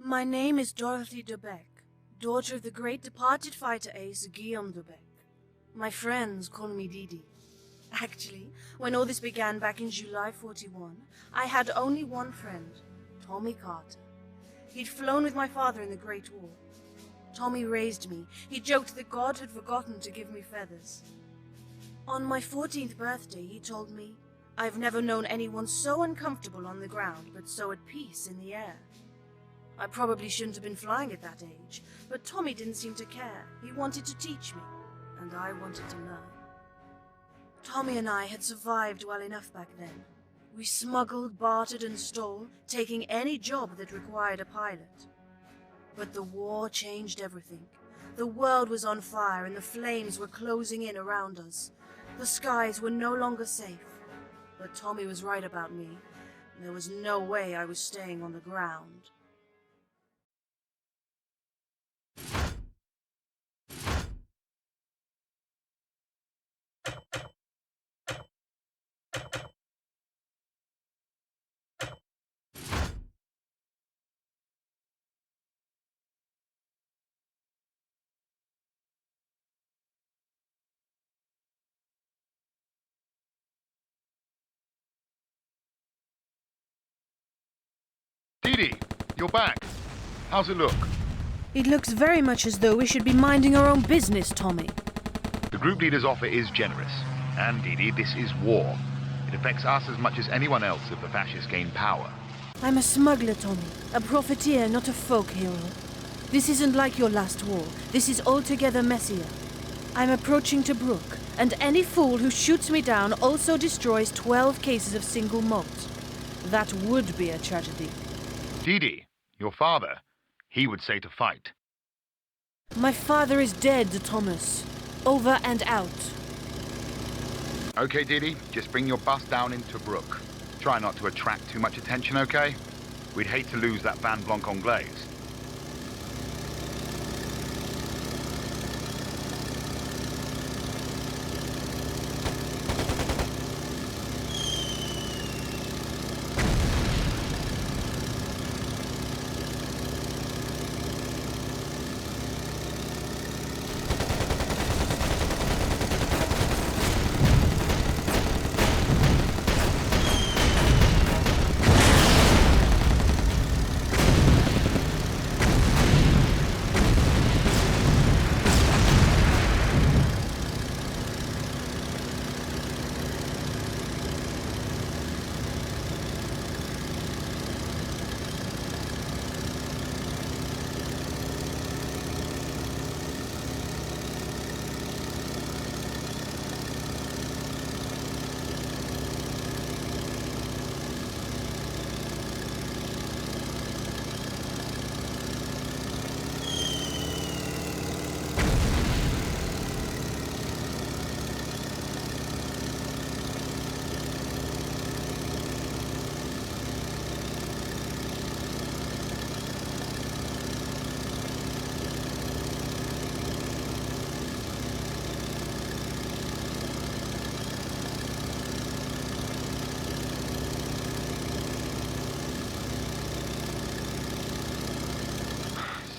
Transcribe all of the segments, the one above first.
My name is Dorothy de Beck, daughter of the great departed fighter ace Guillaume de Beck. My friends call me Didi. Actually, when all this began back in July 41, I had only one friend, Tommy Carter. He'd flown with my father in the Great War. Tommy raised me. He joked that God had forgotten to give me feathers. On my 14th birthday, he told me, "I've never known anyone so uncomfortable on the ground, but so at peace in the air." I probably shouldn't have been flying at that age, but Tommy didn't seem to care. He wanted to teach me, and I wanted to learn. Tommy and I had survived well enough back then. We smuggled, bartered, and stole, taking any job that required a pilot. But the war changed everything. The world was on fire and the flames were closing in around us. The skies were no longer safe. But Tommy was right about me. There was no way I was staying on the ground. Didi, you're back. How's it look? It looks very much as though we should be minding our own business, Tommy. The group leader's offer is generous. And Didi, this is war. It affects us as much as anyone else if the fascists gain power. I'm a smuggler, Tommy. A profiteer, not a folk hero. This isn't like your last war. This is altogether messier. I'm approaching Tobruk, and any fool who shoots me down also destroys 12 cases of single malt. That would be a tragedy. Didi, your father, he would say to fight. My father is dead, Thomas. Over and out. Okay, Didi, just bring your bus down into Brook. Try not to attract too much attention, okay? We'd hate to lose that Van Blanc Anglaise.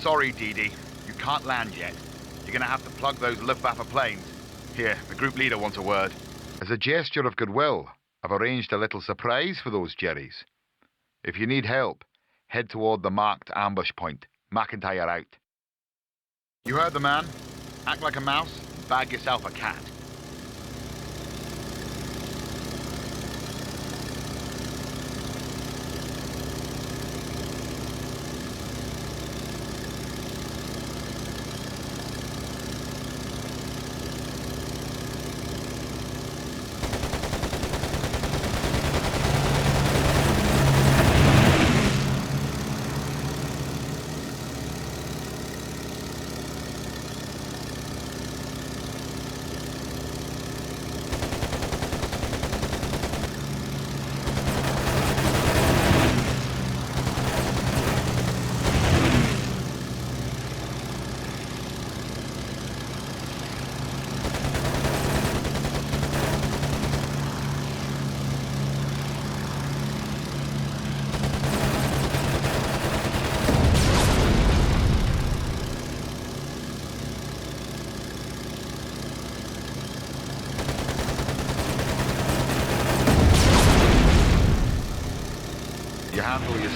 Sorry, Didi. You can't land yet. You're gonna have to plug those Luftwaffe planes. Here, the group leader wants a word. As a gesture of goodwill, I've arranged a little surprise for those Jerrys. If you need help, head toward the marked ambush point. McIntyre out. You heard the man. Act like a mouse, bag yourself a cat.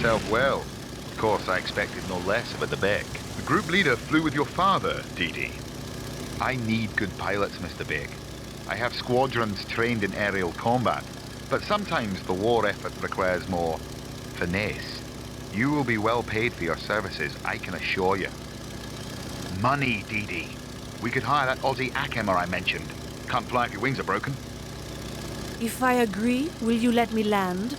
yourself well. Of course, I expected no less of a Debec. The group leader flew with your father, Didi. I need good pilots, Mr. Bake. I have squadrons trained in aerial combat, but sometimes the war effort requires more finesse. You will be well paid for your services, I can assure you. Money, Didi. We could hire that Aussie Akemmer I mentioned. Can't fly if your wings are broken. If I agree, will you let me land?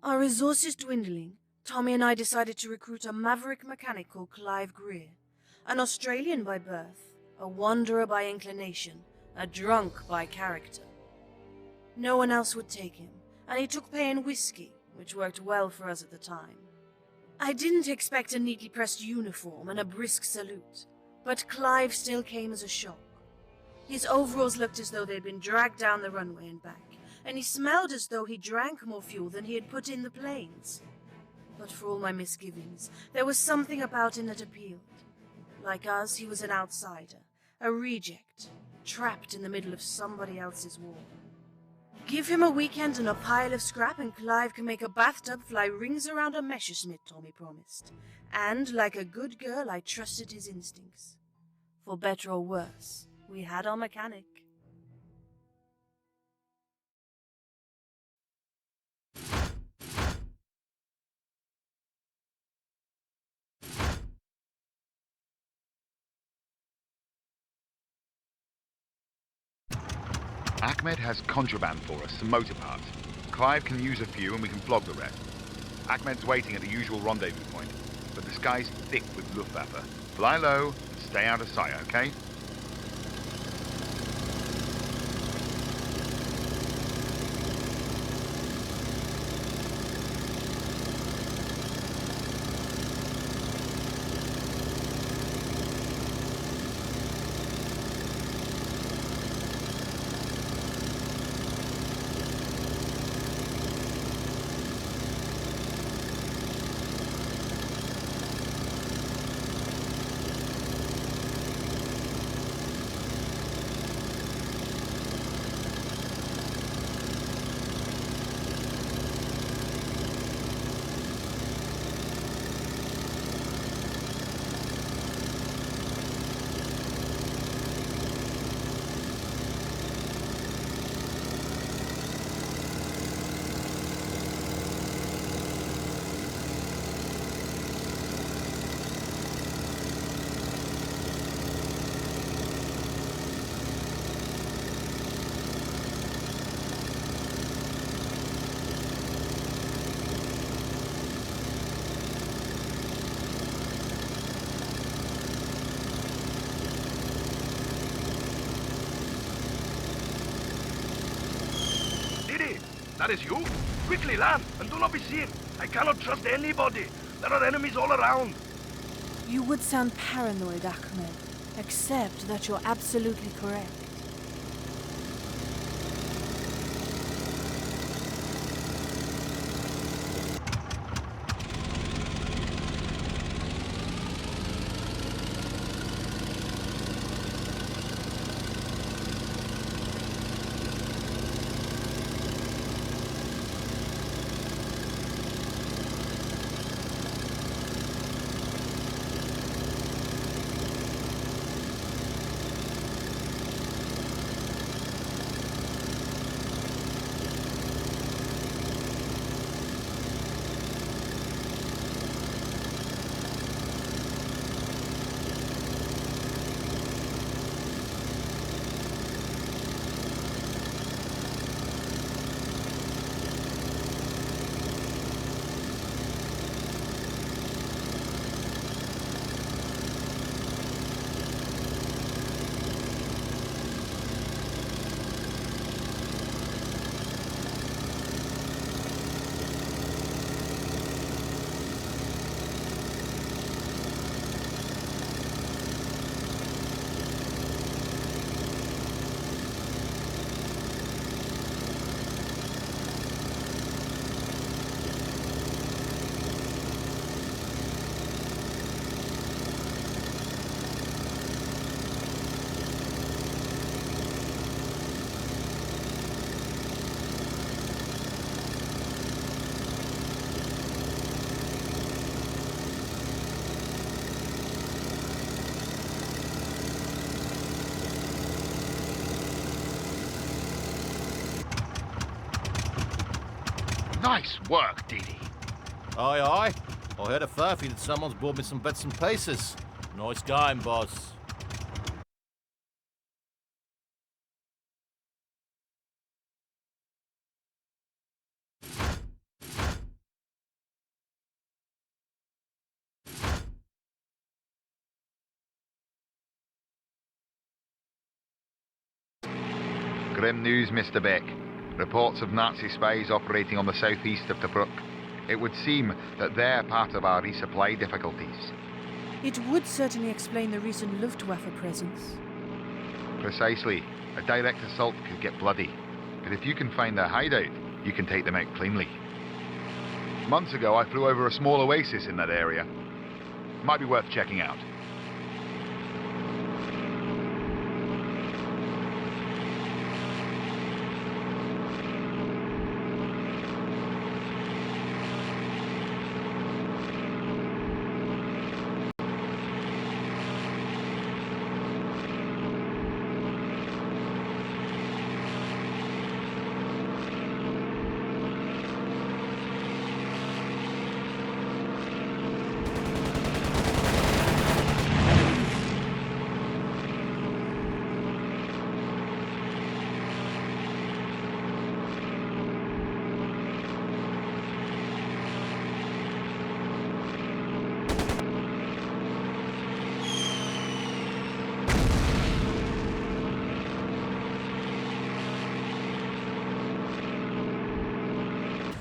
Our resources dwindling, Tommy and I decided to recruit a maverick mechanic called Clive Greer, an Australian by birth, a wanderer by inclination, a drunk by character. No one else would take him, and he took pay in whiskey, which worked well for us at the time. I didn't expect a neatly pressed uniform and a brisk salute, but Clive still came as a shock. His overalls looked as though they'd been dragged down the runway and back, and he smelled as though he drank more fuel than he had put in the planes. But for all my misgivings, there was something about him that appealed. Like us, he was an outsider, a reject, trapped in the middle of somebody else's war. Give him a weekend and a pile of scrap and Clive can make a bathtub fly rings around a Messerschmitt, Tommy promised. And, like a good girl, I trusted his instincts. For better or worse, we had our mechanic. Ahmed has contraband for us, some motor parts. Clive can use a few and we can flog the rest. Ahmed's waiting at the usual rendezvous point, but the sky's thick with Luftwaffe. Fly low and stay out of sight, okay? That is you? Quickly land, and do not be seen. I cannot trust anybody. There are enemies all around. You would sound paranoid, Ahmed, except that you're absolutely correct. Nice work, Didi. Aye, aye. I heard a furphy that someone's brought me some bits and pieces. Nice game, boss. Grim news, Mr. Beck. Reports of Nazi spies operating on the southeast of Tobruk. It would seem that they're part of our resupply difficulties. It would certainly explain the recent Luftwaffe presence. Precisely. A direct assault could get bloody. But if you can find their hideout, you can take them out cleanly. Months ago, I flew over a small oasis in that area. Might be worth checking out.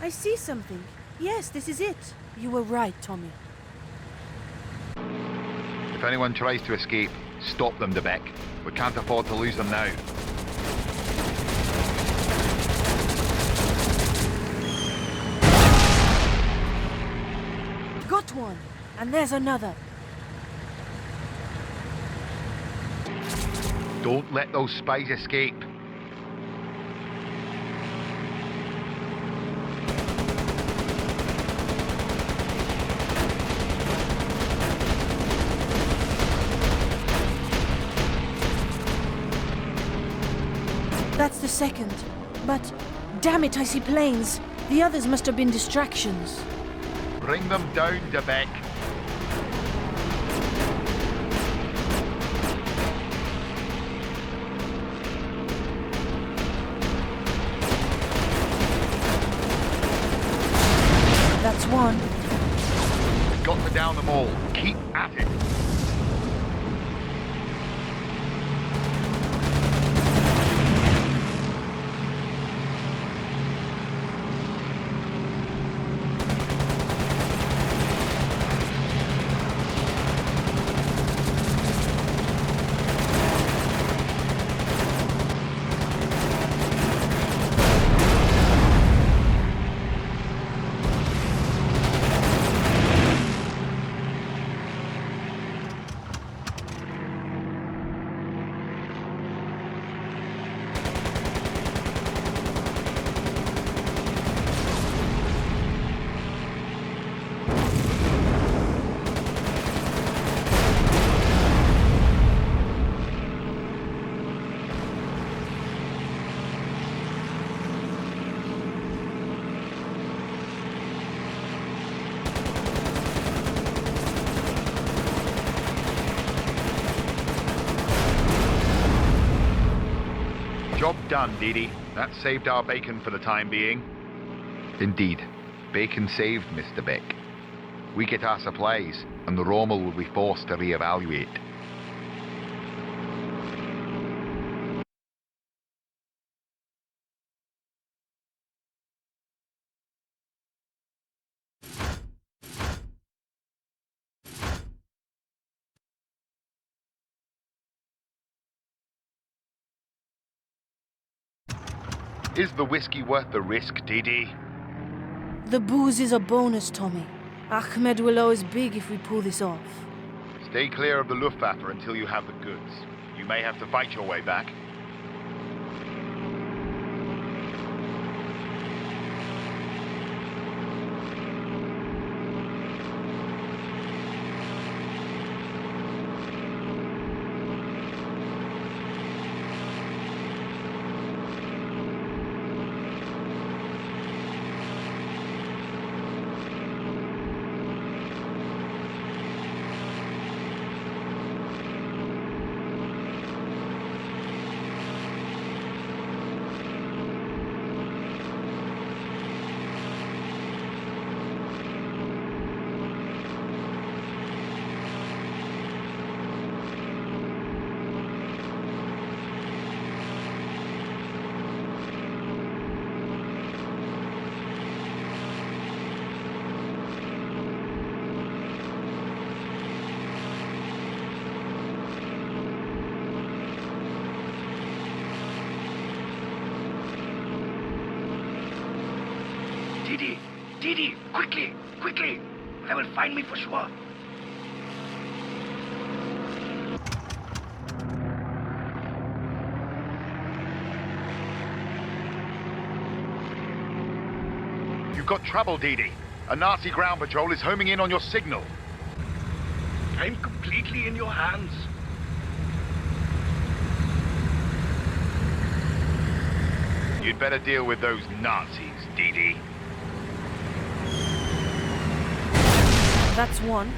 I see something. Yes, this is it. You were right, Tommy. If anyone tries to escape, stop them, Debeck. We can't afford to lose them now. Got one. And there's another. Don't let those spies escape. That's the second. But, damn it, I see planes. The others must have been distractions. Bring them down, Debeck. That's one. We've got to down them all. Keep at it. Job done, Didi. That saved our bacon for the time being. Indeed. Bacon saved, Mr. Beck. We get our supplies, and the Rommel will be forced to reevaluate. Is the whiskey worth the risk, Didi? The booze is a bonus, Tommy. Ahmed will owe us big if we pull this off. Stay clear of the Luftwaffe until you have the goods. You may have to fight your way back. Didi! Didi! Quickly! Quickly! They will find me for sure. You've got trouble, Didi. A Nazi ground patrol is homing in on your signal. I'm completely in your hands. You'd better deal with those Nazis, Didi. That's one.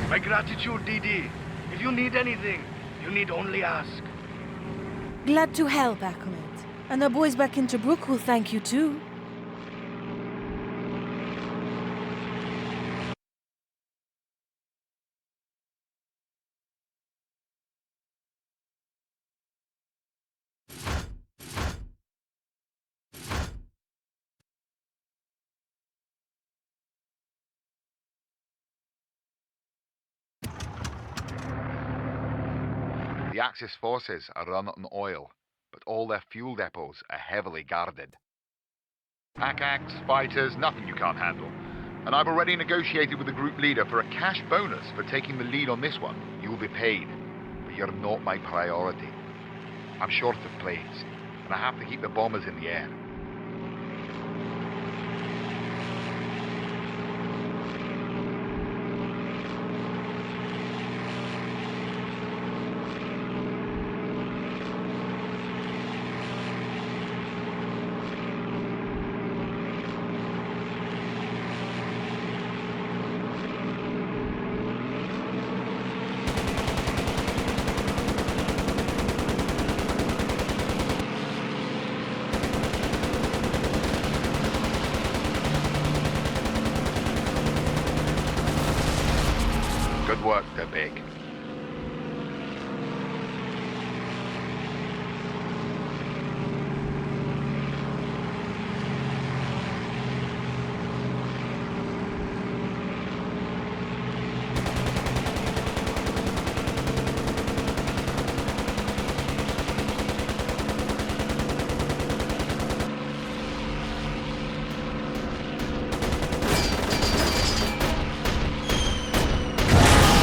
My gratitude, Didi. If you need anything, you need only ask. Glad to help, Acolyte. And the boys back in Tobruk will thank you too. The Axis forces are run on oil, but all their fuel depots are heavily guarded. ACAX, fighters, nothing you can't handle. And I've already negotiated with the group leader for a cash bonus for taking the lead on this one. You'll be paid, but you're not my priority. I'm short of planes, and I have to keep the bombers in the air. Good work, they're big.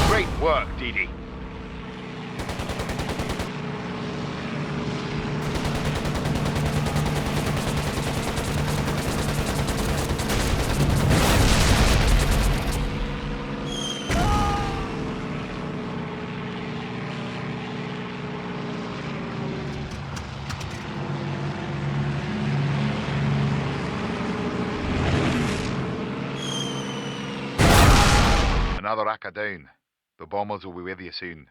Great work, Didi. Another Akka down. The bombers will be with you soon.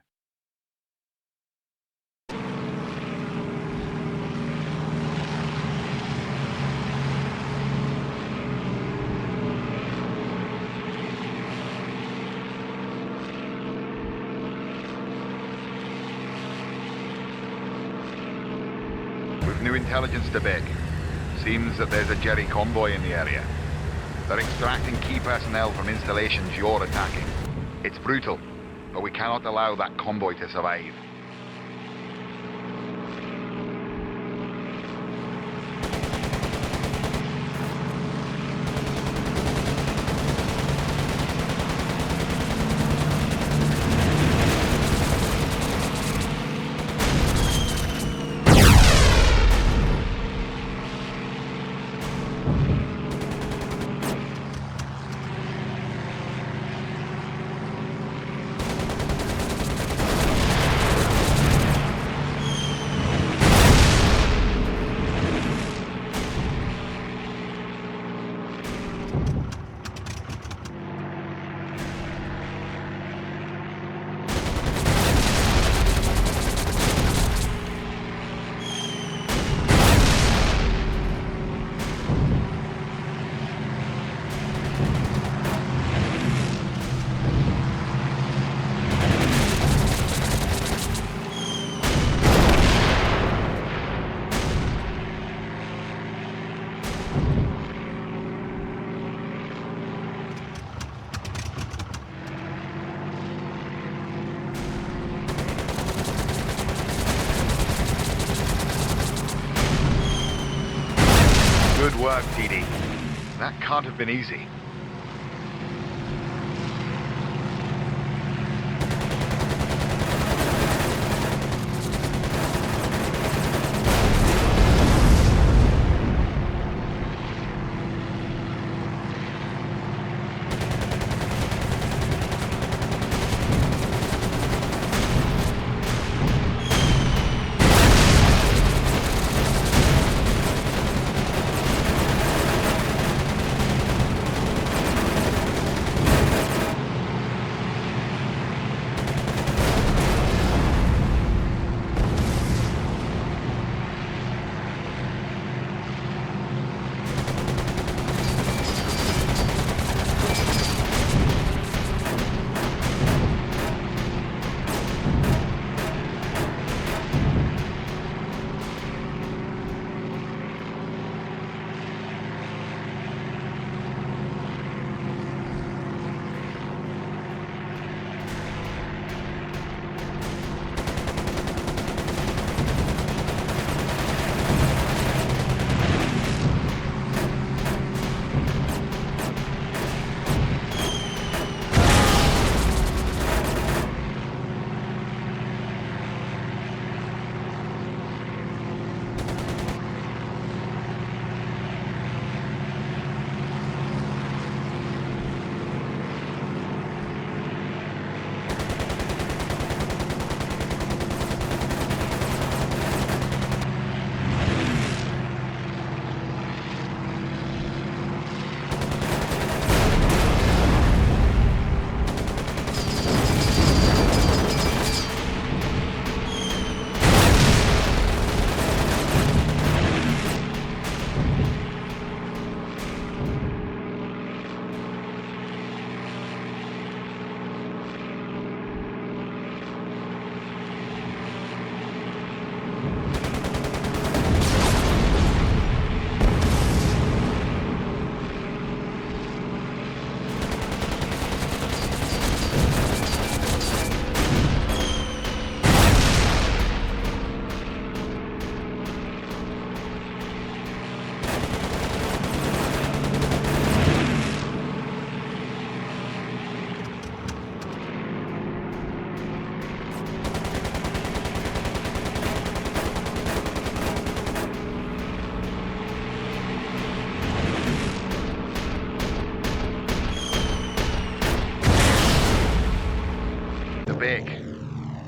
With new intelligence to beg, seems that there's a Jerry convoy in the area. They're extracting key personnel from installations you're attacking. It's brutal, but we cannot allow that convoy to survive. Good work, Dee. That can't have been easy.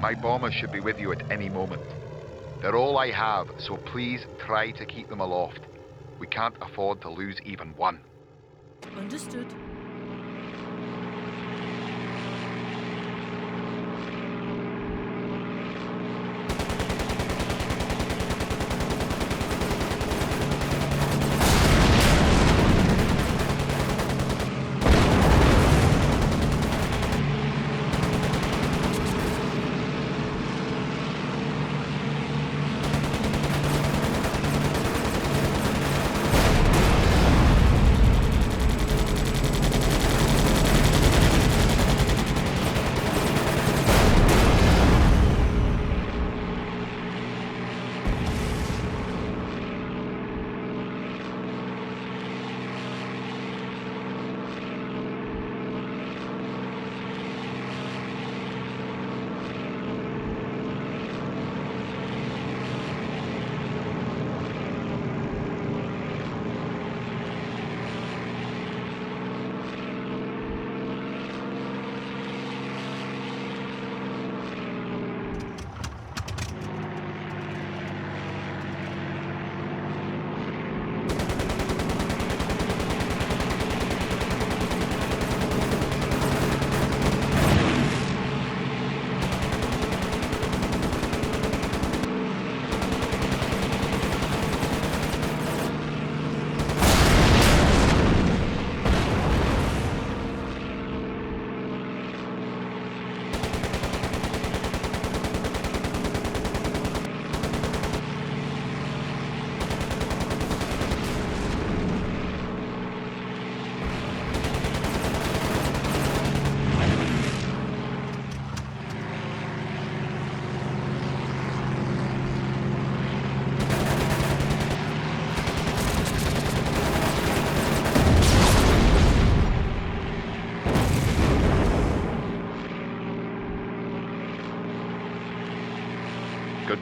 My bombers should be with you at any moment. They're all I have, so please try to keep them aloft. We can't afford to lose even one. Understood.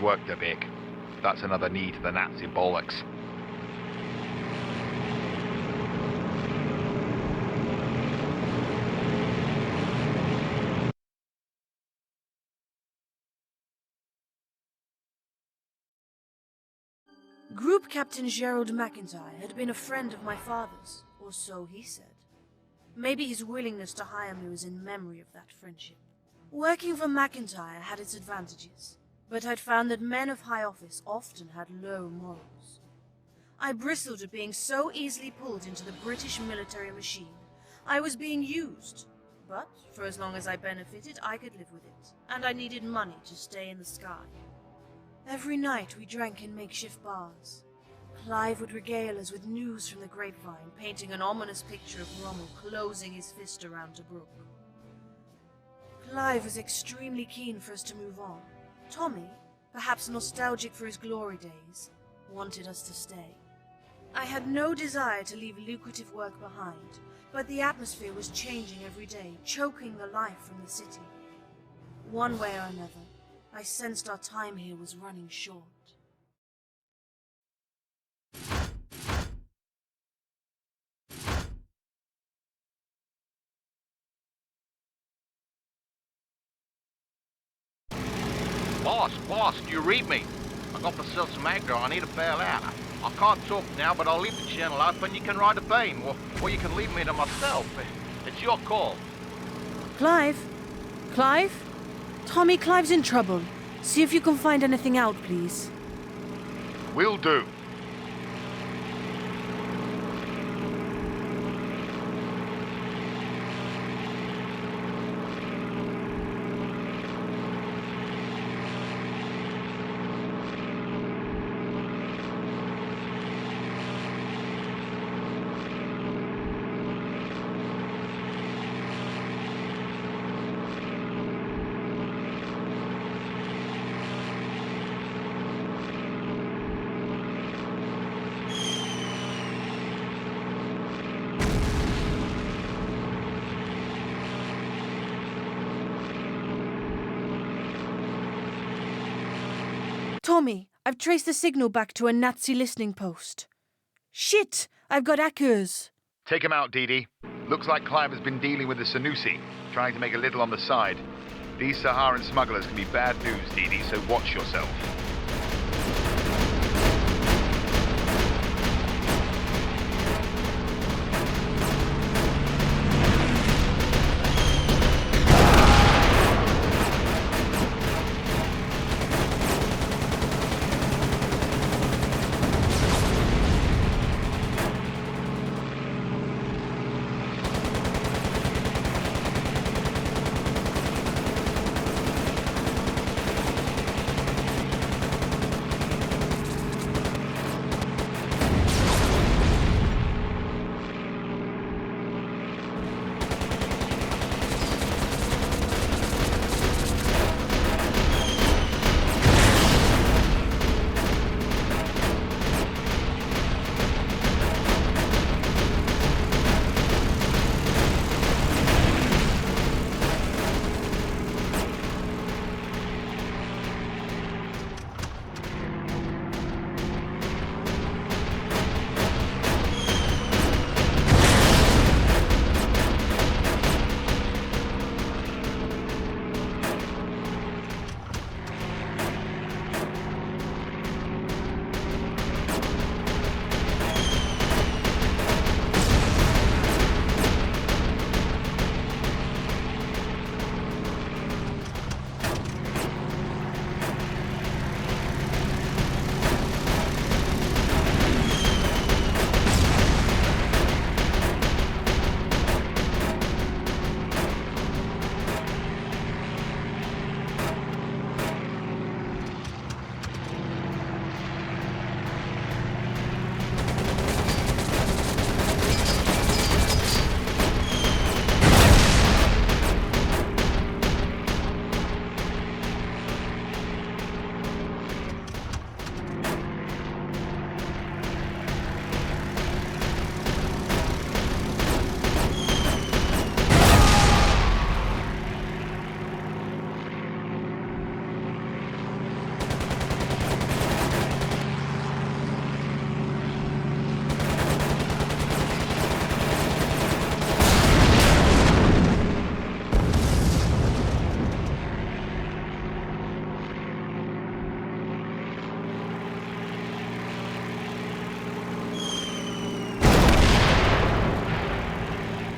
work, Dubek. That's another knee to the Nazi bollocks. Group Captain Gerald McIntyre had been a friend of my father's, or so he said. Maybe his willingness to hire me was in memory of that friendship. Working for McIntyre had its advantages, but I'd found that men of high office often had low morals. I bristled at being so easily pulled into the British military machine. I was being used, but for as long as I benefited, I could live with it, and I needed money to stay in the sky. Every night we drank in makeshift bars. Clive would regale us with news from the grapevine, painting an ominous picture of Rommel closing his fist around Tobruk. Clive was extremely keen for us to move on. Tommy, perhaps nostalgic for his glory days, wanted us to stay. I had no desire to leave lucrative work behind, but the atmosphere was changing every day, choking the life from the city. One way or another, I sensed our time here was running short. Boss, do you read me? I got myself some aggro, I need to bail out. I can't talk now, but I'll leave the channel open. You can ride a beam, or you can leave me to myself. It's your call. Clive? Clive? Tommy, Clive's in trouble. See if you can find anything out, please. Will do. Tommy, I've traced the signal back to a Nazi listening post. Shit! I've got echoes. Take him out, Dee. Looks like Clive has been dealing with the Sanusi, trying to make a little on the side. These Saharan smugglers can be bad news, Dee, so watch yourself.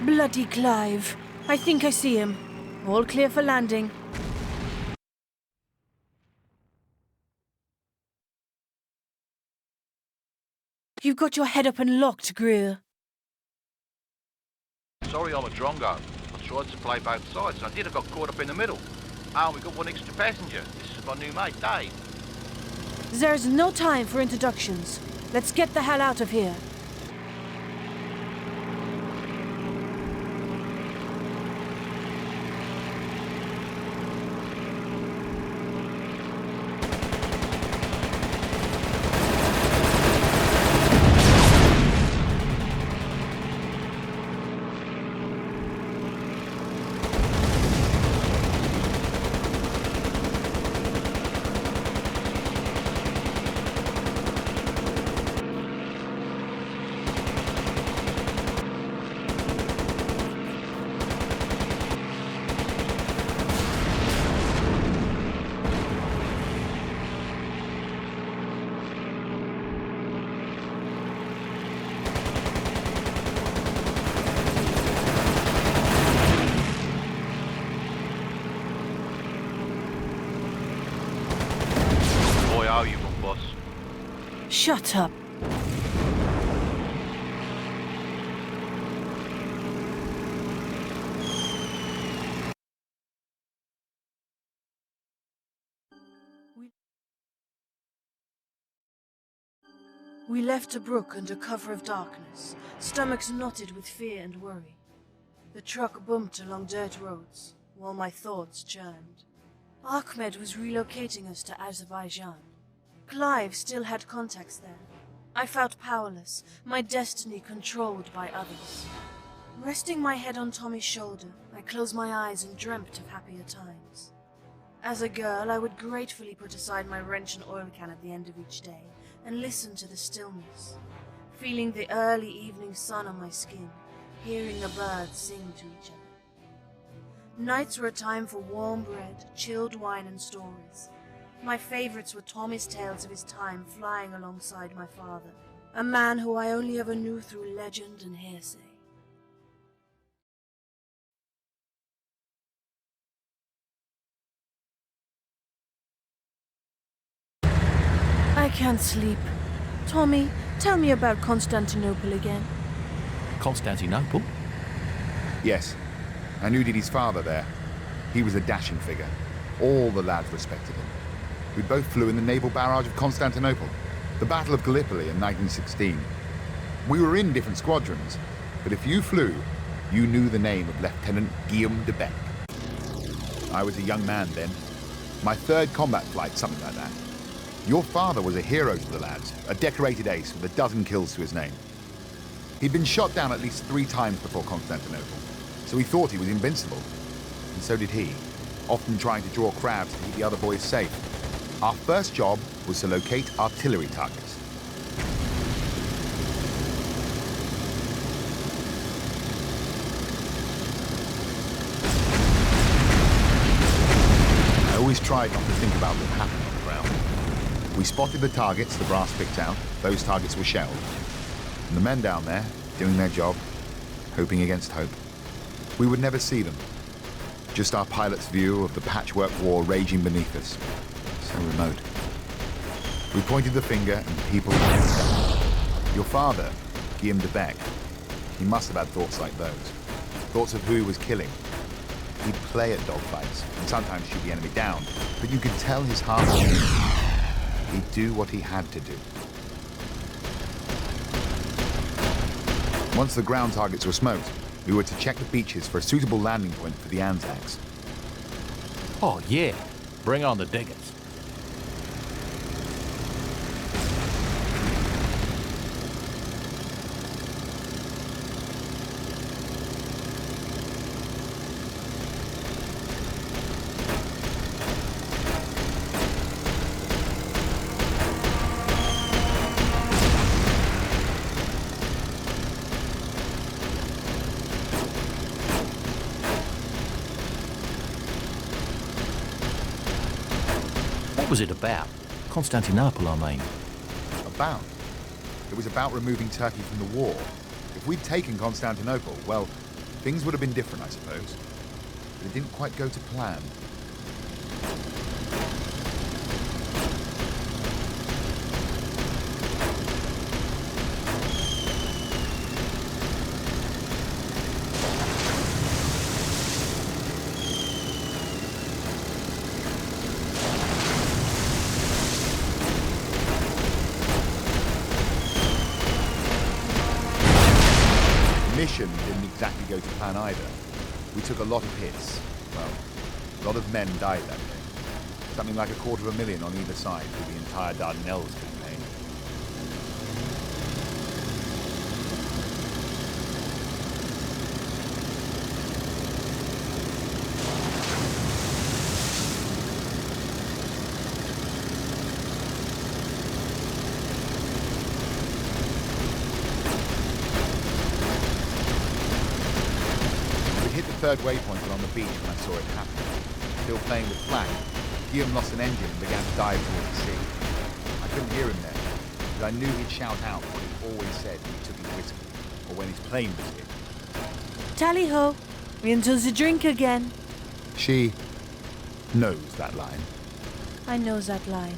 Bloody Clive. I think I see him. All clear for landing. You've got your head up and locked, Greer. Sorry I'm a drongo. I tried to play both sides and I did. I got caught up in the middle. Oh, we got one extra passenger. This is my new mate, Dave. There's no time for introductions. Let's get the hell out of here. Boy, are you one, boss. Shut up. We left Tobruk under cover of darkness, stomachs knotted with fear and worry. The truck bumped along dirt roads, while my thoughts churned. Ahmed was relocating us to Azerbaijan. Clive still had contacts there. I felt powerless, my destiny controlled by others. Resting my head on Tommy's shoulder, I closed my eyes and dreamt of happier times. As a girl, I would gratefully put aside my wrench and oil can at the end of each day and listen to the stillness, feeling the early evening sun on my skin, hearing the birds sing to each other. Nights were a time for warm bread, chilled wine and stories. My favorites were Tommy's tales of his time flying alongside my father, a man who I only ever knew through legend and hearsay. I can't sleep. Tommy, tell me about Constantinople again. Constantinople? Yes. I knew Didi's father there. He was a dashing figure. All the lads respected him. We both flew in the naval barrage of Constantinople, the Battle of Gallipoli in 1916. We were in different squadrons, but if you flew, you knew the name of Lieutenant Guillaume de Bec. I was a young man then. My third combat flight, something like that. Your father was a hero to the lads, a decorated ace with a dozen kills to his name. He'd been shot down at least 3 times before Constantinople, so he thought he was invincible. And so did he, often trying to draw crowds to keep the other boys safe. Our first job was to locate artillery targets. I always tried not to think about what happened on the ground. We spotted the targets the brass picked out. Those targets were shelled. And the men down there, doing their job, hoping against hope. We would never see them. Just our pilot's view of the patchwork war raging beneath us. So remote. We pointed the finger and people... Your father, Guillaume de Bec, he must have had thoughts like those. Thoughts of who he was killing. He'd play at dogfights and sometimes shoot the enemy down, but you could tell his heart. He'd do what he had to do. Once the ground targets were smoked, we were to check the beaches for a suitable landing point for the Anzacs. Oh, yeah. Bring on the diggers. What was it about? Constantinople, I mean. About? It was about removing Turkey from the war. If we'd taken Constantinople, well, Things would have been different, I suppose. But it didn't quite go to plan. Mission didn't exactly go to plan either. We took a lot of hits. Well, a lot of men died that day. Something like 250,000 on either side through the entire Dardanelles campaign. Third waypoint and on the beach when I saw it happen. Still playing with flak, Guillaume lost an engine and began to dive towards the sea. I couldn't hear him then, but I knew he'd shout out what he always said when he took his whiskey, or when his plane was hit. Tally-ho! Into the drink again. She knows that line. I know that line.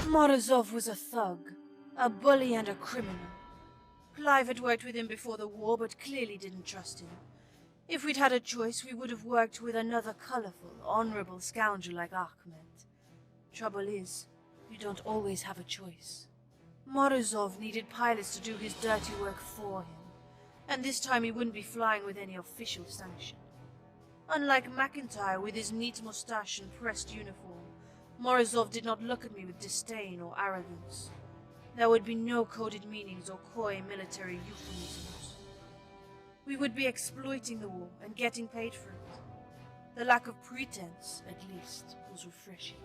Morozov was a thug, a bully and a criminal. Clive had worked with him before the war, but clearly didn't trust him. If we'd had a choice, we would have worked with another colorful, honorable scoundrel like Ahmed. Trouble is, you don't always have a choice. Morozov needed pilots to do his dirty work for him, and this time he wouldn't be flying with any official sanction. Unlike McIntyre with his neat mustache and pressed uniform, Morozov did not look at me with disdain or arrogance. There would be no coded meanings or coy military euphemisms. We would be exploiting the war and getting paid for it. The lack of pretense, at least, was refreshing.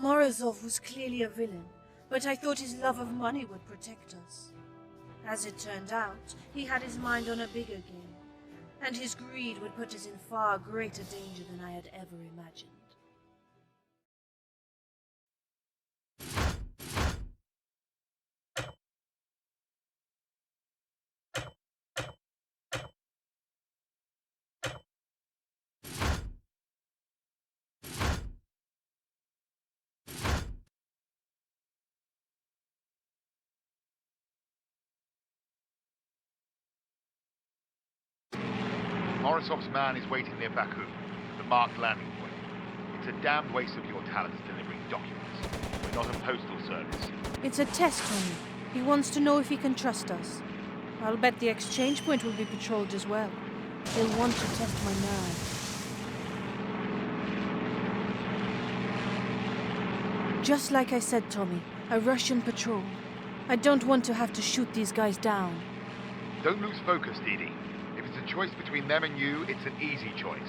Morozov was clearly a villain, but I thought his love of money would protect us. As it turned out, he had his mind on a bigger game, and his greed would put us in far greater danger than I had ever imagined. Morozov's man is waiting near Baku, the marked landing point. It's a damned waste of your talents delivering documents. We're not a postal service. It's a test, Tony. He wants to know if he can trust us. I'll bet the exchange point will be patrolled as well. He'll want to test my nerve. Just like I said, Tommy, a Russian patrol. I don't want to have to shoot these guys down. Don't lose focus, Dee Dee. If it's a choice between them and you, it's an easy choice.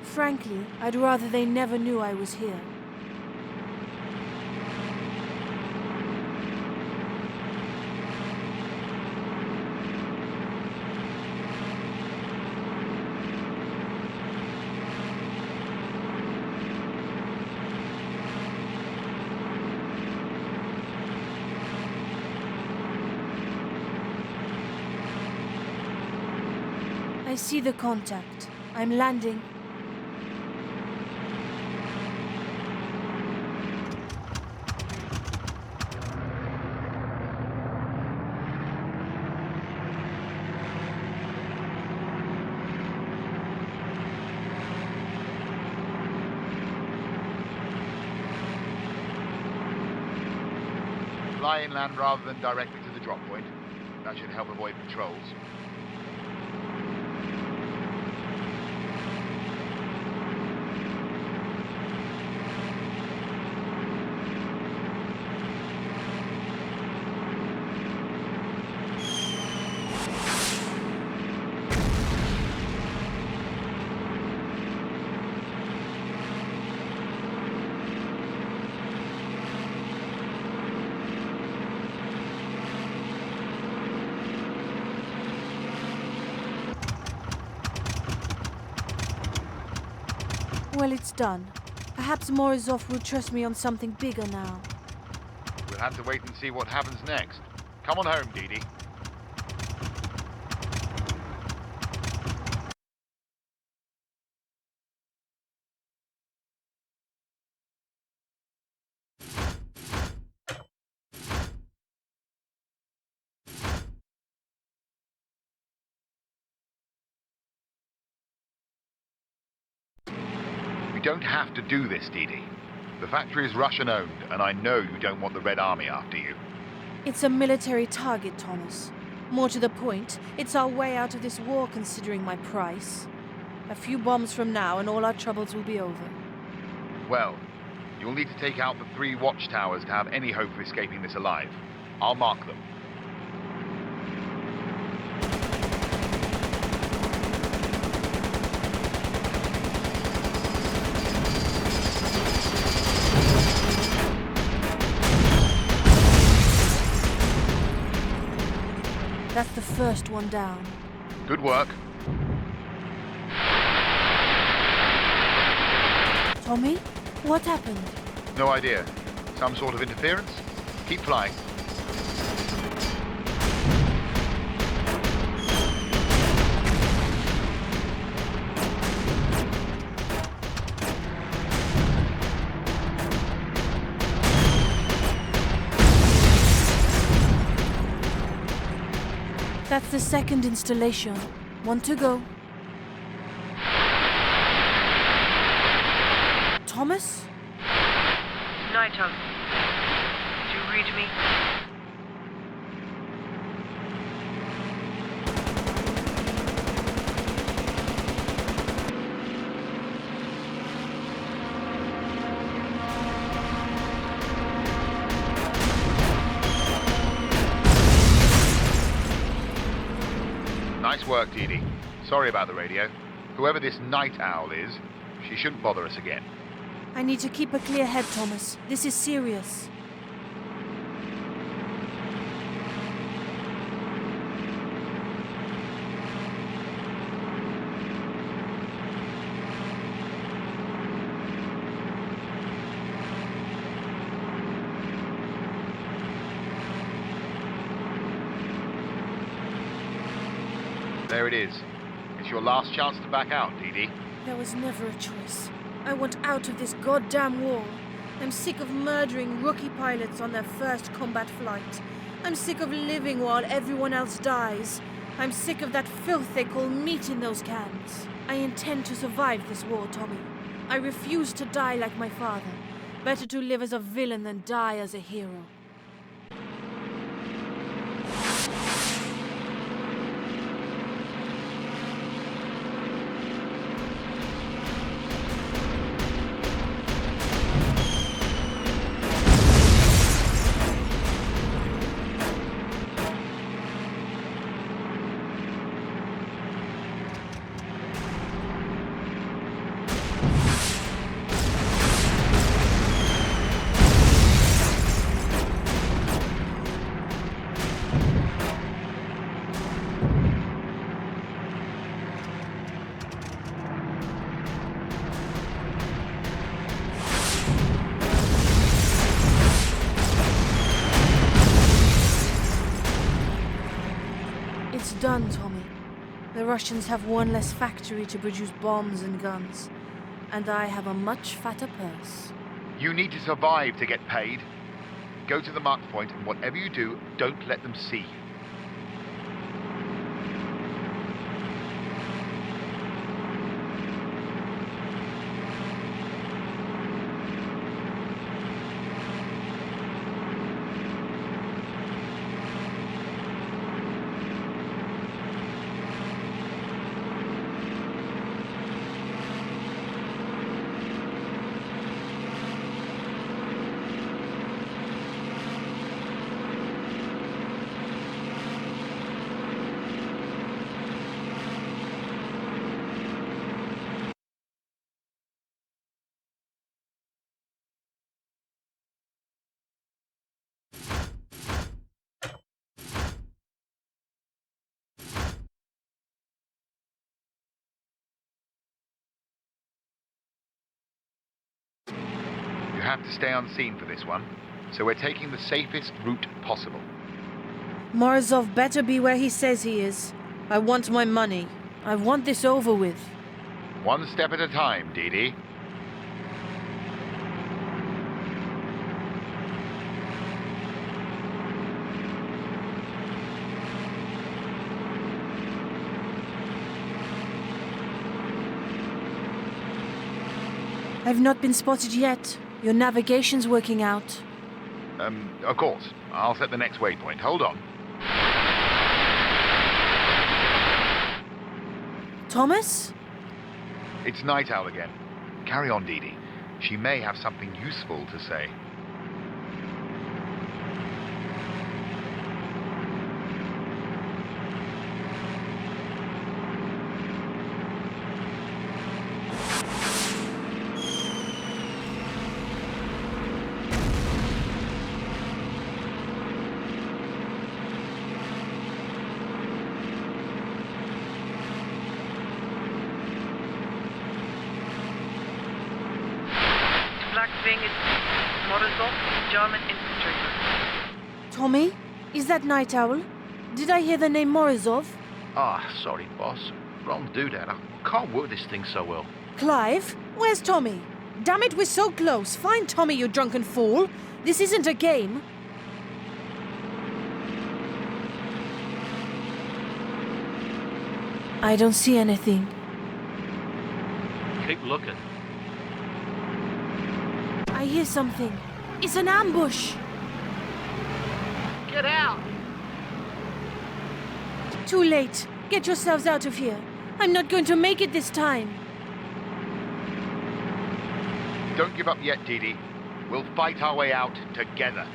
Frankly, I'd rather they never knew I was here. I see the contact. I'm landing. Fly inland rather than directly to the drop point. That should help avoid patrols. Well, it's done. Perhaps Morozov will trust me on something bigger now. We'll have to wait and see what happens next. Come on home, Dee Dee. You don't have to do this, Dee Dee. The factory is Russian-owned, and I know you don't want the Red Army after you. It's a military target, Thomas. More to the point, it's our way out of this war considering my price. A few bombs from now and all our troubles will be over. Well, you'll need to take out the 3 watchtowers to have any hope of escaping this alive. I'll mark them. That's the first one down. Good work. Tommy? What happened? No idea. Some sort of interference? Keep flying. That's the second installation. 1 to go. Thomas? Night Owl. Do you read me? Nice work, Dee Dee. Sorry about the radio. Whoever this night owl is, she shouldn't bother us again. I need to keep a clear head, Thomas. This is serious. There it is. It's your last chance to back out, Dee Dee. There was never a choice. I want out of this goddamn war. I'm sick of murdering rookie pilots on their first combat flight. I'm sick of living while everyone else dies. I'm sick of that filth they call meat in those cans. I intend to survive this war, Tommy. I refuse to die like my father. Better to live as a villain than die as a hero. It's done, Tommy. The Russians have one less factory to produce bombs and guns. And I have a much fatter purse. You need to survive to get paid. Go to the marked point, and whatever you do, don't let them see you. have to stay on scene for this one, so we're taking the safest route possible. Morozov better be where he says he is. I want my money. I want this over with. One step at a time, Dee Dee. I've not been spotted yet. Your navigation's working out. Of course. I'll set the next waypoint. Hold on. Thomas? It's Night Owl again. Carry on, Dee Dee. She may have something useful to say. Black Wing is Morozov, German infantryman. Tommy? Is that Night Owl? Did I hear the name Morozov? Sorry, boss. Wrong dude, I can't work this thing so well. Clive? Where's Tommy? Damn it, we're so close. Find Tommy, you drunken fool. This isn't a game. I don't see anything. Keep looking. I hear something. It's an ambush. Get out! Too late. Get yourselves out of here. I'm not going to make it this time. Don't give up yet, Dee Dee. We'll fight our way out together.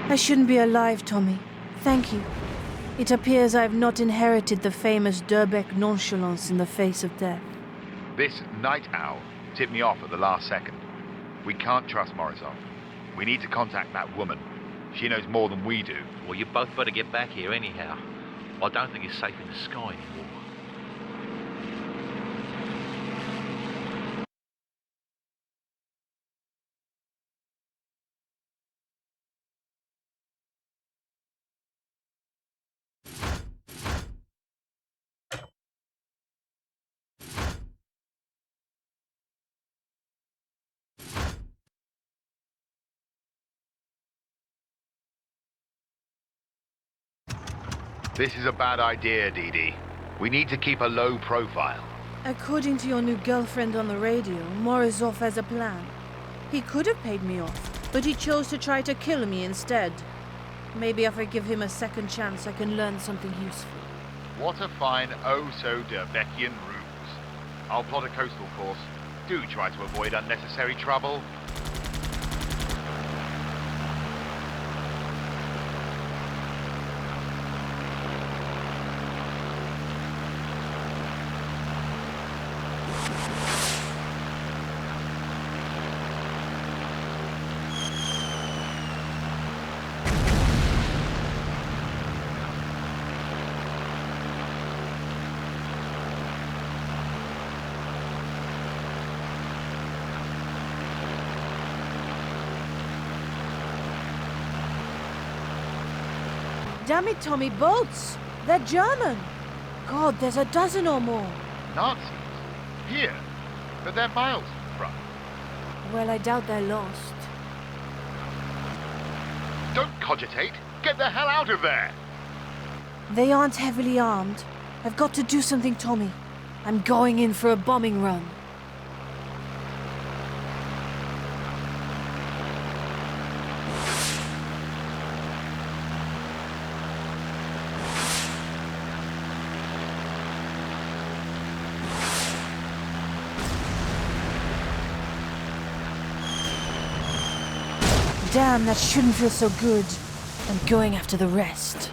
I shouldn't be alive, Tommy. Thank you. It appears I have not inherited the famous Durbeck nonchalance in the face of death. This Night Owl tipped me off at the last second. We can't trust Morozov. We need to contact that woman. She knows more than we do. Well, you both better get back here anyhow. I don't think it's safe in the sky anymore. This is a bad idea, Dee Dee. We need to keep a low profile. According to your new girlfriend on the radio, Morozov has a plan. He could have paid me off, but he chose to try to kill me instead. Maybe if I give him a second chance, I can learn something useful. What a fine, oh-so-Derbekian ruse. I'll plot a coastal course. Do try to avoid unnecessary trouble. Damn it, Tommy, boats! They're German! God, there's a dozen or more. Nazis? Here? But they're miles from. Well, I doubt they're lost. Don't cogitate. Get the hell out of there! They aren't heavily armed. I've got to do something, Tommy. I'm going in for a bombing run. Damn, that shouldn't feel so good. I'm going after the rest.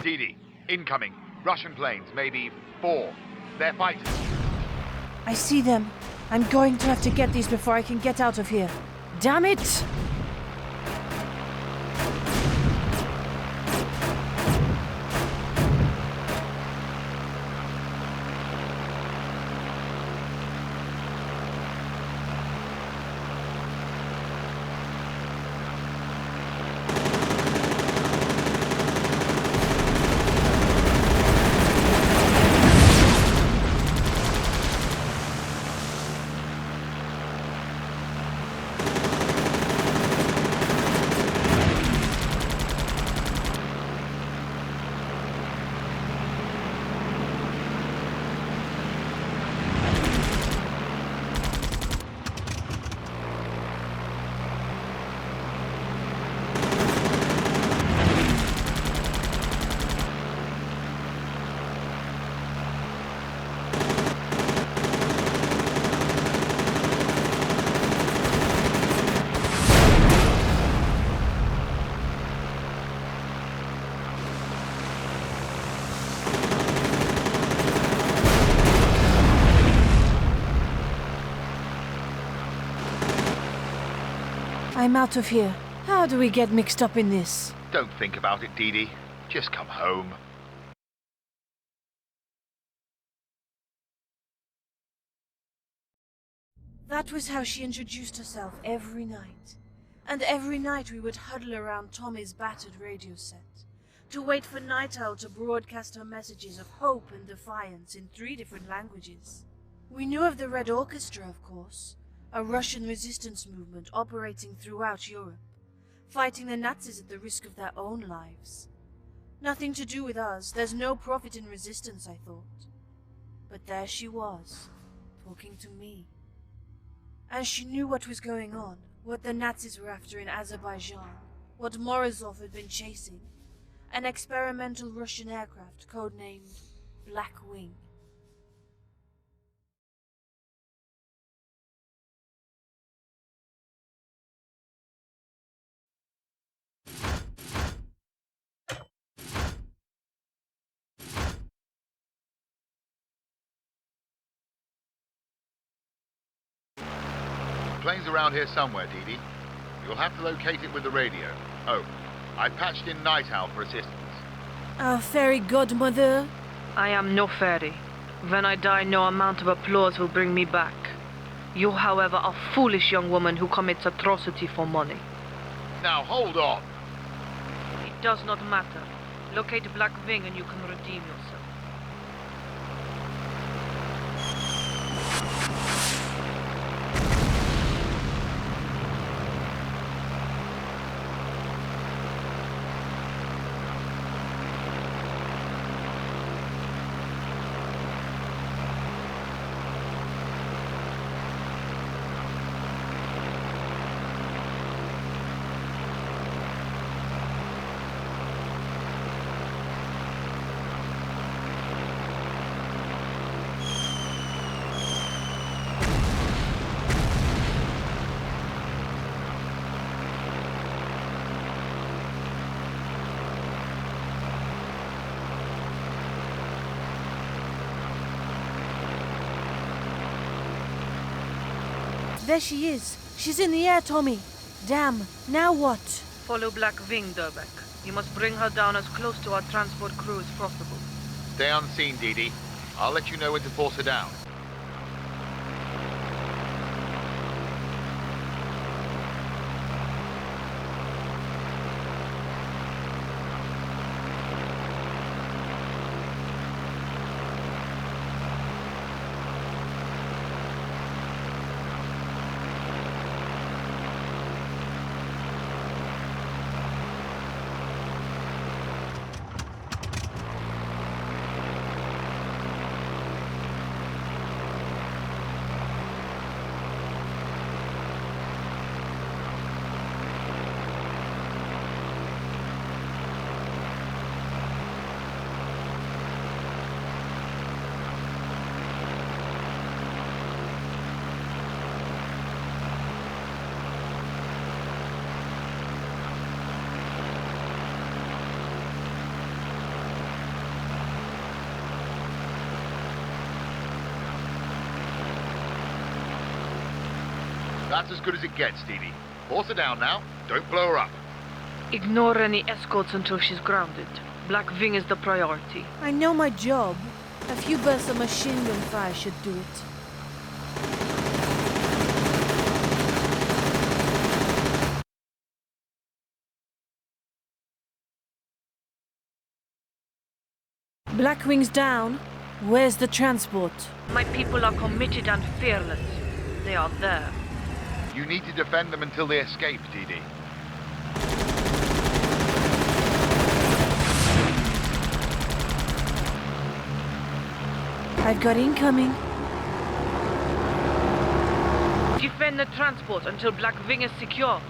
Dee Dee, incoming. Russian planes, maybe 4. They're fighters. I see them. I'm going to have to get these before I can get out of here. Damn it! I'm out of here. How do we get mixed up in this? Don't think about it, Dee Dee. Just come home. That was how she introduced herself every night. And every night we would huddle around Tommy's battered radio set to wait for Night Owl to broadcast her messages of hope and defiance in 3 different languages. We knew of the Red Orchestra, of course, a Russian resistance movement operating throughout Europe, fighting the Nazis at the risk of their own lives. Nothing to do with us, there's no profit in resistance, I thought. But there she was, talking to me. And she knew what was going on, what the Nazis were after in Azerbaijan, what Morozov had been chasing, An experimental Russian aircraft codenamed Black Wing. Plane's around here somewhere, Dee Dee. You'll have to locate it with the radio. Oh, I patched in Night Owl for assistance. Our fairy godmother. I am no fairy. When I die, no amount of applause will bring me back. You, however, are a foolish young woman who commits atrocity for money. Now, hold on. It does not matter. Locate Black Wing and you can redeem yourself. There she is. She's in the air, Tommy. Damn, now what? Follow Black Wing, Durbeck. You must bring her down as close to our transport crew as possible. Stay on scene, Dee Dee. I'll let you know when to force her down. That's as good as it gets, Dee Dee. Force her down now. Don't blow her up. Ignore any escorts until she's grounded. Black Wing is the priority. I know my job. A few bursts of machine gun fire should do it. Black Wing's down. Where's the transport? My people are committed and fearless. They are there. You need to defend them until they escape, Dee Dee. I've got incoming. Defend the transport until Black Wing is secure.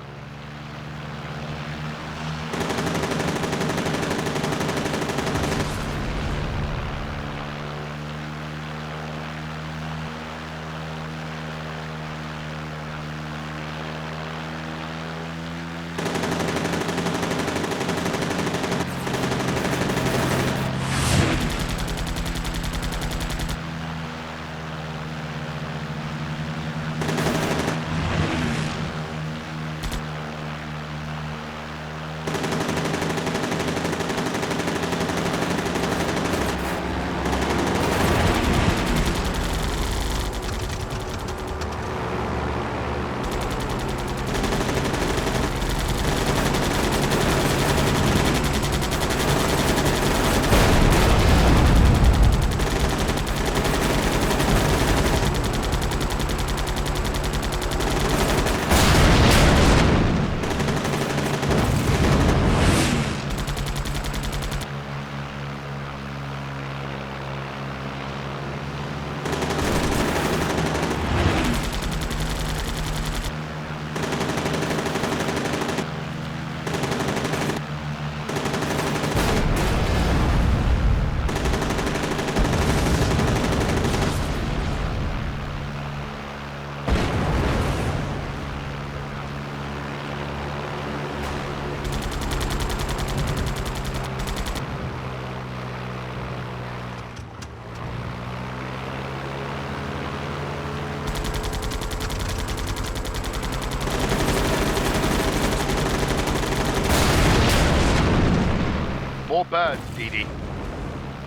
your birds, Dee.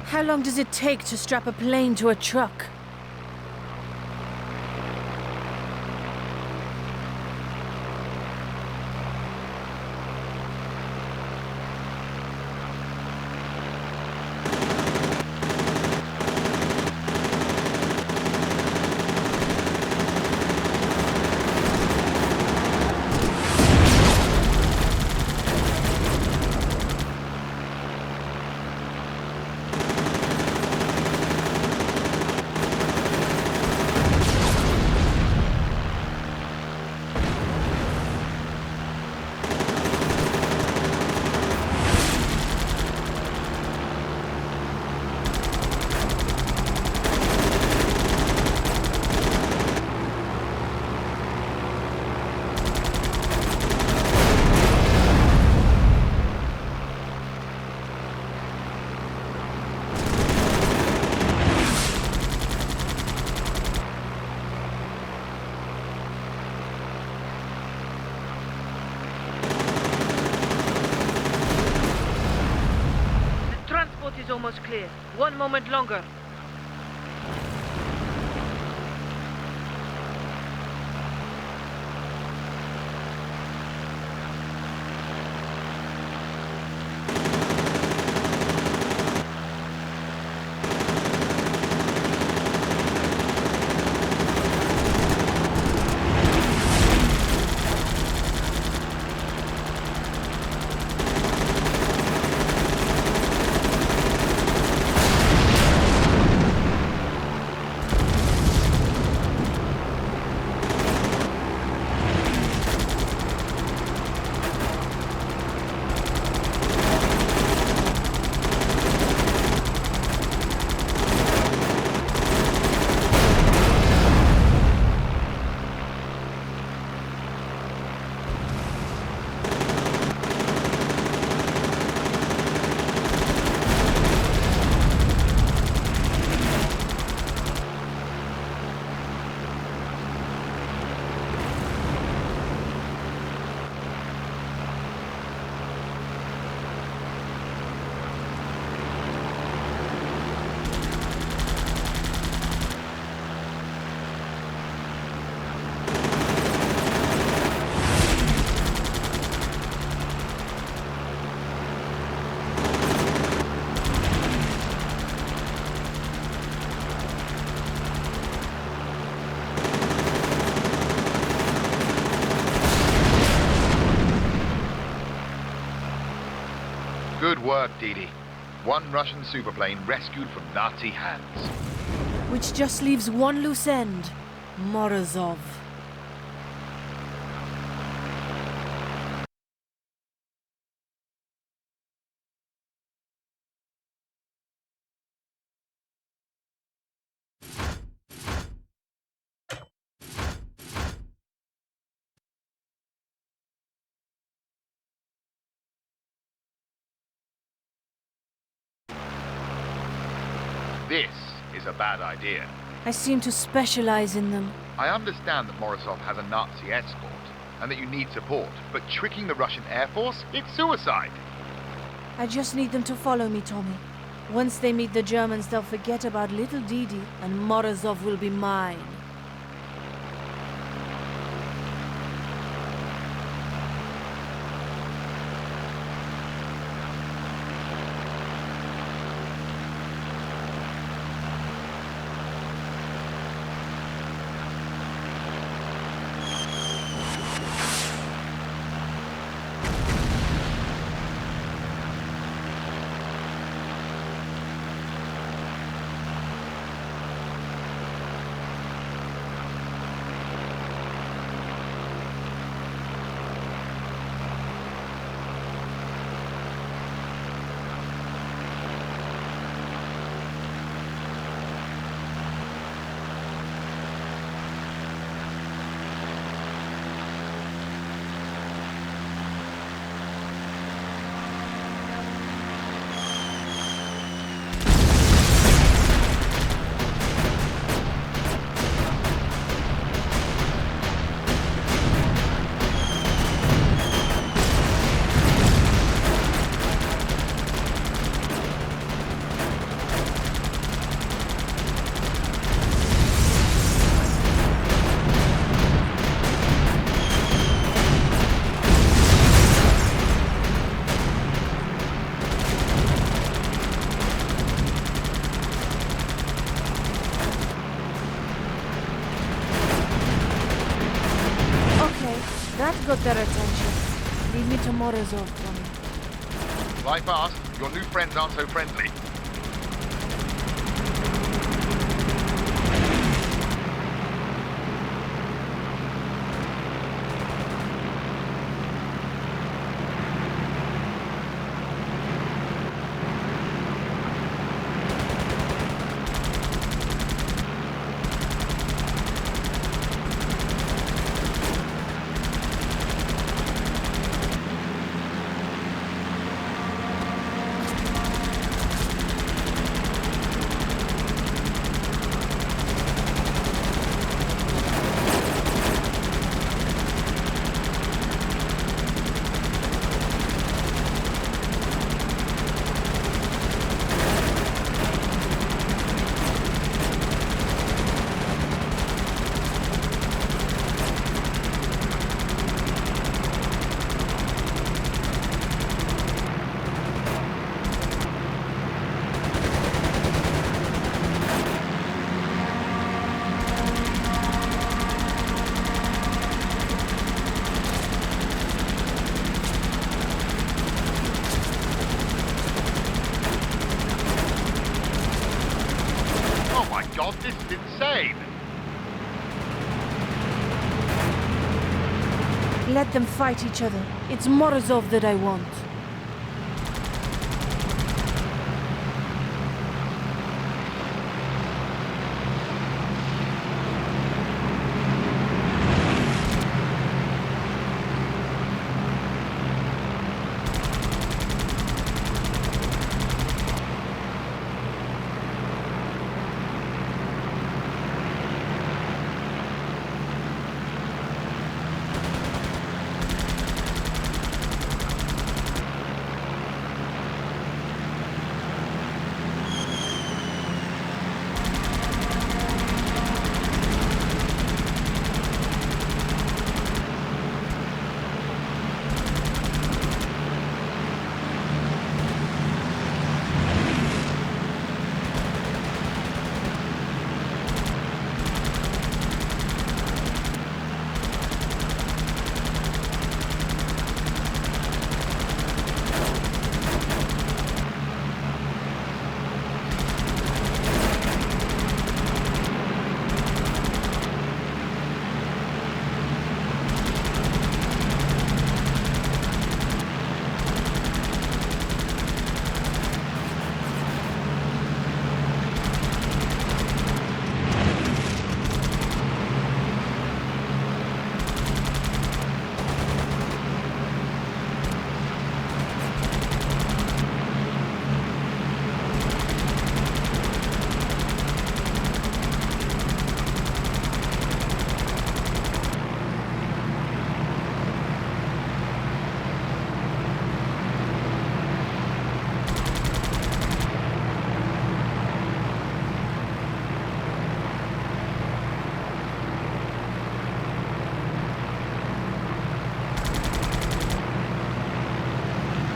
How long does it take to strap a plane to a truck? Is almost clear. 1 moment longer. Good work, Dee. One Russian superplane rescued from Nazi hands. Which just leaves one loose end. Morozov. This is a bad idea. I seem to specialize in them. I understand that Morozov has a Nazi escort, and that you need support, but tricking the Russian Air Force? It's suicide! I just need them to follow me, Tommy. Once they meet the Germans, they'll forget about little Didi, and Morozov will be mine. That got their attention. Lead me to Morozov, Tommy. Fly fast. Your new friends aren't so friendly. God, this is insane! Let them fight each other. It's Morozov that I want.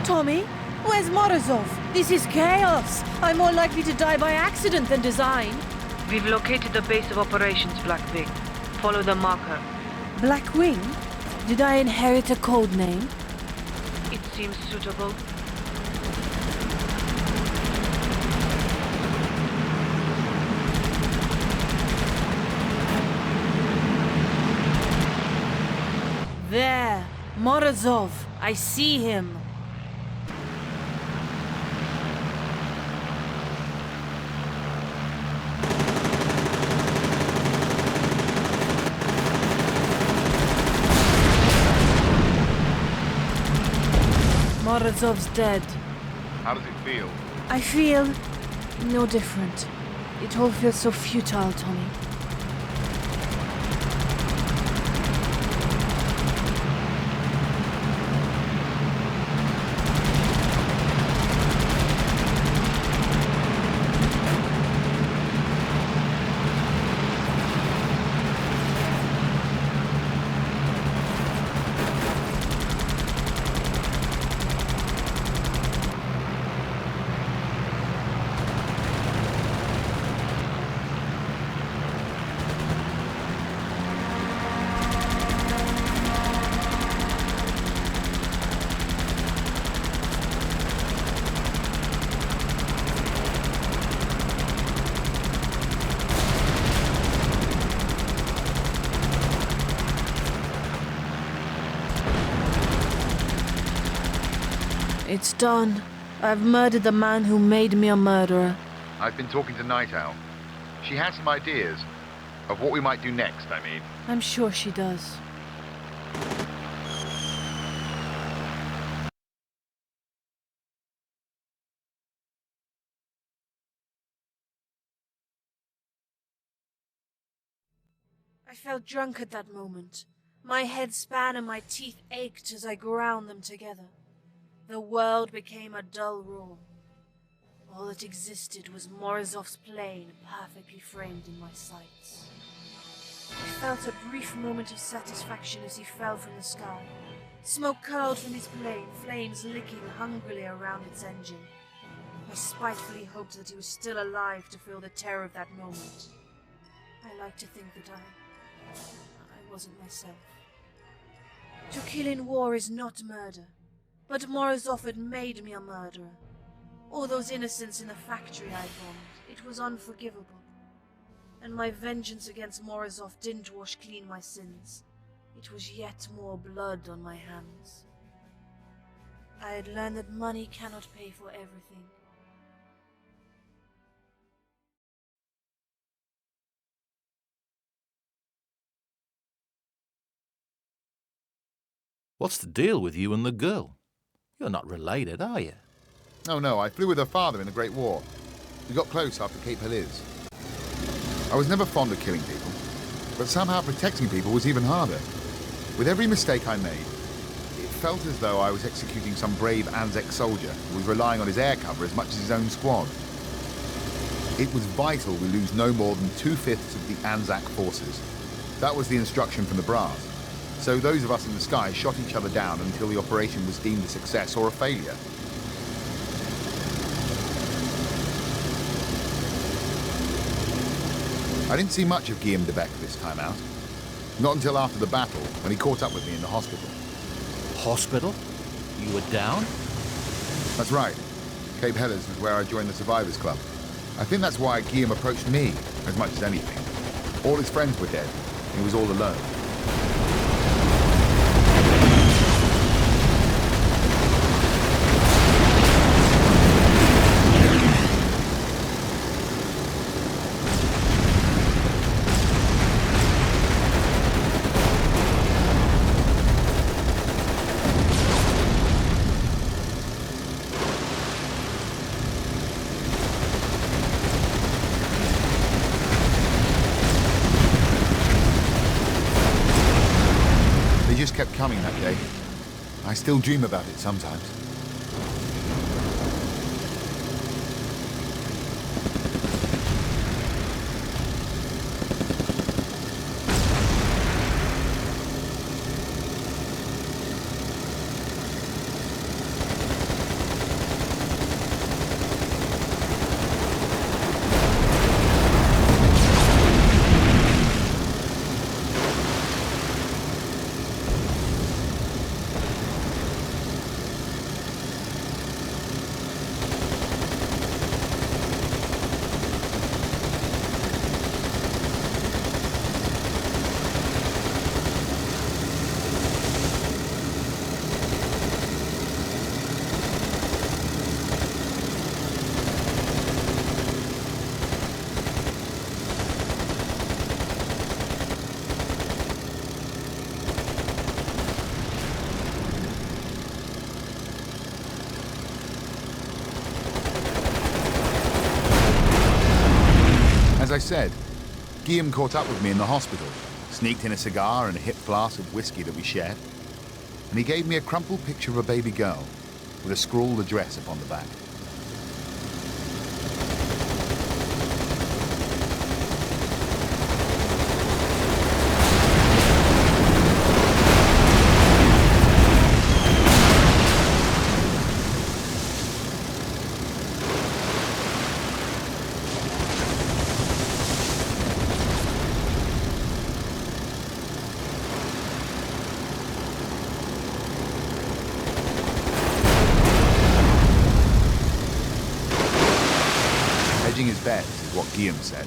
Tommy, where's Morozov? This is chaos. I'm more likely to die by accident than design. We've located the base of operations, Blackwing. Follow the marker. Blackwing? Did I inherit a code name? It seems suitable. There, Morozov. I see him. Morozov's dead. How does it feel? I feel no different. It all feels so futile, Tommy. It's done. I've murdered the man who made me a murderer. I've been talking to Night Owl. She has some ideas of what we might do next, I mean. I'm sure she does. I felt drunk at that moment. My head span and my teeth ached as I ground them together. The world became a dull roar. All that existed was Morozov's plane perfectly framed in my sights. I felt a brief moment of satisfaction as he fell from the sky. Smoke curled from his plane, flames licking hungrily around its engine. I spitefully hoped that he was still alive to feel the terror of that moment. I like to think that I wasn't myself. To kill in war is not murder, but Morozov had made me a murderer. All those innocents in the factory I bombed, it was unforgivable. And my vengeance against Morozov didn't wash clean my sins. It was yet more blood on my hands. I had learned that money cannot pay for everything. What's the deal with you and the girl? You're not related, are you? Oh no, I flew with her father in the Great War. We got close after Cape Heliz. I was never fond of killing people, but somehow protecting people was even harder. With every mistake I made, it felt as though I was executing some brave Anzac soldier who was relying on his air cover as much as his own squad. It was vital we lose no more than 2/5 of the Anzac forces. That was the instruction from the brass. So those of us in the sky shot each other down until the operation was deemed a success or a failure. I didn't see much of Guillaume de Beck this time out. Not until after the battle, when he caught up with me in the hospital. Hospital? You were down? That's right. Cape Heliz was where I joined the Survivors Club. I think that's why Guillaume approached me, as much as anything. All his friends were dead. He was all alone. Kept coming that day. I still dream about it sometimes. As I said, Guillaume caught up with me in the hospital, sneaked in a cigar and a hip flask of whiskey that we shared, and he gave me a crumpled picture of a baby girl with a scrawled address upon the back. Hedging his bets is what Guillaume said.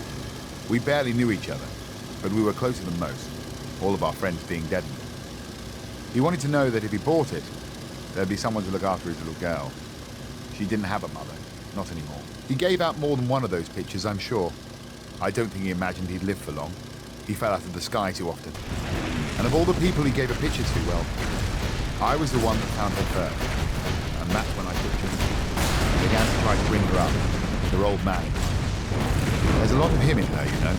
We barely knew each other, but we were closer than most, all of our friends being dead. He wanted to know that if he bought it, There'd be someone to look after his little girl. She didn't have a mother. Not anymore. He gave out more than one of those pictures, I'm sure. I don't think he imagined he'd live for long. He fell out of the sky too often. And of all the people he gave a picture to, well, I was the one that found her first. And that's when I took Trinity. I began to try to bring her up. Her old man. There's a lot of him in her, you know.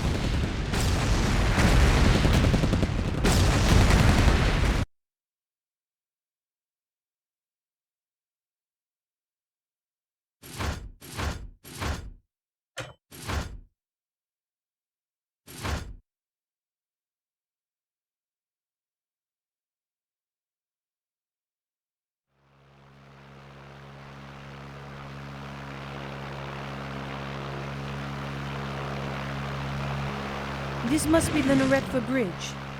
This must be the Naretva Bridge.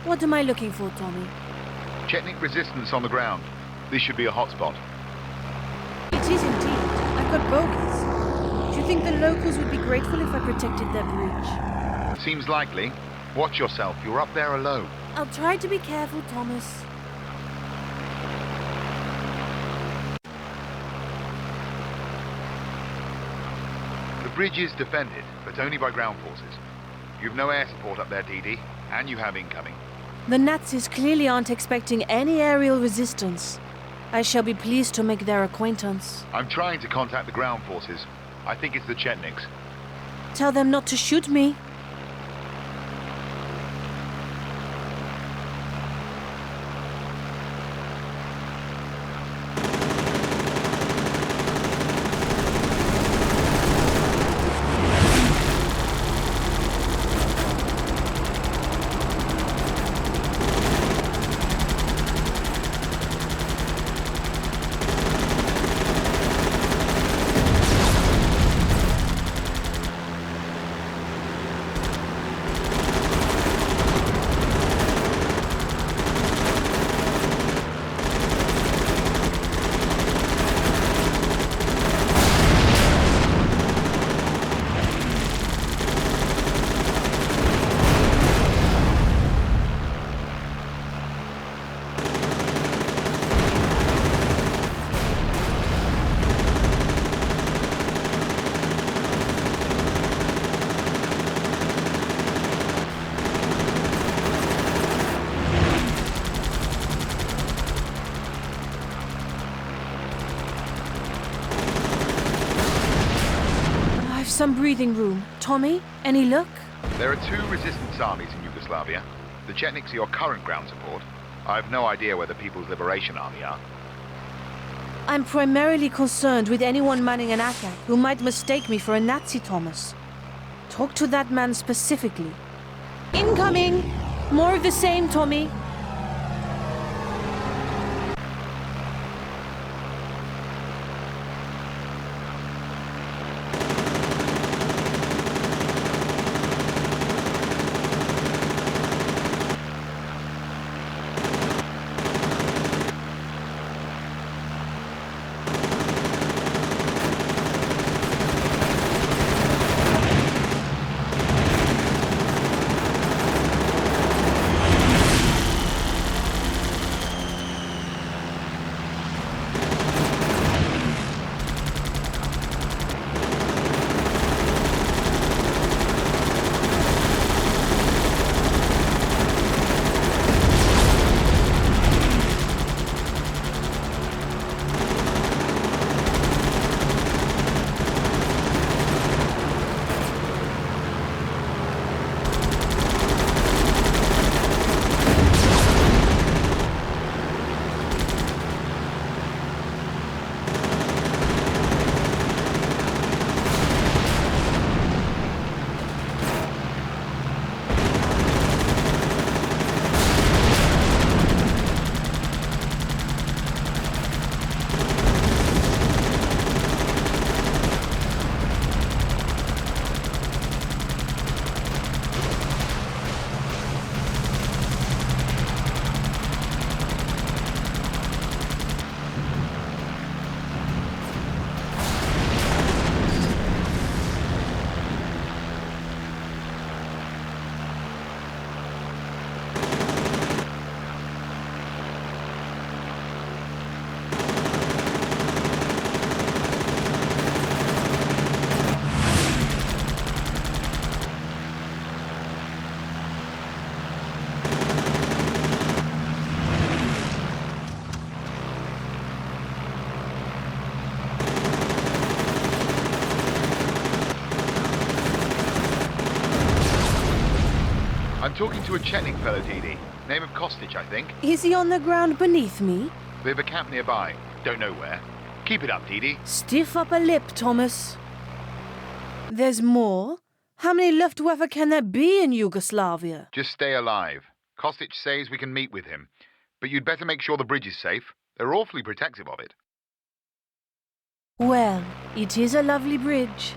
What am I looking for, Tommy? Chetnik resistance on the ground. This should be a hotspot. It is indeed. I've got bogies. Do you think the locals would be grateful if I protected their bridge? Seems likely. Watch yourself. You're up there alone. I'll try to be careful, Thomas. The bridge is defended, but only by ground forces. You've no air support up there, Dee, and you have incoming. The Nazis clearly aren't expecting any aerial resistance. I shall be pleased to make their acquaintance. I'm trying to contact the ground forces. I think it's the Chetniks. Tell them not to shoot me. Some breathing room. Tommy, any luck? There are 2 resistance armies in Yugoslavia. The Chetniks are your current ground support. I have no idea where the People's Liberation Army are. I'm primarily concerned with anyone manning an attack who might mistake me for a Nazi, Thomas. Talk to that man specifically. Incoming! More of the same, Tommy. talking to a Chetnik fellow, Didi. Name of Kostic, I think. Is he on the ground beneath me? They've a camp nearby. Don't know where. Keep it up, Didi. Stiff upper lip, Thomas. There's more? How many Luftwaffe can there be in Yugoslavia? Just stay alive. Kostic says we can meet with him. But you'd better make sure the bridge is safe. They're awfully protective of it. Well, it is a lovely bridge.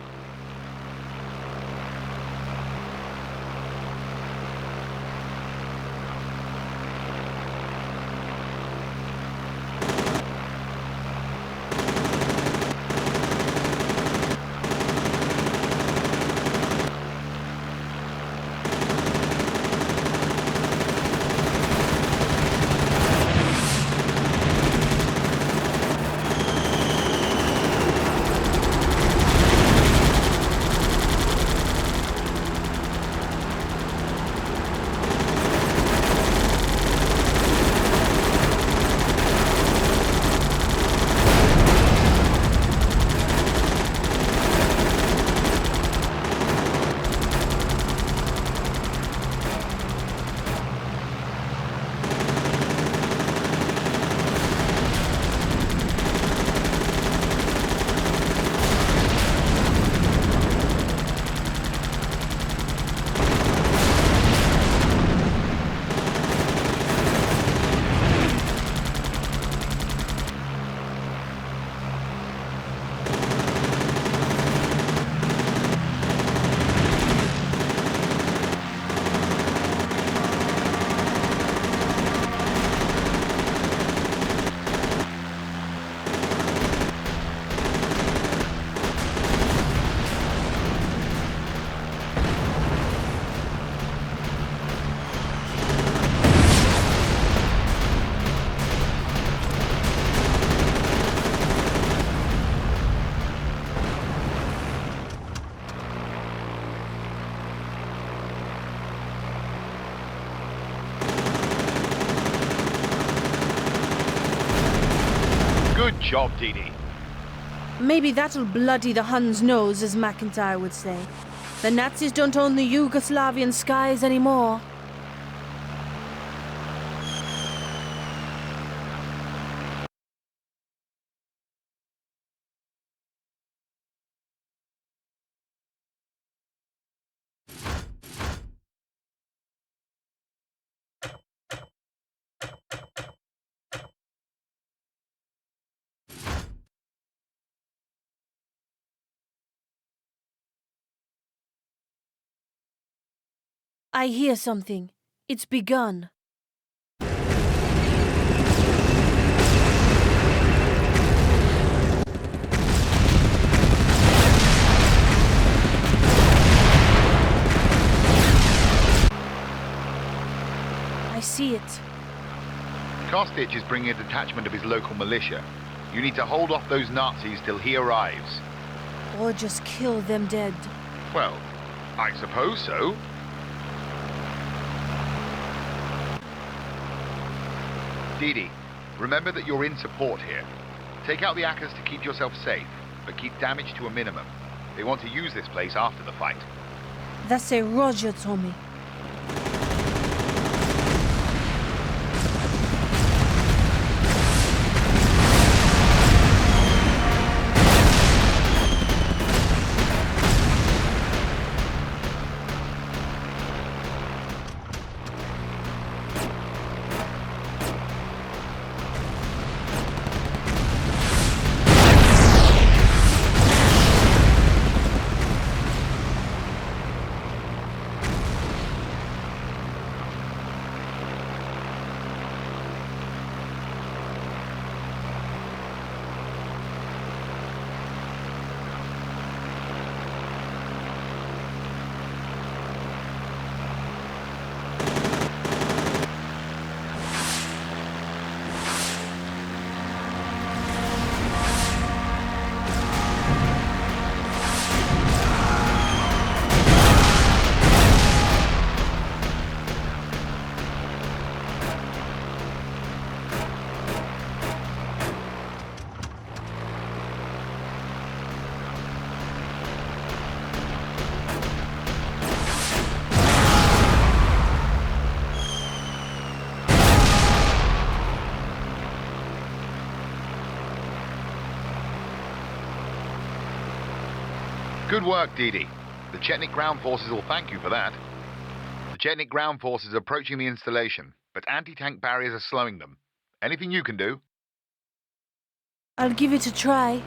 Good job, Didi. Maybe that'll bloody the Hun's nose, as McIntyre would say. The Nazis don't own the Yugoslavian skies anymore. I hear something. It's begun. I see it. Kostic is bringing a detachment of his local militia. You need to hold off those Nazis till he arrives. Or just kill them dead. Well, I suppose so. Didi, remember that you're in support here. Take out the Akkers to keep yourself safe, but keep damage to a minimum. They want to use this place after the fight. That's a Roger, Tommy. Good work, Didi. The Chetnik ground forces will thank you for that. The Chetnik ground forces are approaching the installation, but anti-tank barriers are slowing them. Anything you can do? I'll give it a try.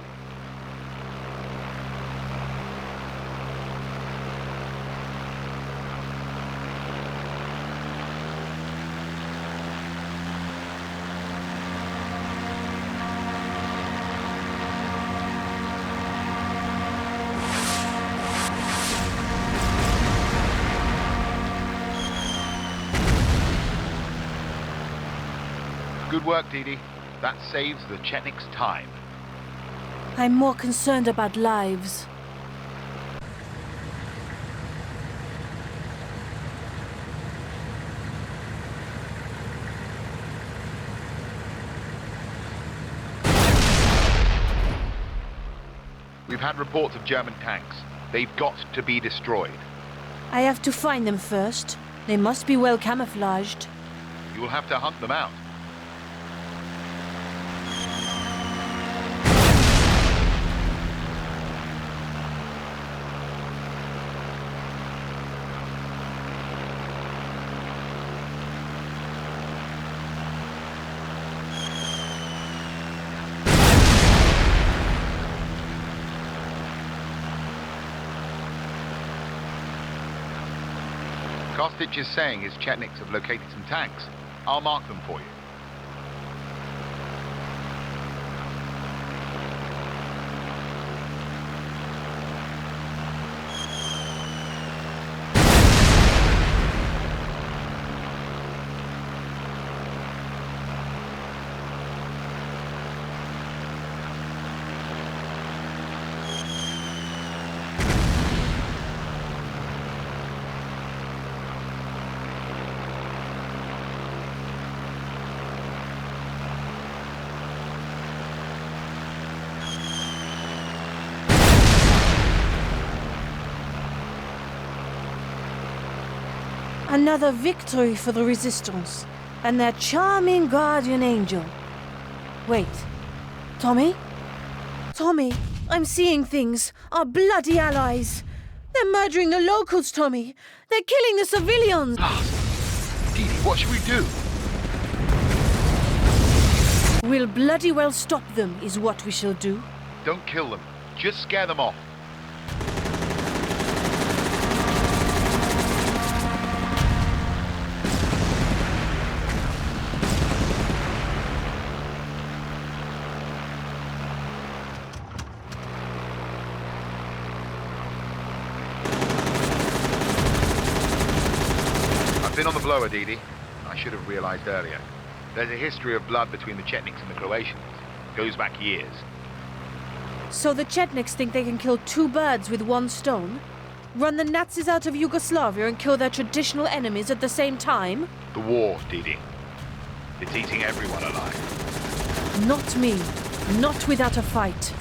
Good work, Didi. That saves the Chetniks time. I'm more concerned about lives. We've had reports of German tanks. They've got to be destroyed. I have to find them first. They must be well camouflaged. You will have to hunt them out. Kostic is saying his Chetniks have located some tanks. I'll mark them for you. Another victory for the Resistance and their charming guardian angel. Wait, Tommy? Tommy, I'm seeing things. Our bloody allies. They're murdering the locals, Tommy. They're killing the civilians. Didi, what should we do? We'll bloody well stop them, is what we shall do. Don't kill them. Just scare them off. I've been on the blower, Didi. I should have realized earlier. There's a history of blood between the Chetniks and the Croatians. Goes back years. So the Chetniks think they can kill two birds with one stone? Run the Nazis out of Yugoslavia and kill their traditional enemies at the same time? The war, Didi. It's eating everyone alive. Not me. Not without a fight.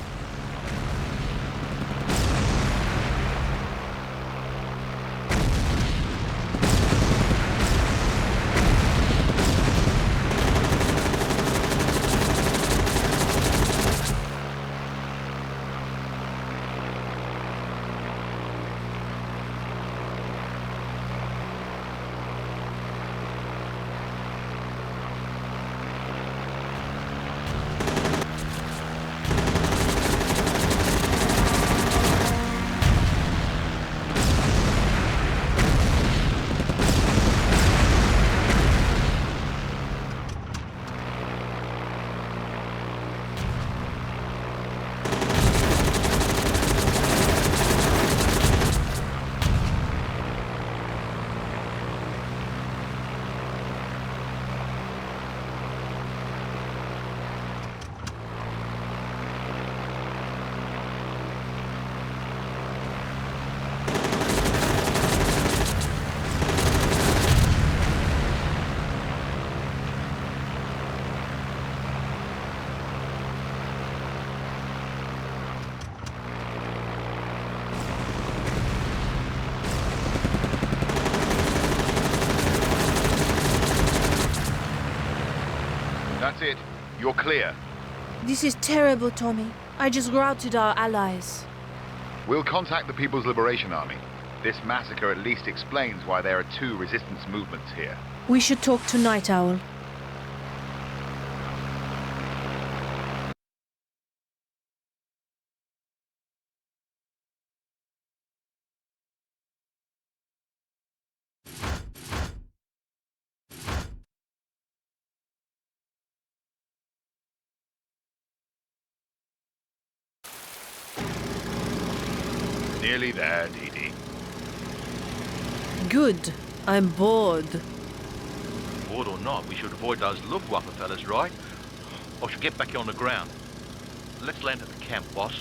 That's it. You're clear. This is terrible, Tommy. I just routed our allies. We'll contact the People's Liberation Army. This massacre at least explains why there are 2 resistance movements here. We should talk to Night Owl. Nearly there, Dee Dee. Good. I'm bored. Bored or not, we should avoid those Luftwaffe fellas, right? I should get back on the ground. Let's land at the camp, boss.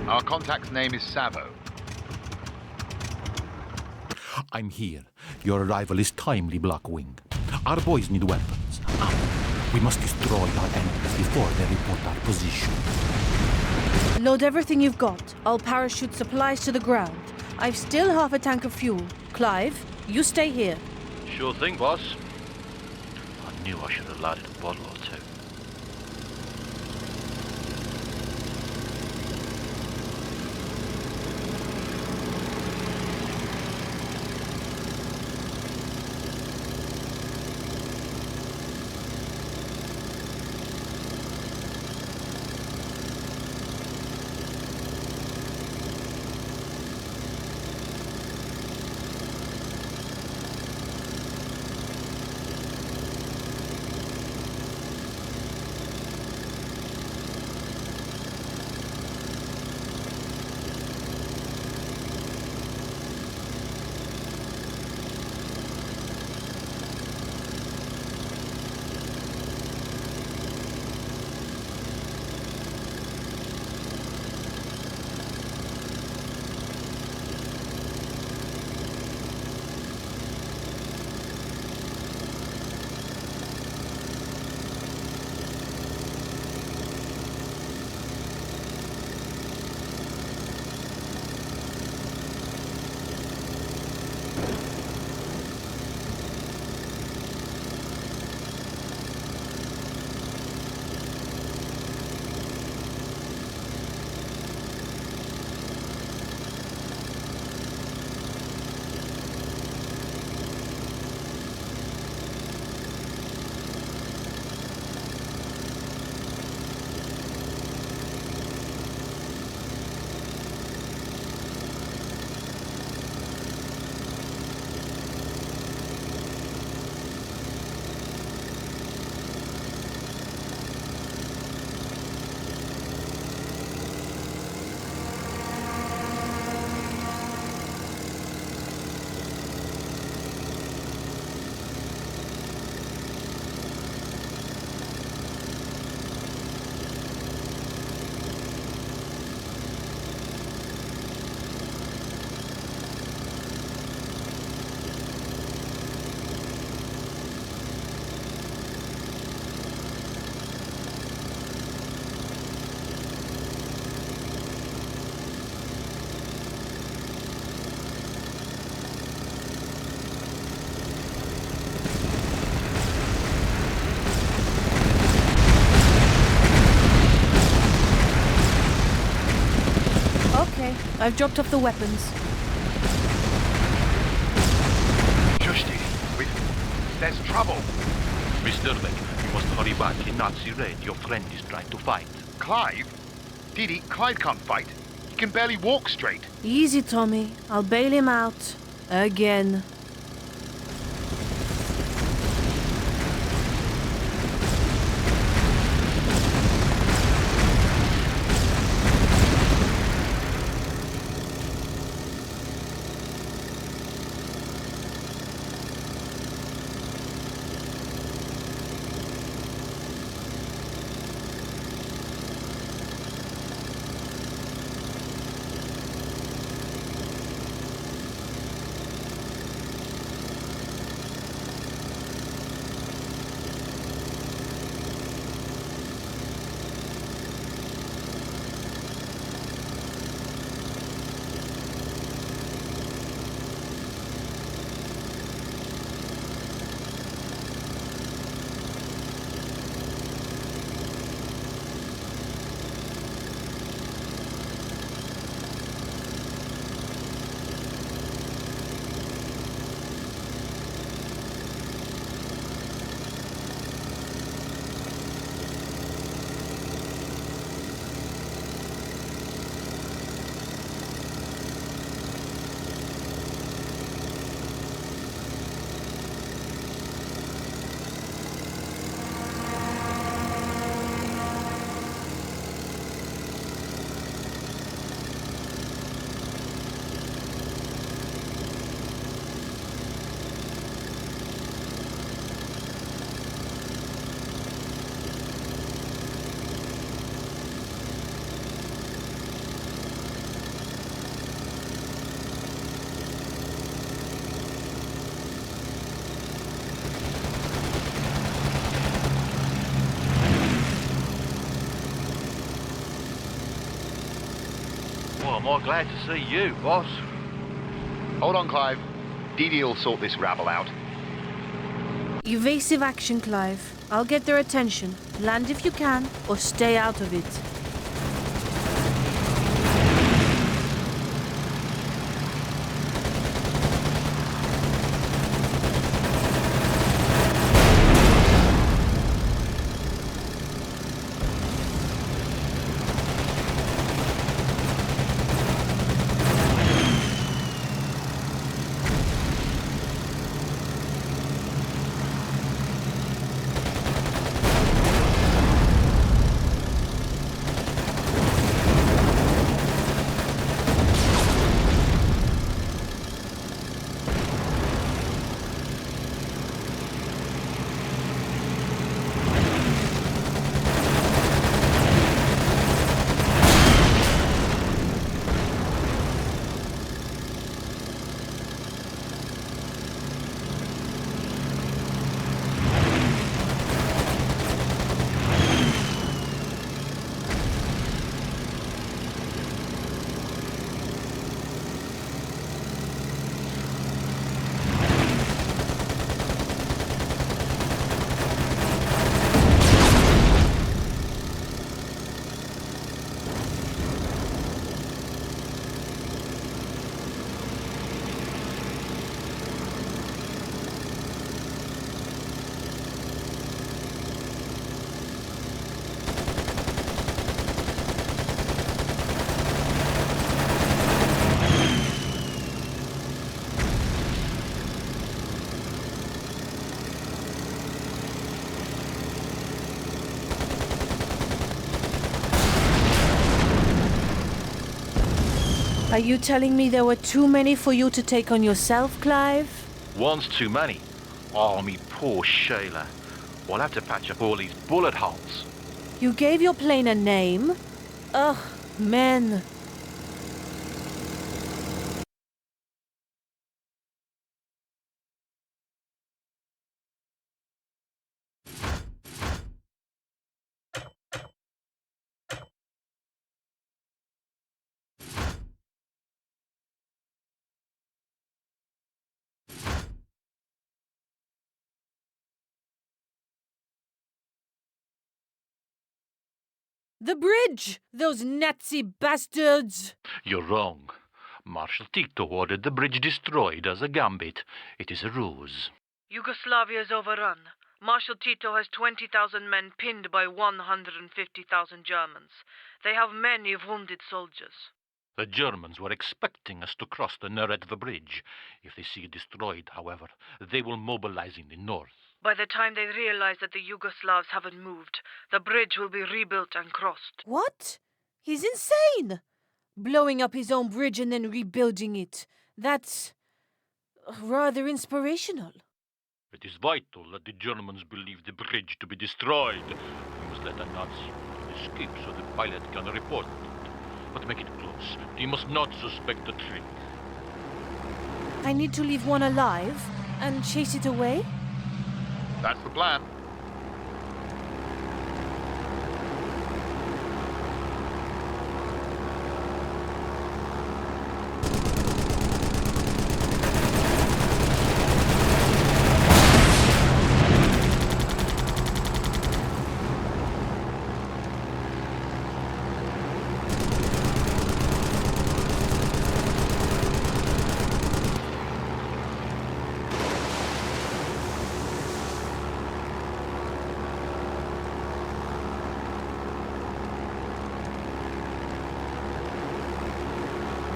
Our contact's name is Savo. I'm here. Your arrival is timely, Blackwing. Our boys need weapons. We must destroy our enemies before they report our position. Load everything you've got. I'll parachute supplies to the ground. I've still half a tank of fuel. Clive, you stay here. Sure thing, boss. I knew I should have loaded a bottle or two. I've dropped off the weapons. Shush, Didi. There's trouble. Mr. Beck, you must hurry back. In Nazi raid, your friend is trying to fight. Clive? Didi, Clive can't fight. He can barely walk straight. Easy, Tommy. I'll bail him out. Again. Well, I'm more glad to see you, boss. Hold on, Clive. Didi will sort this rabble out. Evasive action, Clive. I'll get their attention. Land if you can, or stay out of it. Are you telling me there were too many for you to take on yourself, Clive? One's too many. Oh, me poor Shayla. We'll have to patch up all these bullet holes. You gave your plane a name? Ugh, men. The bridge! Those Nazi bastards! You're wrong. Marshal Tito ordered the bridge destroyed as a gambit. It is a ruse. Yugoslavia is overrun. Marshal Tito has 20,000 men pinned by 150,000 Germans. They have many wounded soldiers. The Germans were expecting us to cross the Neretva Bridge. If they see it destroyed, however, they will mobilize in the north. By the time they realize that the Yugoslavs haven't moved, the bridge will be rebuilt and crossed. What? He's insane! Blowing up his own bridge and then rebuilding it. That's rather inspirational. It is vital that the Germans believe the bridge to be destroyed. We must let the Nazi escape so the pilot can report it. But make it close. He must not suspect the trick. I need to leave one alive and chase it away? That's the plan.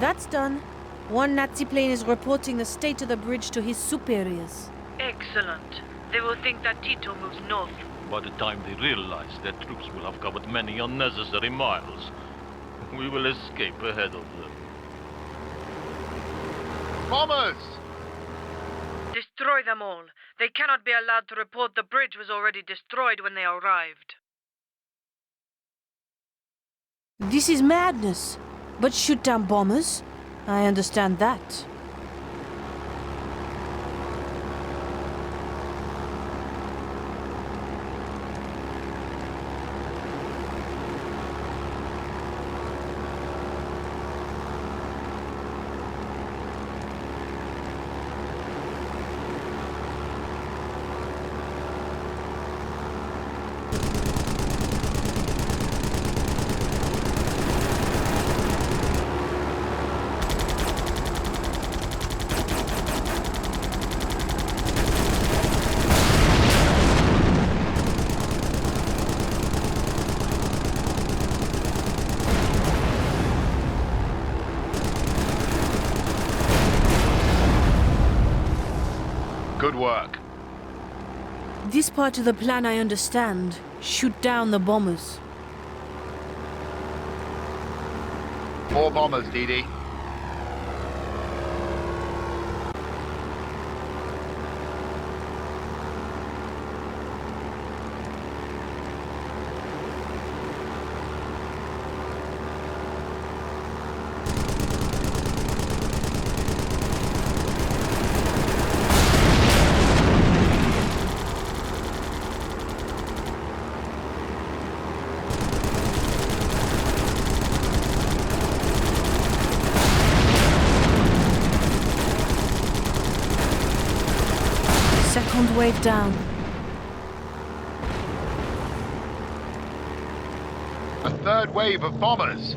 That's done. One Nazi plane is reporting the state of the bridge to his superiors. Excellent. They will think that Tito moves north. By the time they realize, their troops will have covered many unnecessary miles. We will escape ahead of them. Bombers! Destroy them all. They cannot be allowed to report the bridge was already destroyed when they arrived. This is madness. But shoot down bombers? I understand that. Good work. This part of the plan I understand. Shoot down the bombers. 4 bombers, Dee. Second wave down. A 3rd wave of bombers.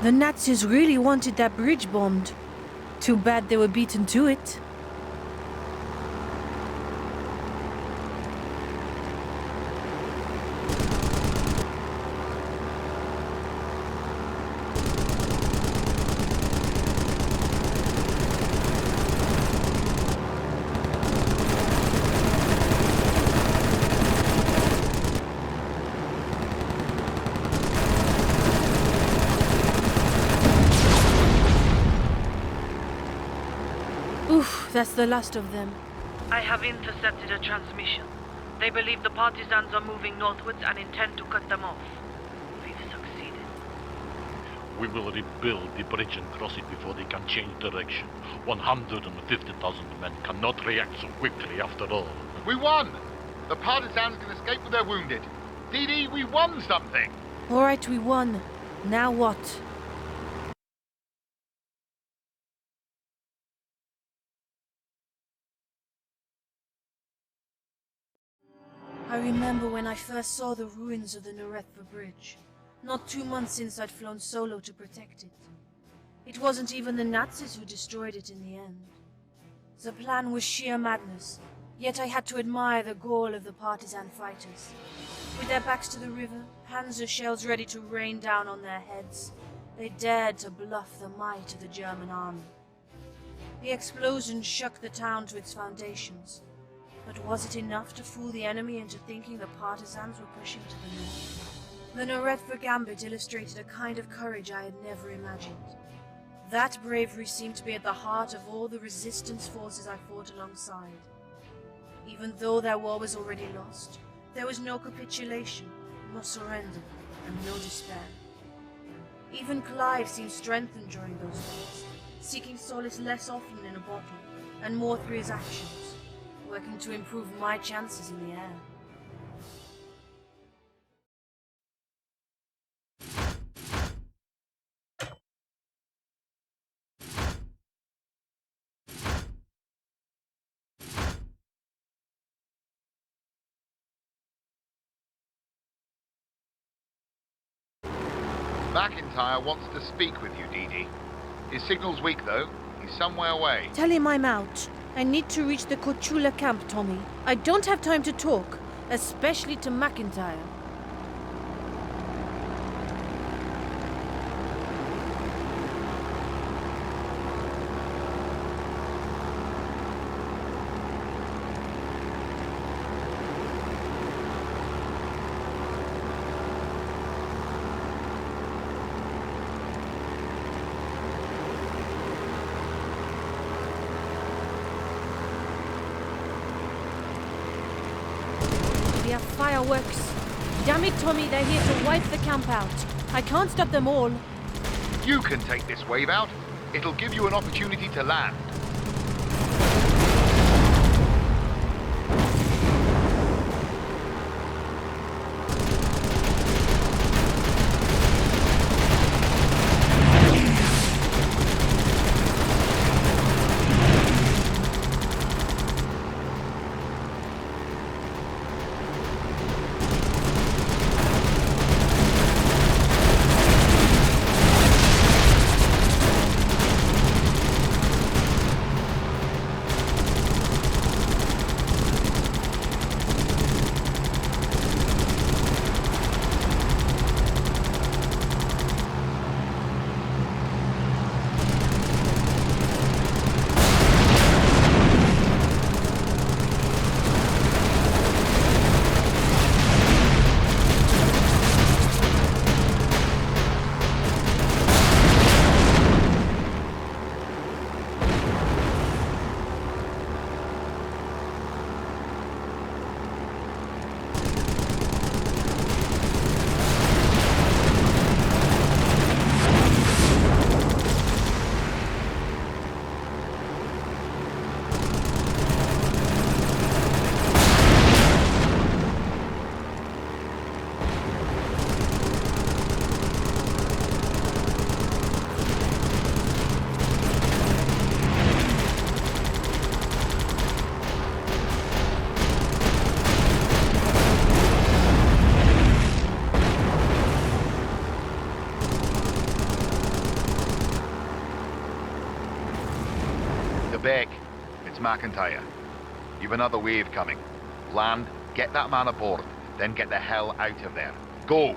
The Nazis really wanted that bridge bombed. Too bad they were beaten to it. Oof, that's the last of them. I have intercepted a transmission. They believe the partisans are moving northwards and intend to cut them off. We've succeeded. We will rebuild the bridge and cross it before they can change direction. 150,000 men cannot react so quickly after all. We won! The partisans can escape with their wounded. Dee, we won something! All right, we won. Now what? I remember when I first saw the ruins of the Norethva Bridge. Not 2 months since I'd flown solo to protect it. It wasn't even the Nazis who destroyed it in the end. The plan was sheer madness, yet I had to admire the gall of the partisan fighters. With their backs to the river, Panzer shells ready to rain down on their heads, they dared to bluff the might of the German army. The explosion shook the town to its foundations, but was it enough to fool the enemy into thinking the partisans were pushing to the north? The Norethva Gambit illustrated a kind of courage I had never imagined. That bravery seemed to be at the heart of all the resistance forces I fought alongside. Even though their war was already lost, there was no capitulation, no surrender, and no despair. Even Clive seemed strengthened during those days, seeking solace less often in a bottle, and more through his actions, working to improve my chances in the air. McIntyre wants to speak with you, Dee Dee. His signal's weak, though. He's somewhere away. Tell him I'm out. I need to reach the Kochula camp, Tommy. I don't have time to talk, especially to McIntyre. We have fireworks. Damn it, Tommy, they're here to wipe the camp out. I can't stop them all. You can take this wave out. It'll give you an opportunity to land. Beck, it's McIntyre. You've another wave coming. Land, get that man aboard, then get the hell out of there. Go!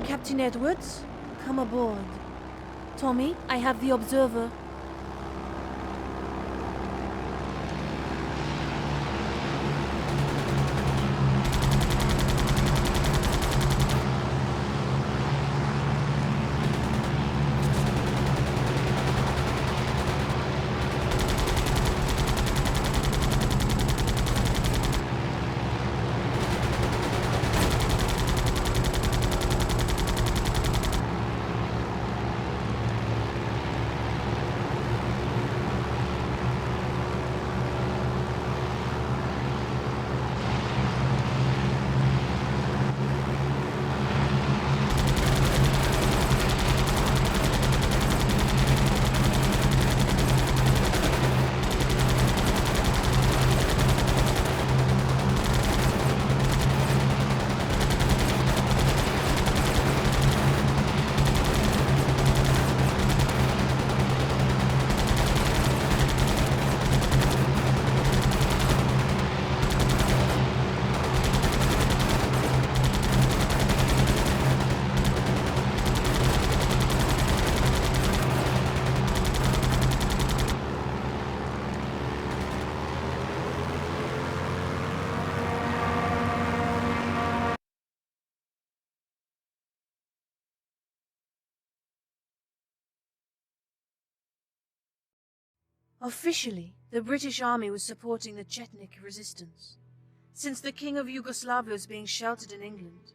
Captain Edwards, come aboard. Tommy, I have the observer. Officially, the British army was supporting the Chetnik resistance, since the King of Yugoslavia was being sheltered in England.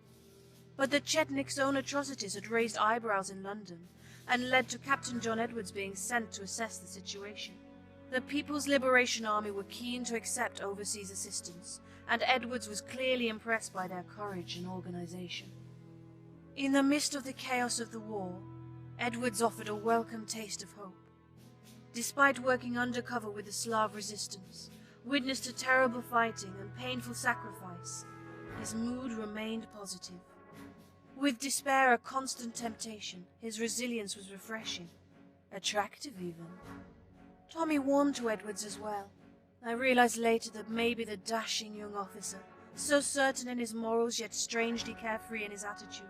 But the Chetnik's own atrocities had raised eyebrows in London and led to Captain John Edwards being sent to assess the situation. The People's Liberation Army were keen to accept overseas assistance, and Edwards was clearly impressed by their courage and organization. In the midst of the chaos of the war, Edwards offered a welcome taste of hope. Despite working undercover with the Slav resistance, witness to terrible fighting and painful sacrifice, his mood remained positive. With despair a constant temptation, his resilience was refreshing, attractive even. Tommy warmed to Edwards as well. I realized later that maybe the dashing young officer, so certain in his morals yet strangely carefree in his attitude,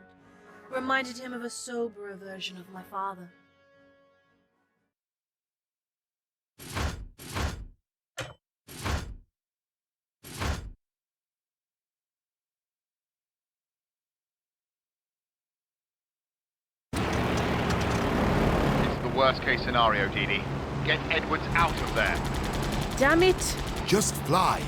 reminded him of a soberer version of my father. Worst case scenario, Dee Dee. Get Edwards out of there. Damn it! Just fly.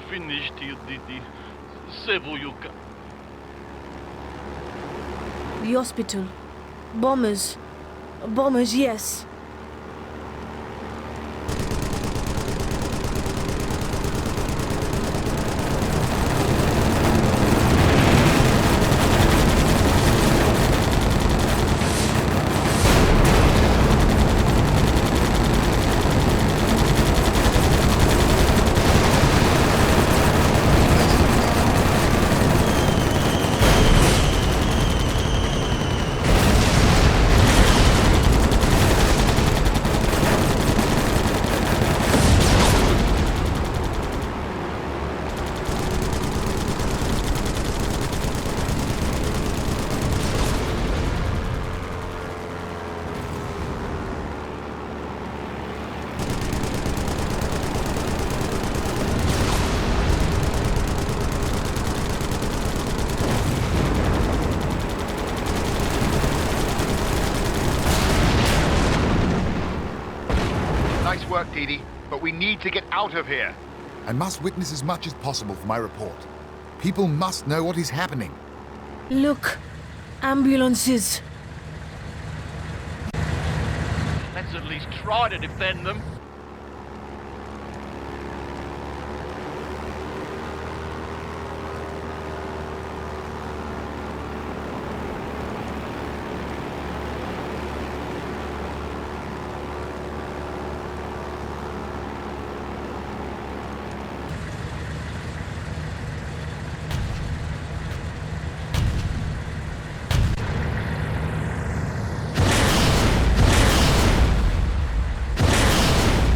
Finished here, Didi. Sevuyuka. The hospital. Bombers. Bombers, yes. Nice work, Dee Dee, but we need to get out of here. I must witness as much as possible for my report. People must know what is happening. Look, ambulances. Let's at least try to defend them.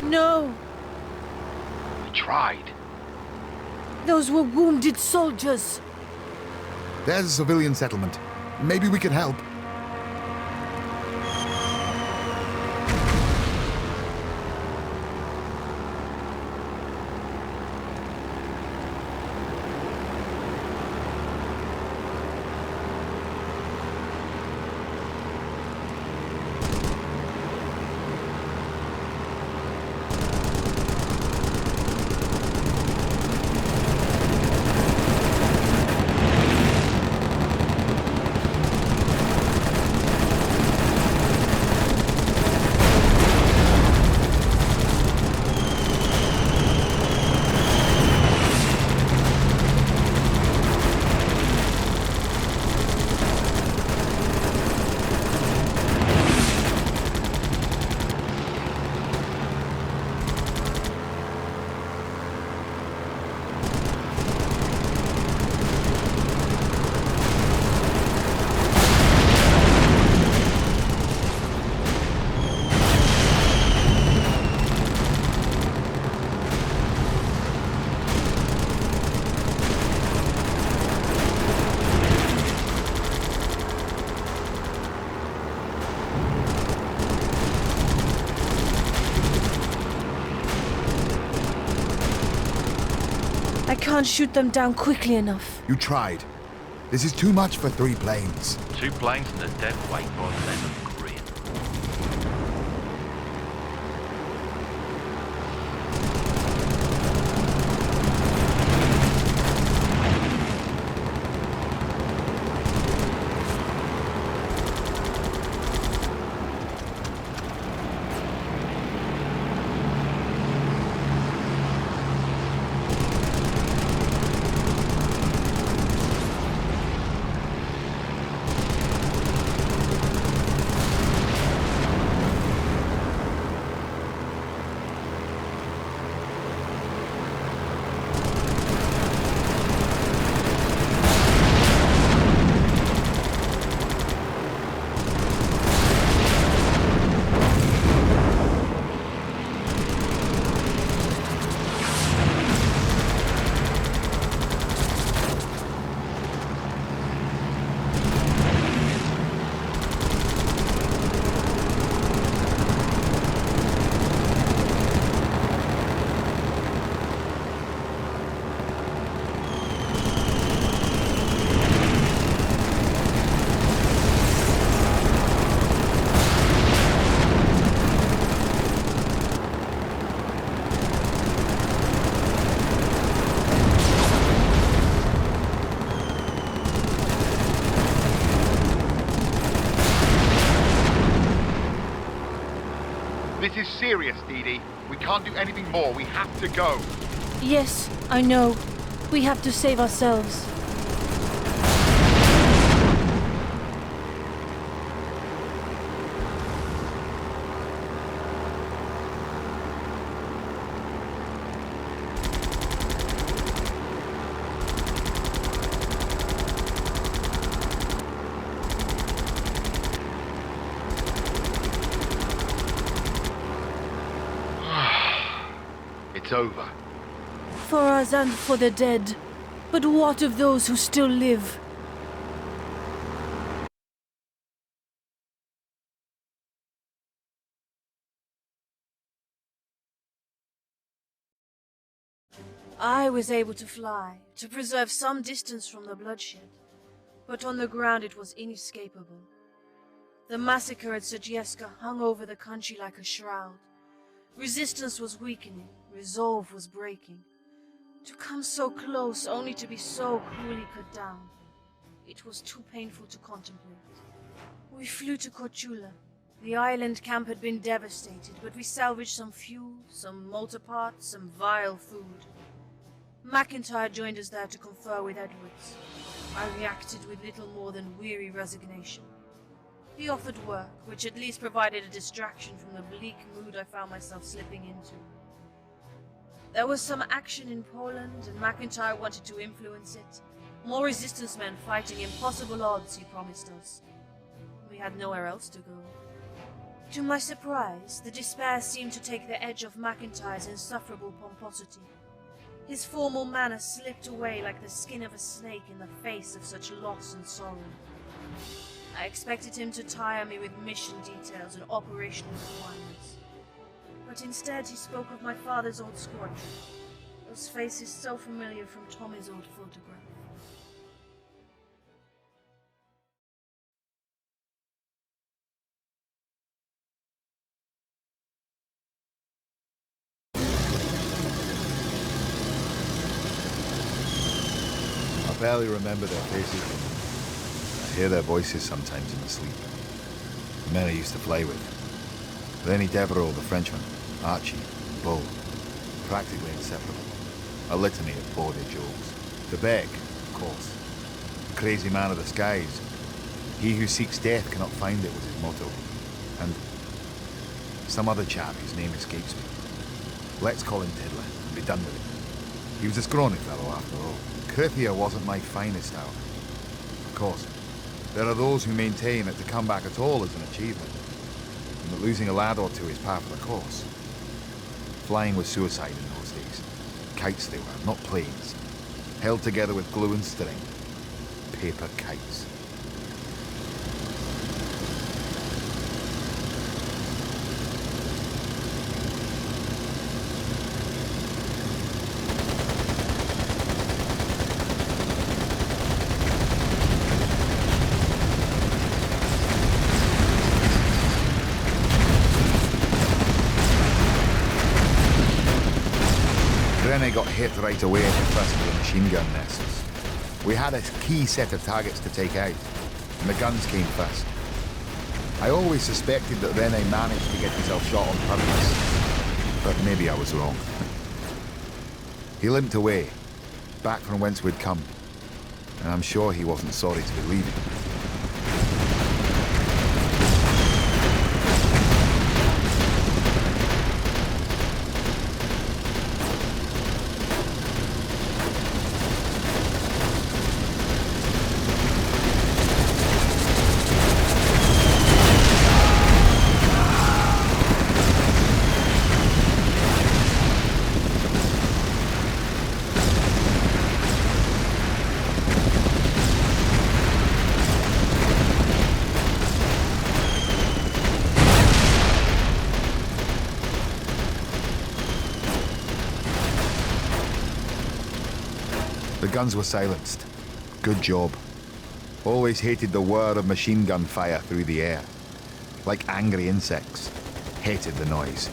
No! We tried. Those were wounded soldiers. There's a civilian settlement. Maybe we can help. can't shoot them down quickly enough. You tried. This is too much for 3 planes. 2 planes and a dead weight by Lemon Green. This is serious, Dee Dee. We can't do anything more. We have to go. Yes, I know. We have to save ourselves. It's over. For us and for the dead. But what of those who still live? I was able to fly, to preserve some distance from the bloodshed. But on the ground it was inescapable. The massacre at Sojieska hung over the country like a shroud. Resistance was weakening, resolve was breaking. To come so close only to be so cruelly cut down. It was too painful to contemplate. We flew to Korchula. The island camp had been devastated, but we salvaged some fuel, some motor parts, some vile food. McIntyre joined us there to confer with Edwards. I reacted with little more than weary resignation. He offered work, which at least provided a distraction from the bleak mood I found myself slipping into. There was some action in Poland, and McIntyre wanted to influence it. More resistance men fighting impossible odds, he promised us. We had nowhere else to go. To my surprise, the despair seemed to take the edge off McIntyre's insufferable pomposity. His formal manner slipped away like the skin of a snake in the face of such loss and sorrow. I expected him to tire me with mission details and operational requirements. But instead he spoke of my father's old squadron, those faces so familiar from Tommy's old photograph. I barely remember their faces. I hear their voices sometimes in my sleep. The men I used to play with. Lenny Devereaux, the Frenchman, Archie, Bull, practically inseparable. A litany of bawdy jokes. The Beg, of course. The crazy man of the skies. He who seeks death cannot find it was his motto. And some other chap whose name escapes me. Let's call him Tiddler and be done with it. He was a scrawny fellow after all. Krithia wasn't my finest hour. Of course, there are those who maintain that to come back at all is an achievement, and that losing a lad or two is par for the course. Flying was suicide in those days. Kites they were, not planes. Held together with glue and string. Paper kites. Rene got hit right away at the first of the machine gun nests. We had a key set of targets to take out, and the guns came first. I always suspected that Rene managed to get himself shot on purpose, but maybe I was wrong. He limped away, back from whence we'd come, and I'm sure he wasn't sorry to be leaving. The guns were silenced. Good job. Always hated the whir of machine gun fire through the air. Like angry insects. Hated the noise.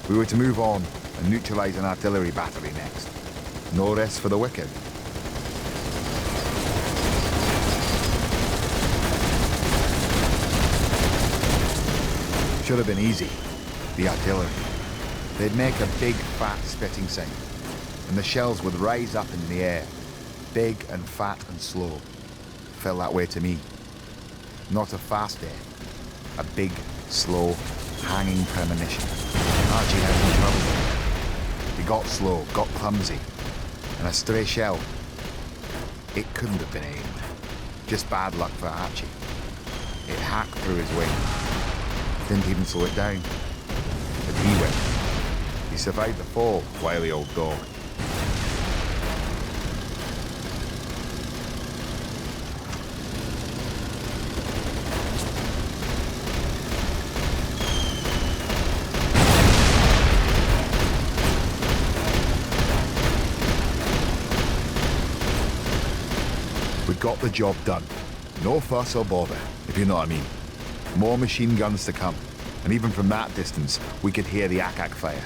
We were to move on and neutralize an artillery battery next. No rest for the wicked. Should have been easy. The artillery. They'd make a big fat spitting sound, and the shells would rise up in the air, big and fat and slow. Felt that way to me. Not a fast death, a big, slow, hanging premonition. Archie had some trouble with it. He got slow, got clumsy, and a stray shell. It couldn't have been aimed. Just bad luck for Archie. It hacked through his wing. Didn't even slow it down. But he went. He survived the fall, wily old dog. We got the job done. No fuss or bother, if you know what I mean. More machine guns to come, and even from that distance, we could hear the ack-ack fire.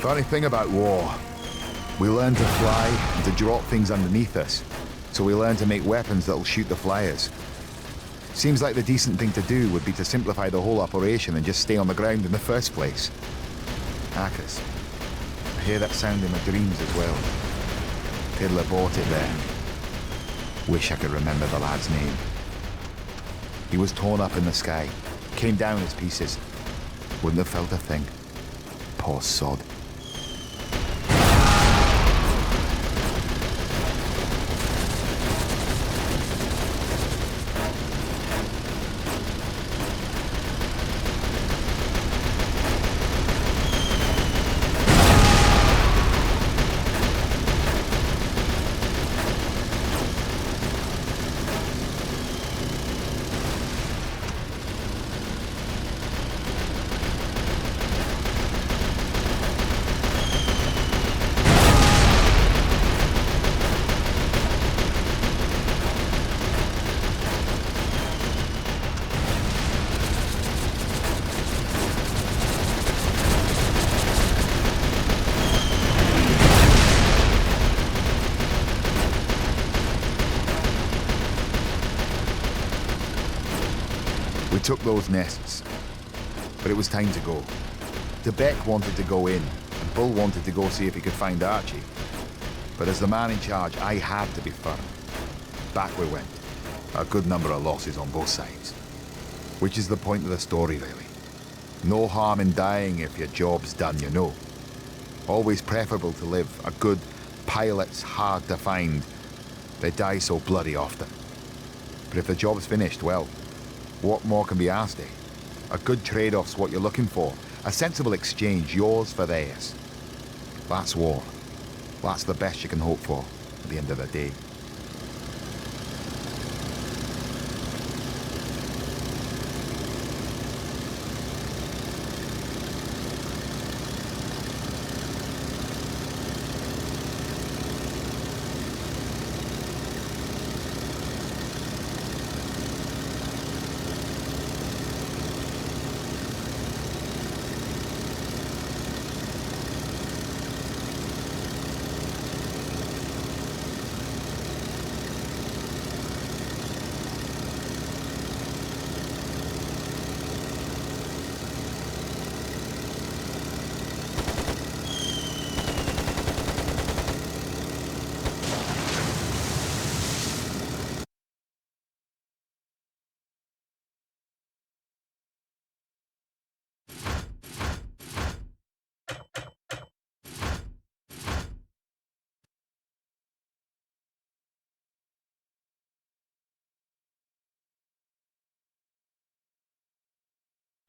Funny thing about war, we learn to fly and to drop things underneath us, so we learn to make weapons that'll shoot the flyers. Seems like the decent thing to do would be to simplify the whole operation and just stay on the ground in the first place. Hackers. I hear that sound in my dreams as well. Tiddler bought it there. Wish I could remember the lad's name. He was torn up in the sky, came down as pieces. Wouldn't have felt a thing. Poor sod. We took those nests, but it was time to go. Debeck wanted to go in, and Bull wanted to go see if he could find Archie. But as the man in charge, I had to be firm. Back we went. A good number of losses on both sides. Which is the point of the story, really. No harm in dying if your job's done, you know. Always preferable to live. A good pilot's hard to find. They die so bloody often. But if the job's finished, well, what more can be asked, eh? A good trade-off's what you're looking for. A sensible exchange, yours for theirs. That's war. That's the best you can hope for at the end of the day.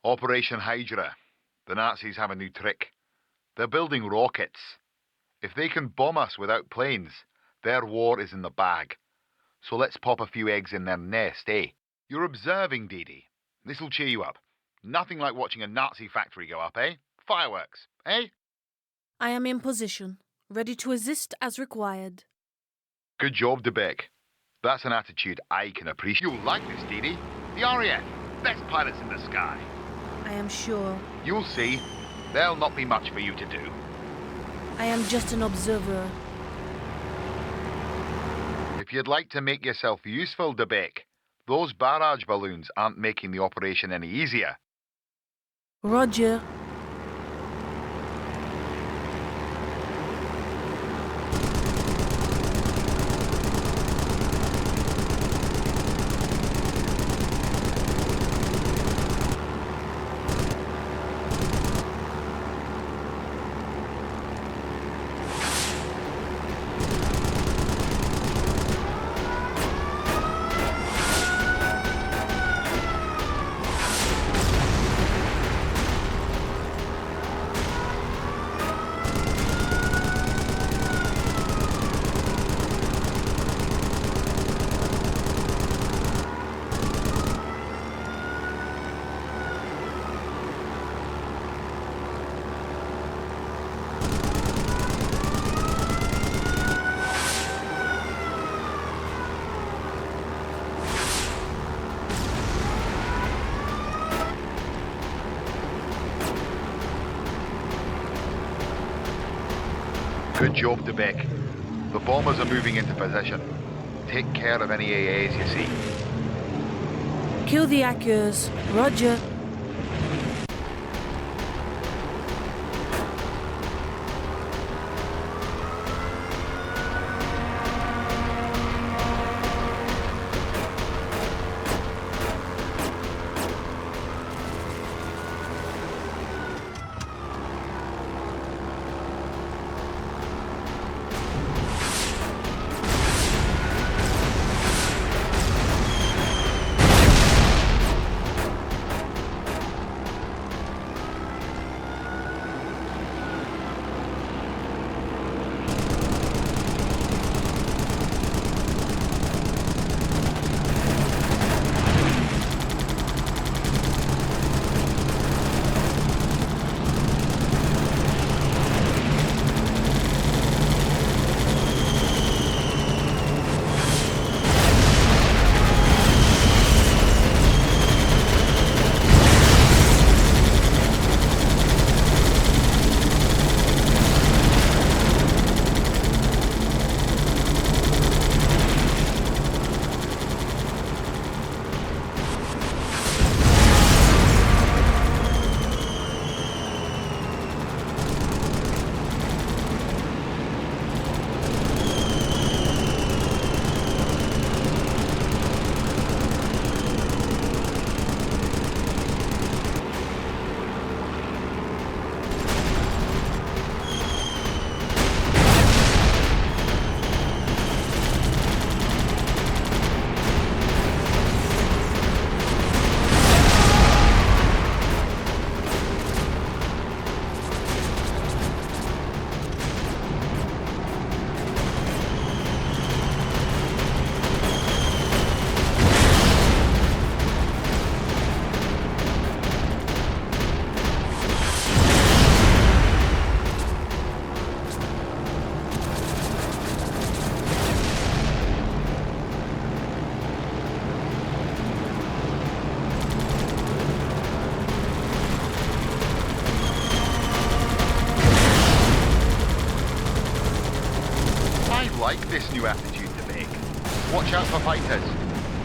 Operation Hydra. The Nazis have a new trick. They're building rockets. If they can bomb us without planes, their war is in the bag. So let's pop a few eggs in their nest, eh? You're observing, Dee Dee. This'll cheer you up. Nothing like watching a Nazi factory go up, eh? Fireworks, eh? I am in position, ready to assist as required. Good job, DeBeck. That's an attitude I can appreciate. You'll like this, Dee Dee. The RAF, best pilots in the sky. I am sure. You'll see. There'll not be much for you to do. I am just an observer. If you'd like to make yourself useful, DeBeck, those barrage balloons aren't making the operation any easier. Roger. Good job, DeBeck. The bombers are moving into position. Take care of any AAs you see. Kill the hackers. Roger. Watch out for fighters.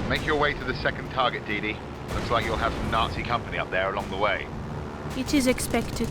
Make your way to the second target, Dee Dee. Looks like you'll have some Nazi company up there along the way. It is expected.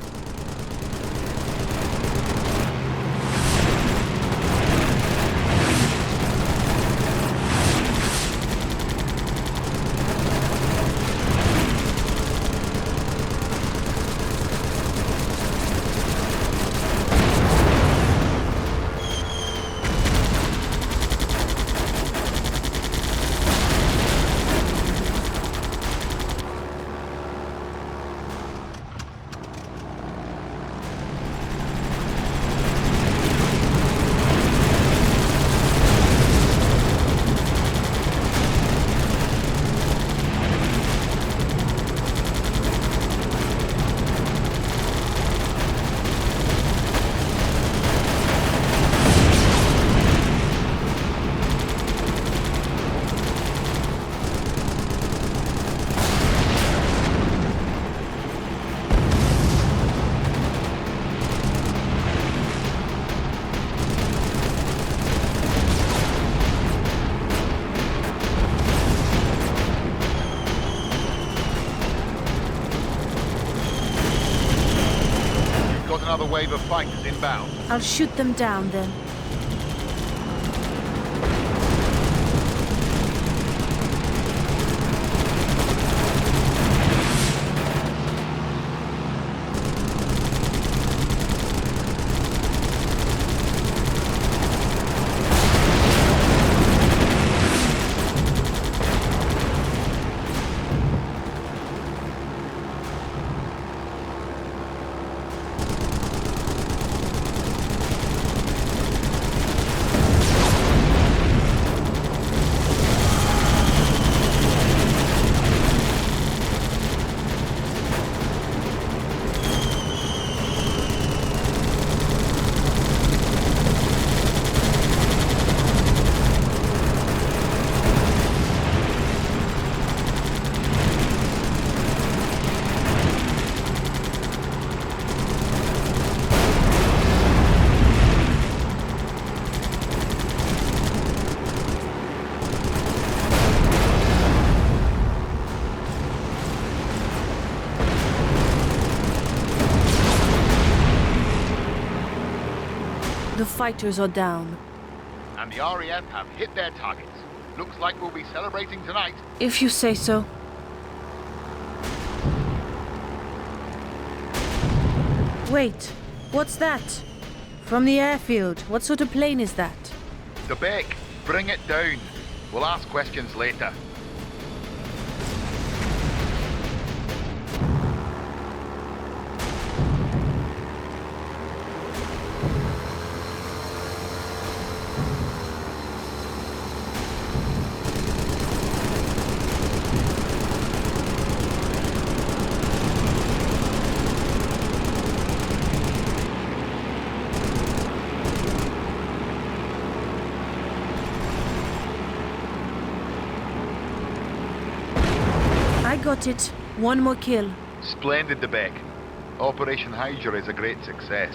Another wave of fighters inbound. I'll shoot them down then. The fighters are down. And the RAF have hit their targets. Looks like we'll be celebrating tonight. If you say so. Wait, what's that? From the airfield, what sort of plane is that? The Beck, bring it down. We'll ask questions later. I got it. One more kill. Splendid, the Beck. Operation Hydra is a great success.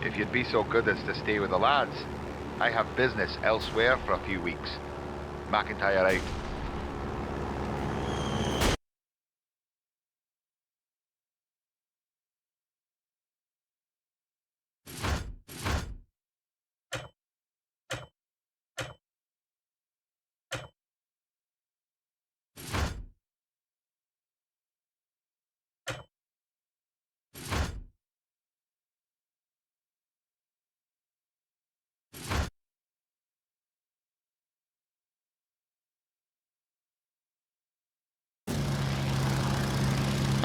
If you'd be so good as to stay with the lads, I have business elsewhere for a few weeks. McIntyre out.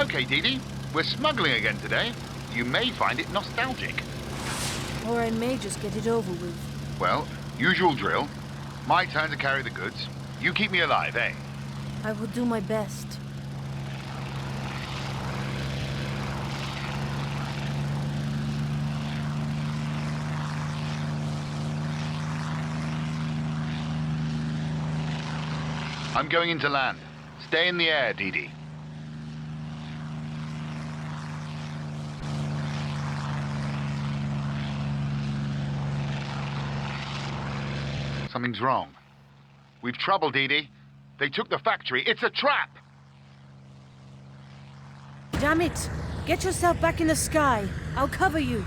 Okay, Dee Dee, we're smuggling again today. You may find it nostalgic. Or I may just get it over with. Well, usual drill. My turn to carry the goods. You keep me alive, eh? I will do my best. I'm going into land. Stay in the air, Dee Dee. Something's wrong. We've trouble, Didi. They took the factory. It's a trap! Damn it! Get yourself back in the sky. I'll cover you.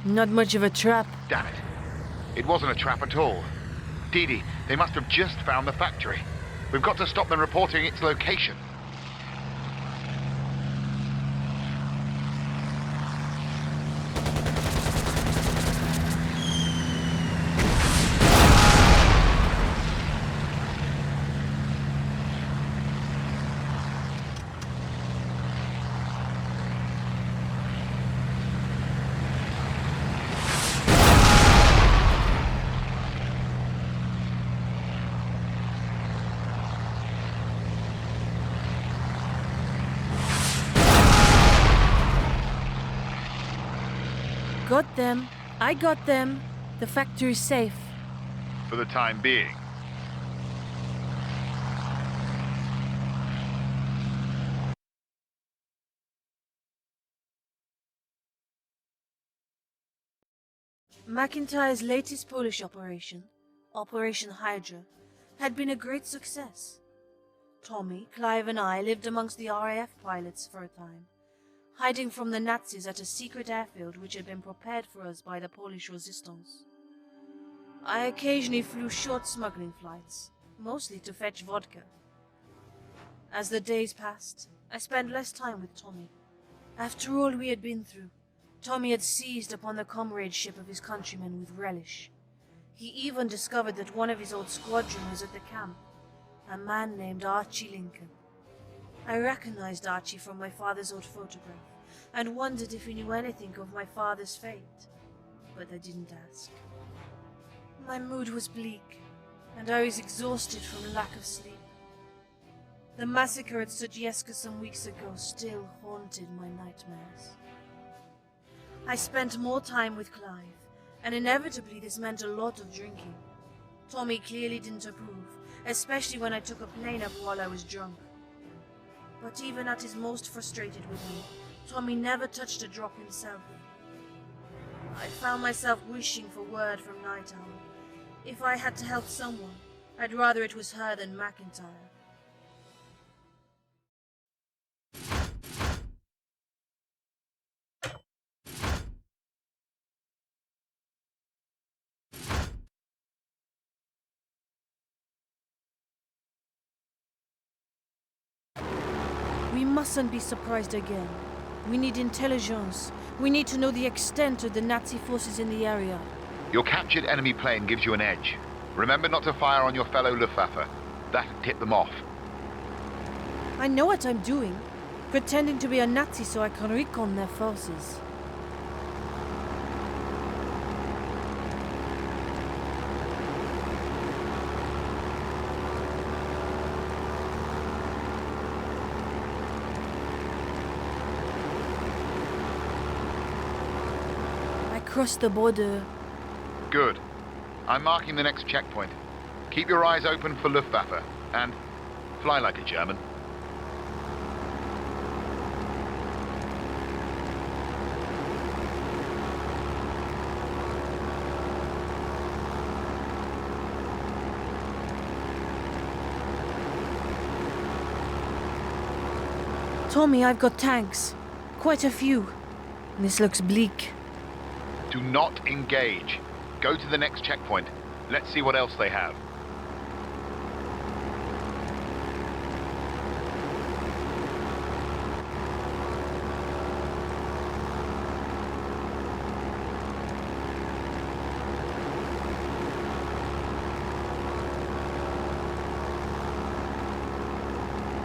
Not much of a trap. Damn it. It wasn't a trap at all. Didi, they must have just found the factory. We've got to stop them reporting its location. Got them. I got them. The factory's safe. For the time being. McIntyre's latest Polish operation, Operation Hydra, had been a great success. Tommy, Clive and I lived amongst the RAF pilots for a time, hiding from the Nazis at a secret airfield which had been prepared for us by the Polish resistance. I occasionally flew short smuggling flights, mostly to fetch vodka. As the days passed, I spent less time with Tommy. After all we had been through, Tommy had seized upon the comradeship of his countrymen with relish. He even discovered that one of his old squadron was at the camp, a man named Archie Lincoln. I recognized Archie from my father's old photograph, and wondered if he knew anything of my father's fate, but I didn't ask. My mood was bleak, and I was exhausted from lack of sleep. The massacre at Sojieska some weeks ago still haunted my nightmares. I spent more time with Clive, and inevitably this meant a lot of drinking. Tommy clearly didn't approve, especially when I took a plane up while I was drunk. But even at his most frustrated with me, Tommy never touched a drop himself. I found myself wishing for word from Night Owl. If I had to help someone, I'd rather it was her than McIntyre. We mustn't be surprised again. We need intelligence. We need to know the extent of the Nazi forces in the area. Your captured enemy plane gives you an edge. Remember not to fire on your fellow Luftwaffe. That'd tip them off. I know what I'm doing. pretending to be a Nazi so I can recon their forces. I crossed the border. Good. I'm marking the next checkpoint. Keep your eyes open for Luftwaffe, and fly like a German. Tommy, I've got tanks. Quite a few. This looks bleak. Do not engage. Go to the next checkpoint. Let's see what else they have.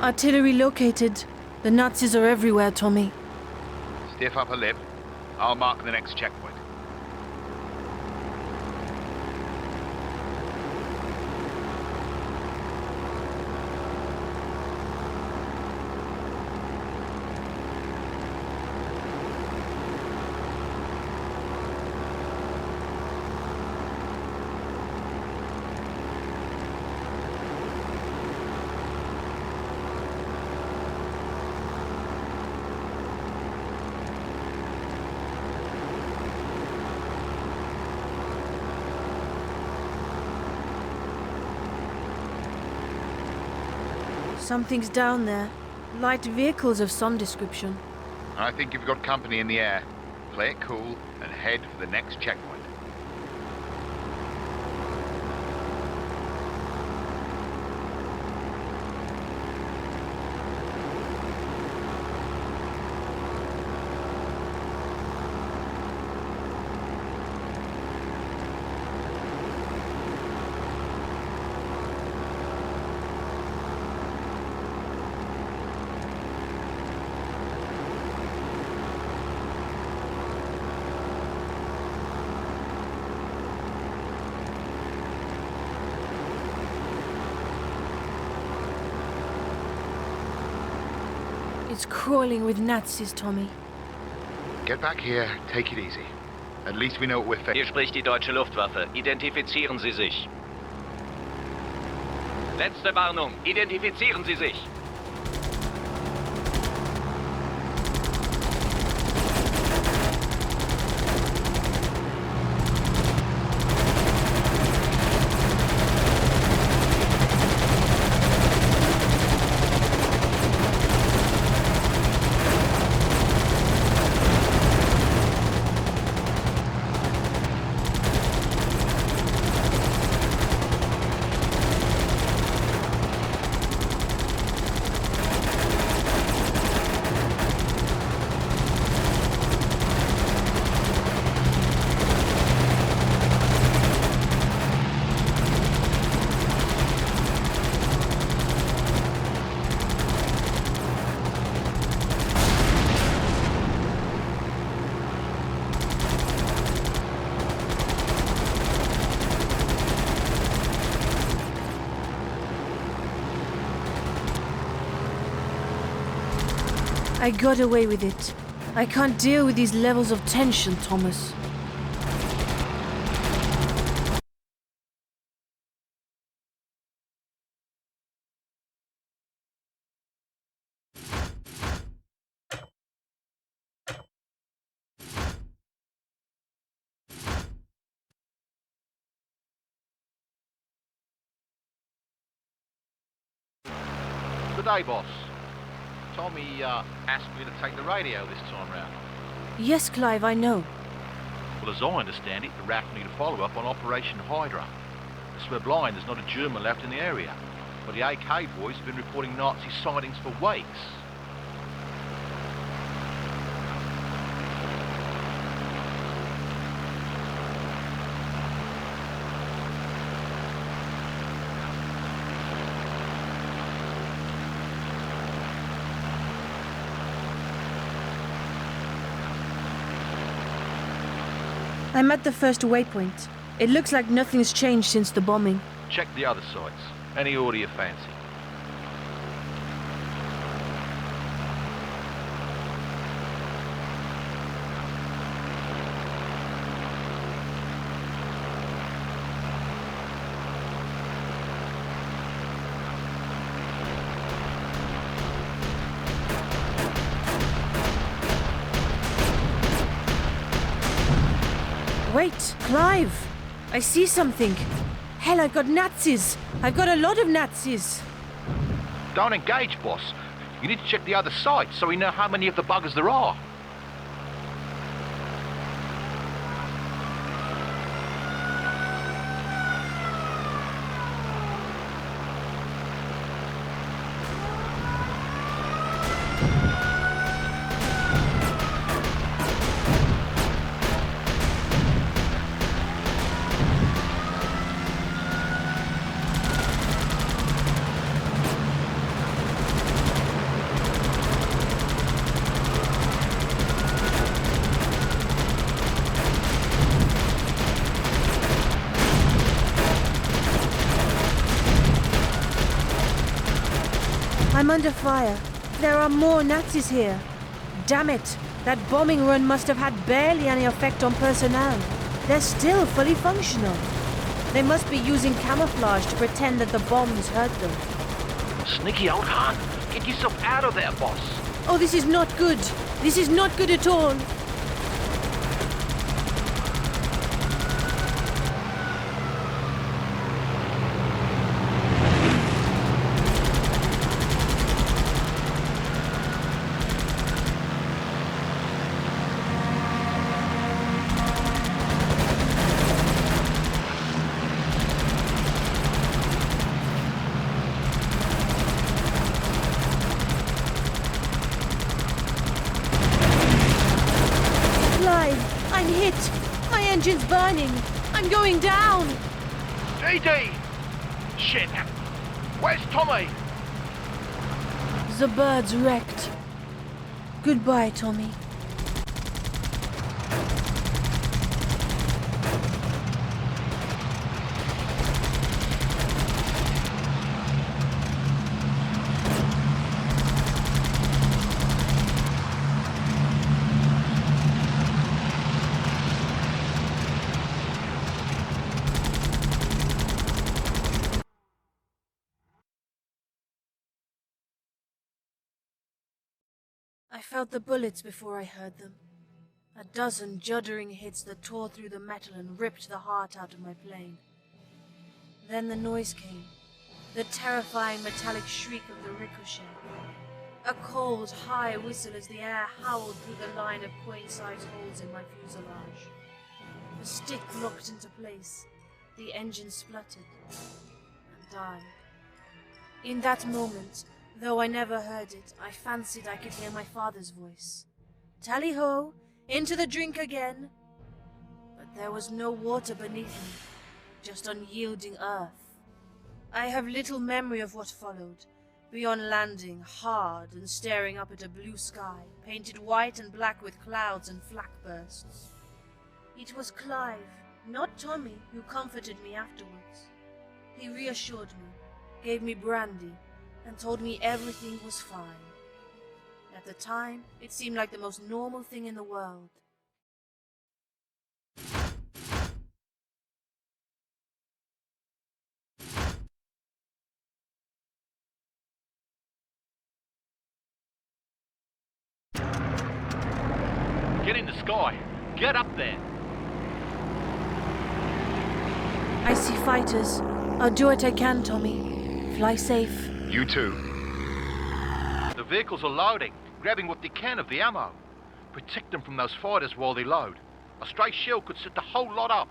Artillery located. The Nazis are everywhere, Tommy. Stiff upper lip. I'll mark the next checkpoint. Something's down there. Light vehicles of some description. I think you've got company in the air. Play it cool and head for the next checkpoint. It's crawling with Nazis, Tommy. Get back here, take it easy. At least we know what we're Hier facing. spricht die deutsche Luftwaffe. Identifizieren Sie sich. Letzte Warnung. Identifizieren Sie sich. I got away with it. I can't deal with these levels of tension, Thomas. Good day, boss. Tommy asked me to take the radio this time round. Yes, Clive, I know. Well, as I understand it, the RAF need a follow-up on Operation Hydra. I swear blind there's not a German left in the area, but the AK boys have been reporting Nazi sightings for weeks. I'm at the first waypoint. It looks like nothing's changed since the bombing. Check the other sites. Any order you fancy. Wait, Clive! I see something. Hell, I've got Nazis! I've got a lot of Nazis! Don't engage, boss. You need to check the other sites so we know how many of the buggers there are. I'm under fire. There are more Nazis here. Damn it! That bombing run must have had barely any effect on personnel. They're still fully functional. They must be using camouflage to pretend that the bombs hurt them. Sneaky old Han. Get yourself out of there, boss. Oh, this is not good. This is not good at all. I'm hit! My engine's burning! I'm going down! DD! Shit! Where's Tommy? The bird's wrecked. Goodbye, Tommy. I felt the bullets before I heard them. A dozen juddering hits that tore through the metal and ripped the heart out of my plane. Then the noise came, the terrifying metallic shriek of the ricochet. A cold, high whistle as the air howled through the line of coin-sized holes in my fuselage. The stick locked into place, the engine spluttered, and died. In that moment, though I never heard it, I fancied I could hear my father's voice. Tally-ho! Into the drink again! But there was no water beneath me, just unyielding earth. I have little memory of what followed, beyond landing hard and staring up at a blue sky, painted white and black with clouds and flak bursts. It was Clive, not Tommy, who comforted me afterwards. He reassured me, gave me brandy, and told me everything was fine. At the time, it seemed like the most normal thing in the world. Get in the sky. Get up there. I see fighters. I'll do what I can, Tommy. Fly safe. You too. The vehicles are loading, grabbing what they can of the ammo. Protect them from those fighters while they load. A stray shell could set the whole lot up.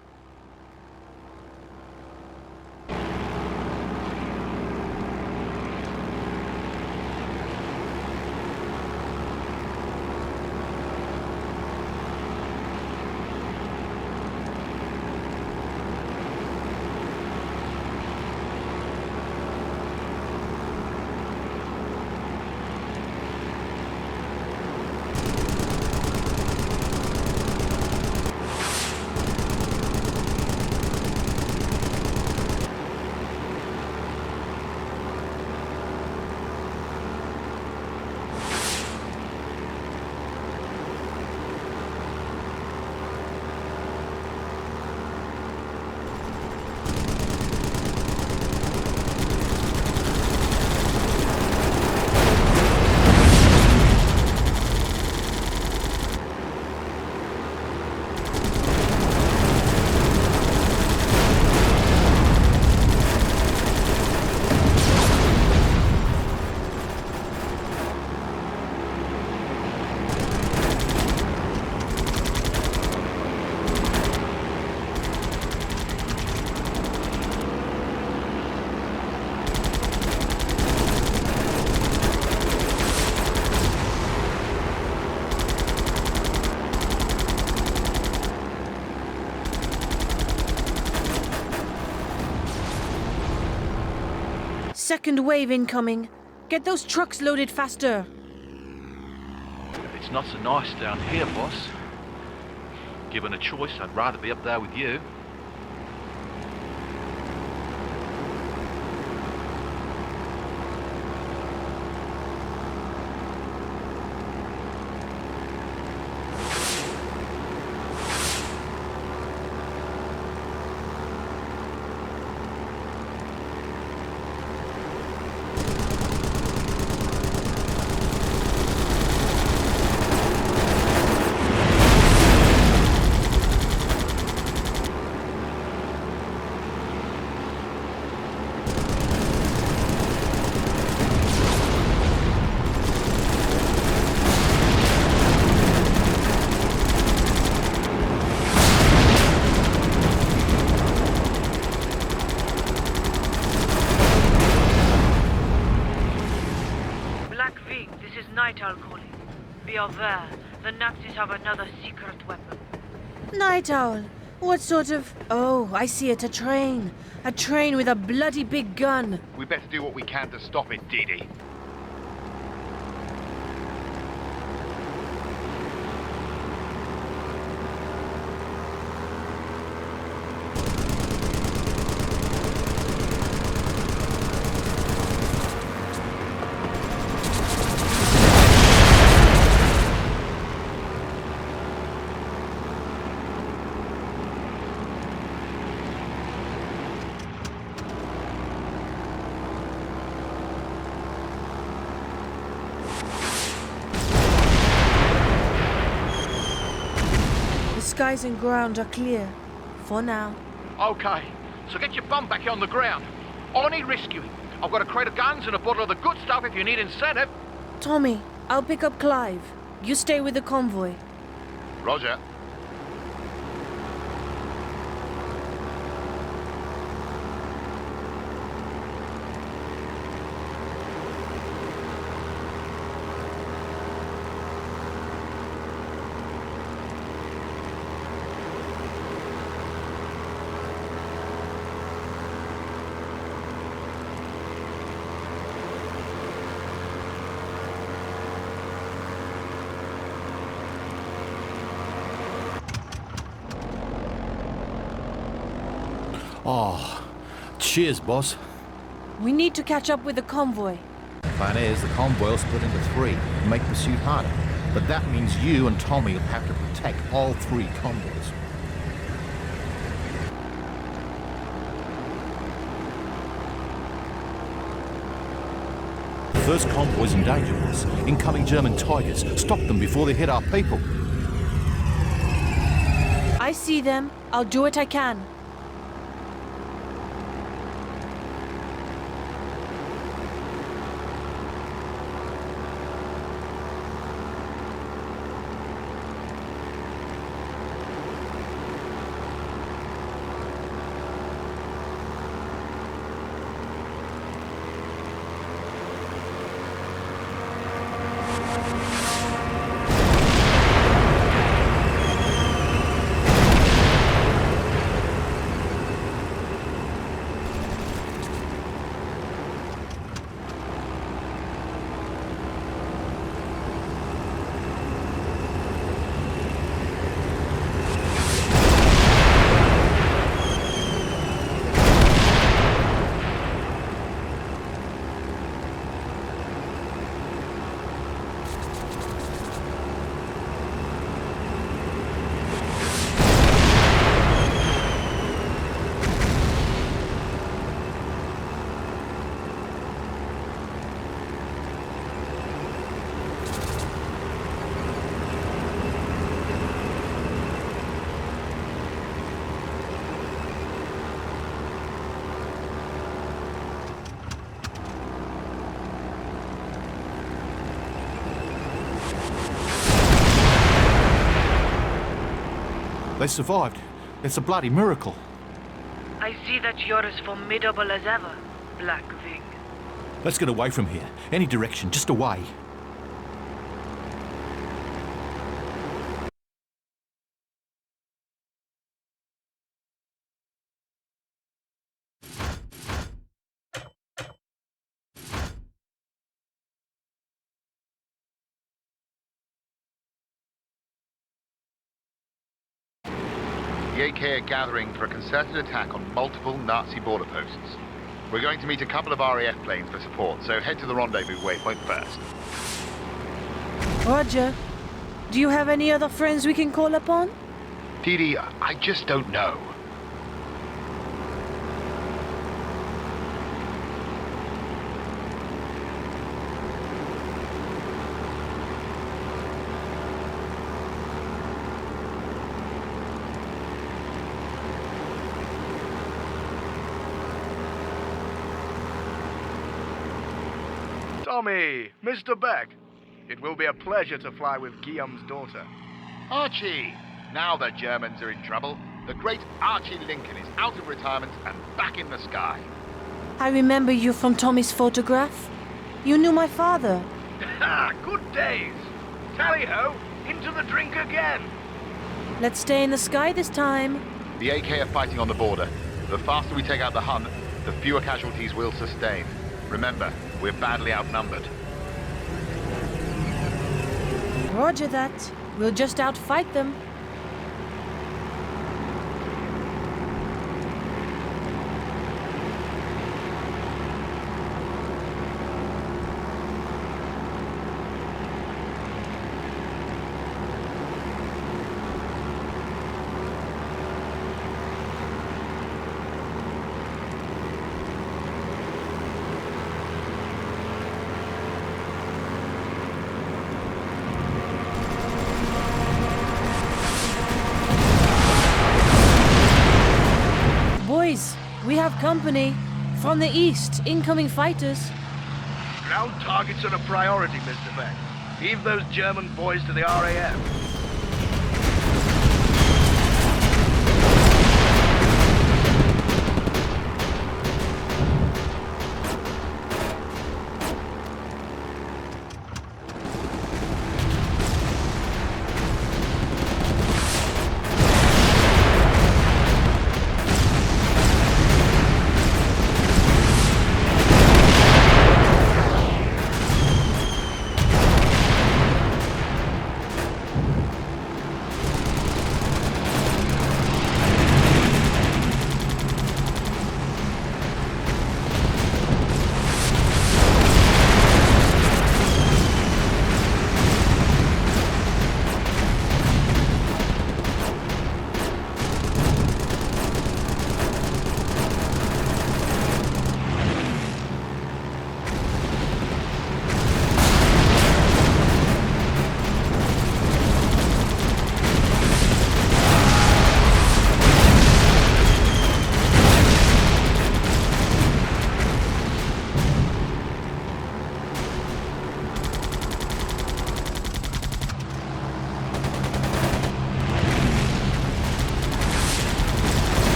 second wave incoming. Get those trucks loaded faster. It's not so nice down here, boss. Given a choice, I'd rather be up there with you. Night Owl calling. Be aware, the Nazis have another secret weapon. Night Owl? What sort of... Oh, I see it, a train. A train with a bloody big gun. We better do what we can to stop it, Dee Dee. Skies and ground are clear. For now. Okay, so get your bum back on the ground. I need rescuing. I've got a crate of guns and a bottle of the good stuff if you need incentive. Tommy, I'll pick up Clive. You stay with the convoy. Roger. Oh, cheers, boss. We need to catch up with the convoy. The plan is the convoy will split into three and make pursuit harder. But that means you and Tommy will have to protect all three convoys. The first convoy's in danger, boss. Incoming German Tigers. Stop them before they hit our people. I see them. I'll do what I can. They survived. It's a bloody miracle. I see that you're as formidable as ever, Black Ving. Let's get away from here. Any direction, just away. The AK are gathering for a concerted attack on multiple Nazi border posts. We're going to meet a couple of RAF planes for support, so head to the rendezvous waypoint first. Roger. Do you have any other friends we can call upon? Dee Dee, I just don't know. Tommy, Mr. Beck. It will be a pleasure to fly with Guillaume's daughter. Archie! Now the Germans are in trouble. The great Archie Lincoln is out of retirement and back in the sky. I remember you from Tommy's photograph. You knew my father. Ha! Good days! Tally-ho! Into the drink again! Let's stay in the sky this time. The AK are fighting on the border. The faster we take out the Hun, the fewer casualties we'll sustain. Remember, we're badly outnumbered. Roger that. We'll just outfight them. Boys, we have company. From the east, incoming fighters. Ground targets are a priority, Mr. Beck. Leave those German boys to the RAF.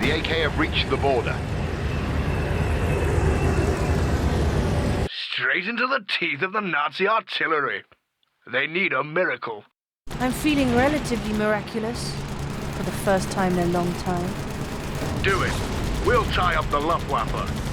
The AK have reached the border. Straight into the teeth of the Nazi artillery. They need a miracle. I'm feeling relatively miraculous. For the first time in a long time. Do it. We'll tie up the Luftwaffe.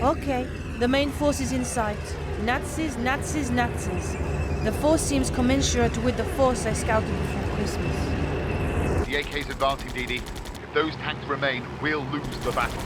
Okay, the main force is in sight. Nazis, Nazis, Nazis. The force seems commensurate with the force I scouted before Christmas. The AK's advancing, DD. If those tanks remain, we'll lose the battle.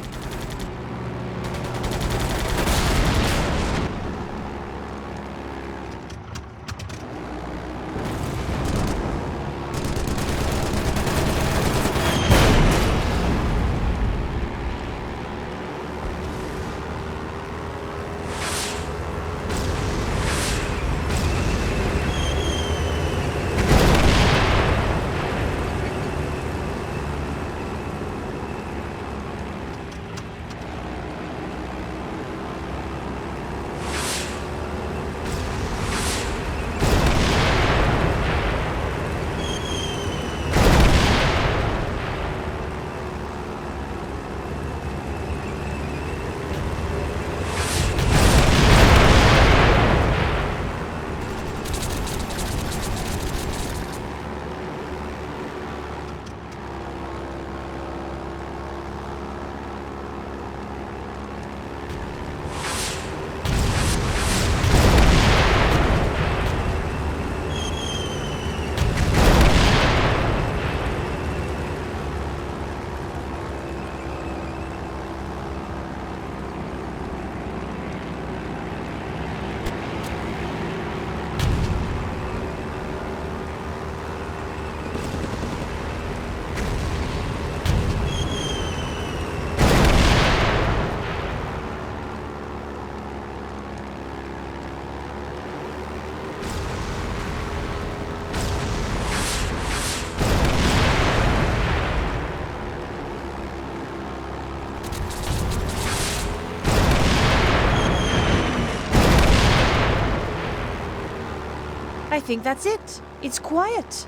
I think that's it. It's quiet.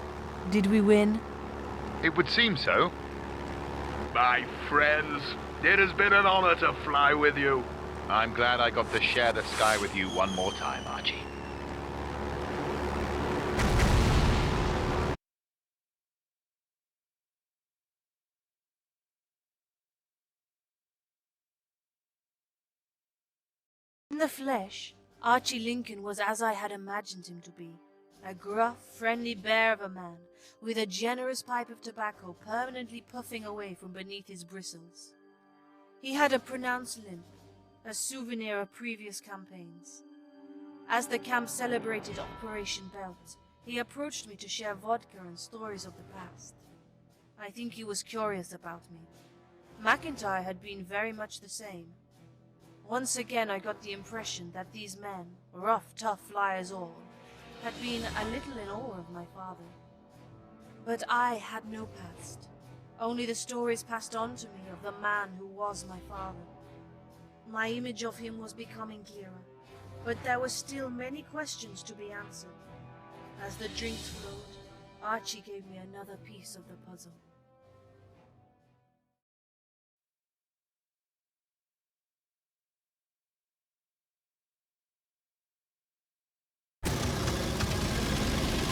Did we win? It would seem so. My friends, it has been an honor to fly with you. I'm glad I got to share the sky with you one more time, Archie. In the flesh, Archie Lincoln was as I had imagined him to be. A gruff, friendly bear of a man, with a generous pipe of tobacco permanently puffing away from beneath his bristles. He had a pronounced limp, a souvenir of previous campaigns. As the camp celebrated Operation Belt, he approached me to share vodka and stories of the past. I think he was curious about me. McIntyre had been very much the same. Once again I got the impression that these men, rough, tough flyers all, had been a little in awe of my father. But I had no past, only the stories passed on to me of the man who was my father. My image of him was becoming clearer, but there were still many questions to be answered. As the drinks flowed, Archie gave me another piece of the puzzle.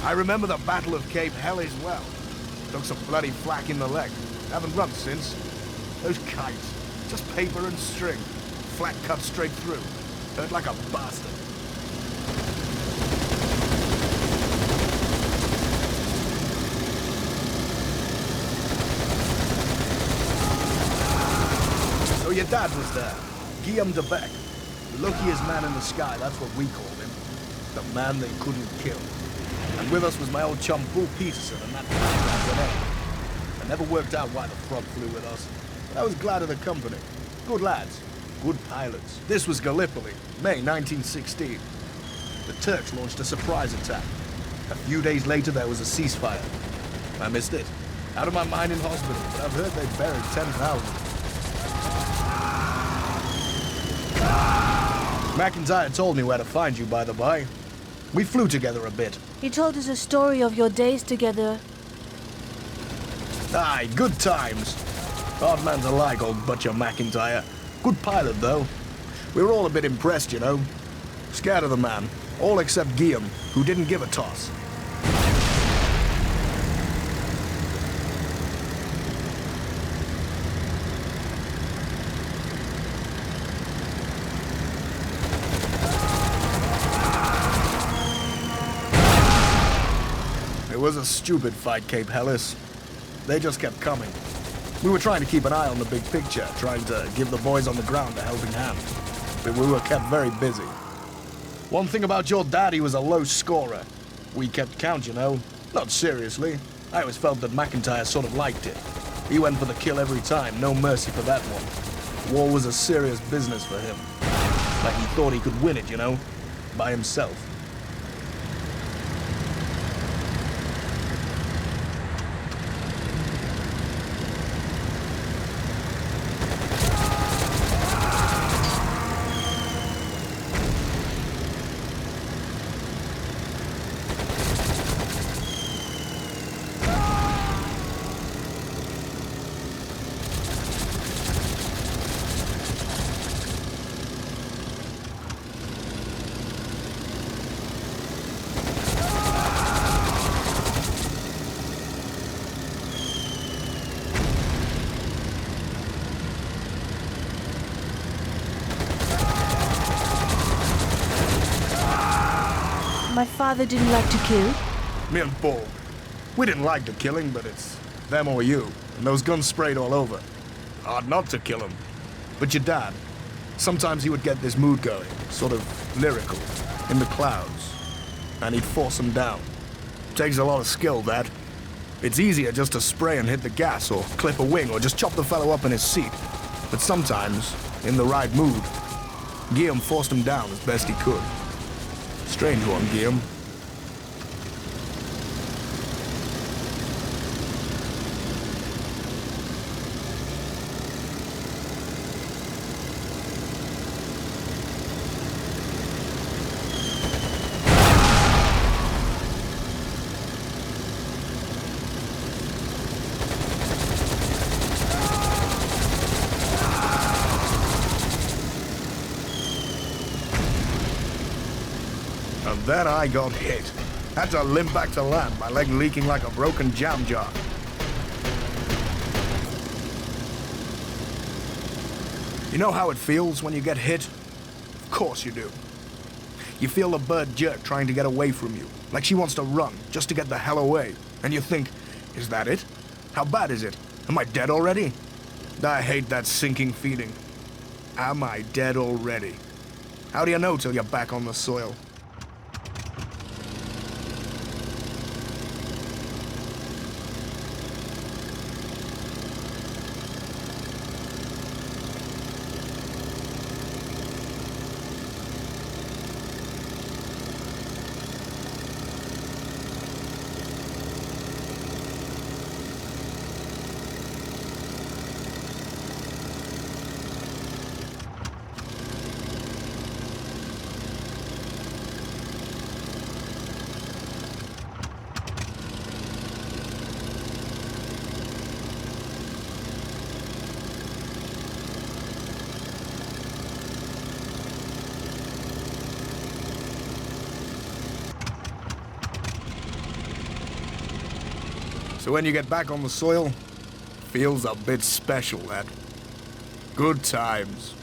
I remember the Battle of Cape Hell as well. Took some bloody flak in the leg. Haven't run since. Those kites, just paper and string. Flak cut straight through. Hurt like a bastard. So your dad was there, Guillaume de Beck. The luckiest man in the sky, that's what we called him. The man they couldn't kill. And with us was my old chum Paul Peterson and that grenade. I never worked out why the frog flew with us, but I was glad of the company. Good lads, good pilots. This was Gallipoli, May 1916. The Turks launched a surprise attack. A few days later there was a ceasefire. I missed it. Out of my mind in hospital, but I've heard they buried 10,000. McIntyre told me where to find you, by the by. We flew together a bit. He told us a story of your days together. Aye, good times. Odd man's alike, old Butcher McIntyre. Good pilot, though. We were all a bit impressed, you know. Scared of the man. All except Guillaume, who didn't give a toss. was a stupid fight, Cape Hellas. They just kept coming. We were trying to keep an eye on the big picture, trying to give the boys on the ground a helping hand. But we were kept very busy. One thing about your dad, he was a low scorer. We kept count, you know. Not seriously. I always felt that McIntyre sort of liked it. He went for the kill every time, no mercy for that one. War was a serious business for him. Like he thought he could win it, you know, by himself. My father didn't like to kill? Me and Paul. We didn't like the killing, but it's them or you. And those guns sprayed all over. Hard not to kill him. But your dad, sometimes he would get this mood going, sort of lyrical, in the clouds. And he'd force them down. Takes a lot of skill, that. It's easier just to spray and hit the gas, or clip a wing, or just chop the fellow up in his seat. But sometimes, in the right mood, Guillaume forced him down as best he could. Strange one, Guillaume. And then I got hit. Had to limp back to land, my leg leaking like a broken jam jar. You know how it feels when you get hit? Of course you do. You feel the bird jerk trying to get away from you, like she wants to run, just to get the hell away. And you think, is that it? How bad is it? Am I dead already? I hate that sinking feeling. Am I dead already? How do you know till you're back on the soil? So when you get back on the soil, feels a bit special, that. Good times.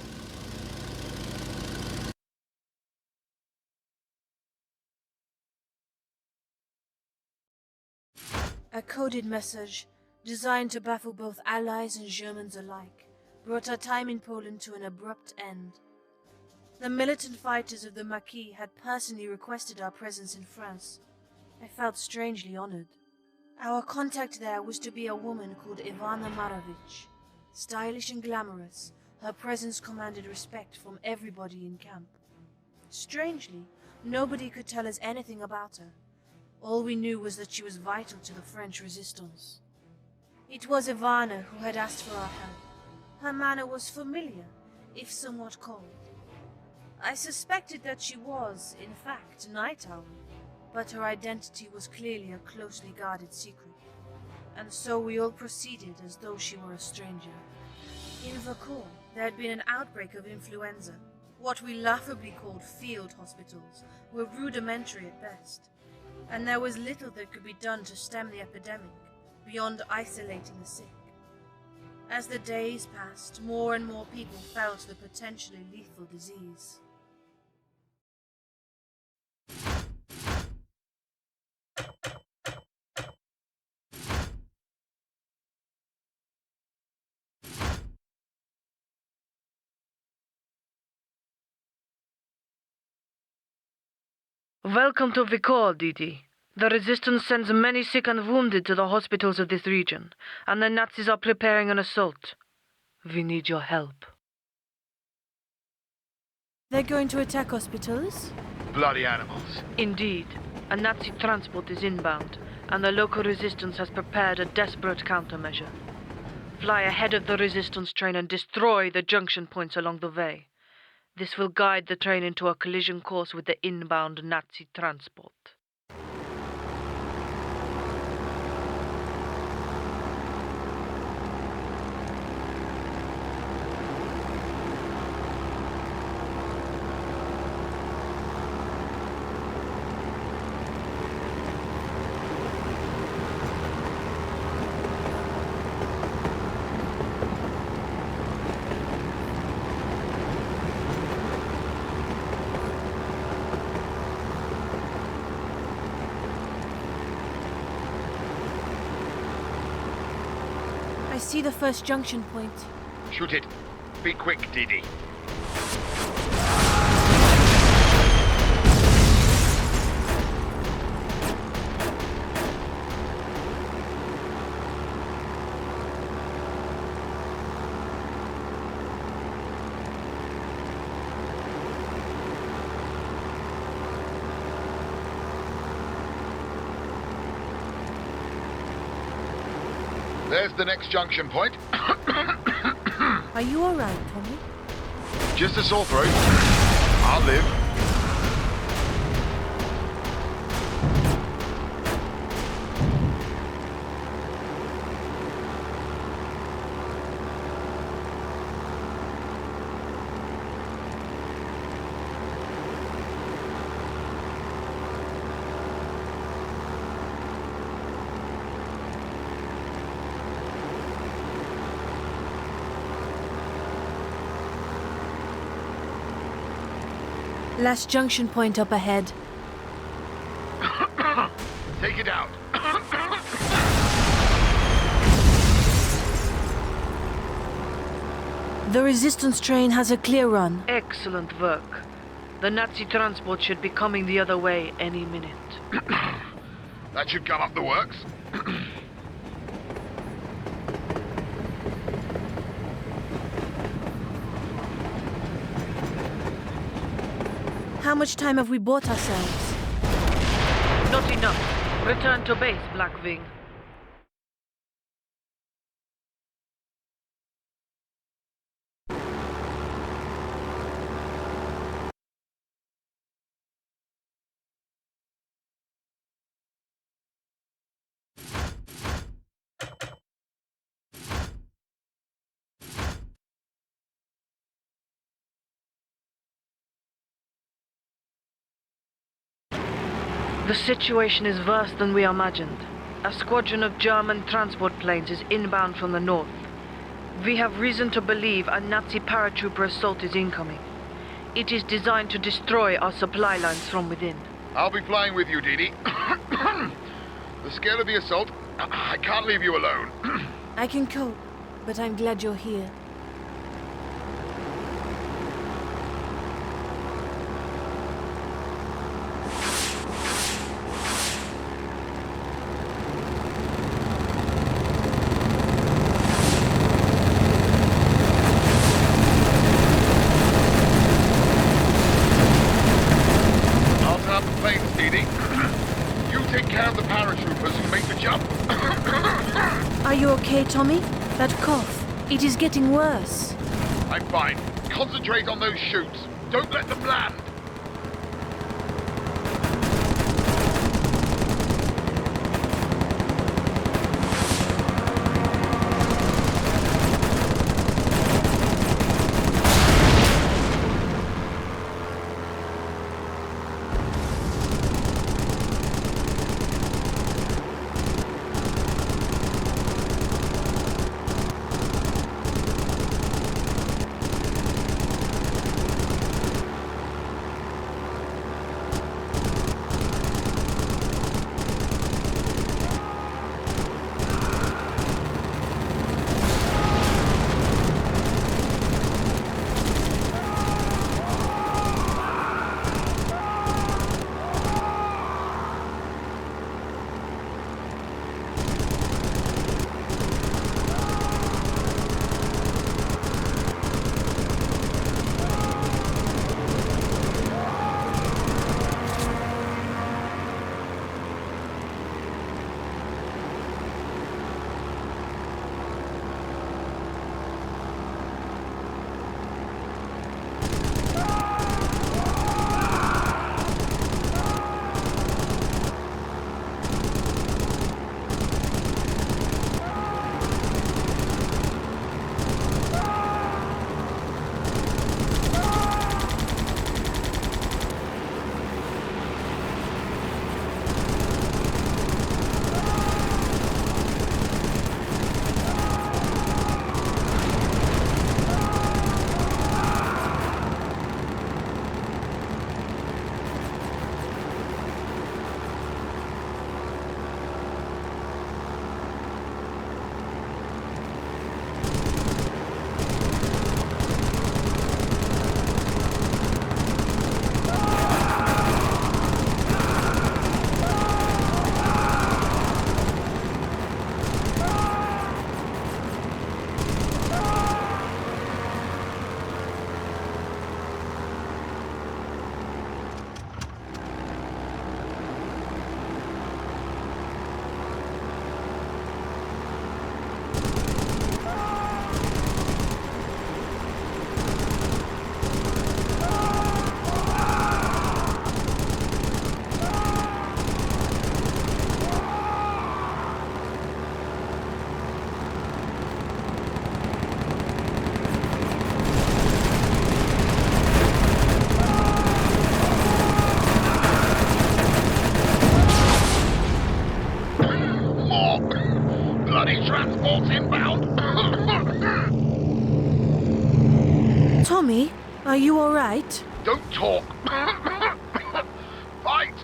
A coded message, designed to baffle both Allies and Germans alike, brought our time in Poland to an abrupt end. The militant fighters of the Maquis had personally requested our presence in France. I felt strangely honored. Our contact there was to be a woman called Ivana Marovich. Stylish and glamorous, her presence commanded respect from everybody in camp. Strangely, nobody could tell us anything about her. All we knew was that she was vital to the French resistance. It was Ivana who had asked for our help. Her manner was familiar, if somewhat cold. I suspected that she was, in fact, Night Owl, but her identity was clearly a closely guarded secret, and so we all proceeded as though she were a stranger. In Vacour, there had been an outbreak of influenza. What we laughably called field hospitals were rudimentary at best, and there was little that could be done to stem the epidemic, beyond isolating the sick. As the days passed, more and more people felt the potentially lethal disease. Welcome to Vikor, Didi. The Resistance sends many sick and wounded to the hospitals of this region, and the Nazis are preparing an assault. We need your help. They're going to attack hospitals? Bloody animals. Indeed. A Nazi transport is inbound, and the local resistance has prepared a desperate countermeasure. Fly ahead of the resistance train and destroy the junction points along the way. This will guide the train into a collision course with the inbound Nazi transport. I see the first junction point. Shoot it. Be quick, Didi. There's the next junction point. Are you alright, Tommy? Just a sore throat. I'll live. Last junction point up ahead. Take it out. The resistance train has a clear run. Excellent work. The Nazi transport should be coming the other way any minute. That should come up the works. How much time have we bought ourselves? Not enough. Return to base, Blackwing. The situation is worse than we imagined. A squadron of German transport planes is inbound from the north. We have reason to believe a Nazi paratrooper assault is incoming. It is designed to destroy our supply lines from within. I'll be flying with you, Didi. The scale of the assault, I can't leave you alone. I can cope, but I'm glad you're here. Are you okay, Tommy? That cough, it is getting worse. I'm fine. Concentrate on those chutes. Don't let them land. Are you alright? Don't talk! Fight!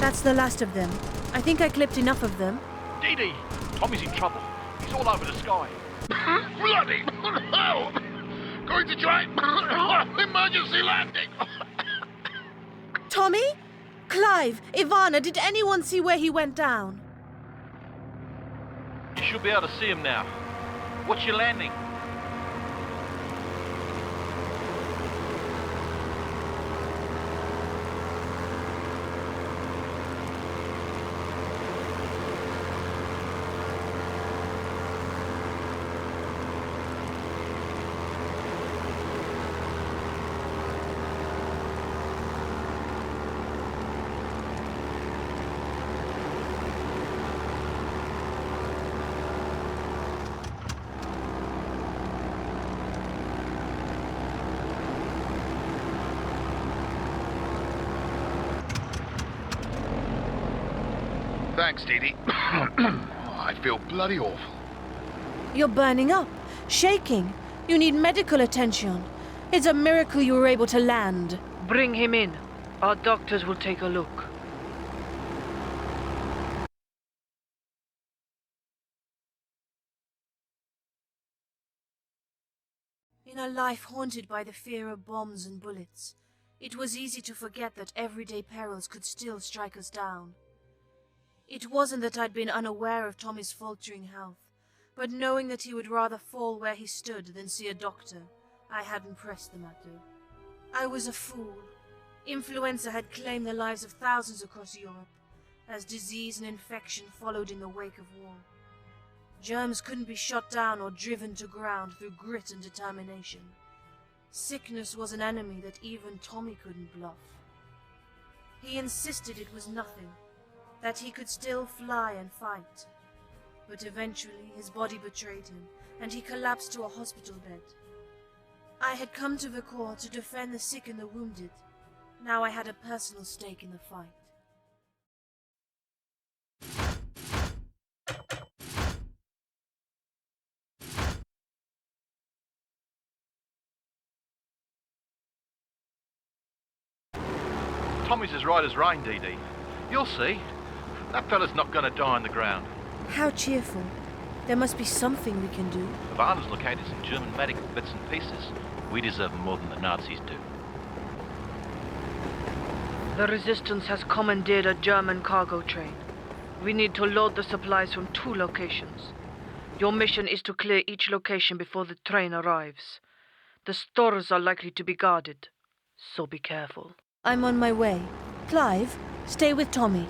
That's the last of them. I think I clipped enough of them. Dee, Tommy's in trouble. He's all over the sky. Bloody hell! Going to try emergency landing! Tommy? Clive? Ivana, did anyone see where he went down? You should be able to see him now. What's your landing? Thanks, Dee Dee. I feel bloody awful. You're burning up, shaking. You need medical attention. It's a miracle you were able to land. Bring him in. Our doctors will take a look. In a life haunted by the fear of bombs and bullets, it was easy to forget that everyday perils could still strike us down. It wasn't that I'd been unaware of Tommy's faltering health, but knowing that he would rather fall where he stood than see a doctor, I hadn't pressed the matter. I was a fool. Influenza had claimed the lives of thousands across Europe, as disease and infection followed in the wake of war. Germs couldn't be shot down or driven to ground through grit and determination. Sickness was an enemy that even Tommy couldn't bluff. He insisted it was nothing, that he could still fly and fight. But eventually his body betrayed him, and he collapsed to a hospital bed. I had come to the Corps to defend the sick and the wounded. Now I had a personal stake in the fight. Tommy's as right as rain, Dee. You'll see. That fella's not going to die on the ground. How cheerful. There must be something we can do. Ivana's located some German medical bits and pieces. We deserve them more than the Nazis do. The Resistance has commandeered a German cargo train. We need to load the supplies from 2 locations. Your mission is to clear each location before the train arrives. The stores are likely to be guarded, so be careful. I'm on my way. Clive, stay with Tommy.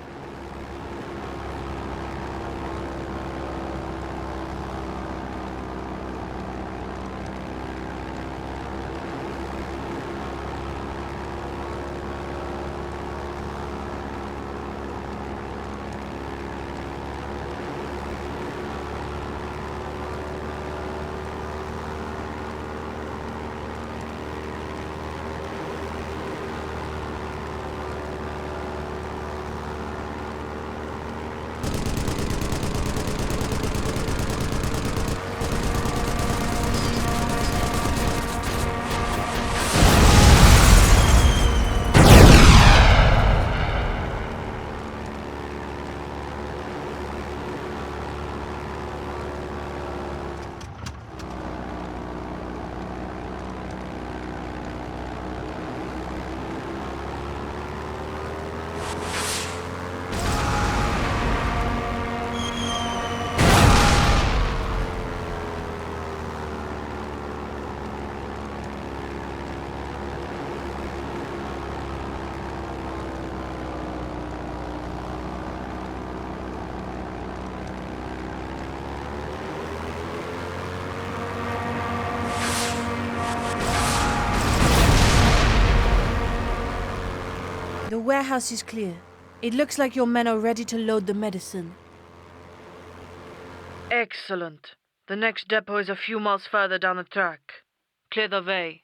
The warehouse is clear. It looks like your men are ready to load the medicine. Excellent. The next depot is a few miles further down the track. Clear the way.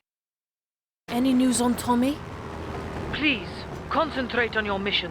Any news on Tommy? Please, concentrate on your mission.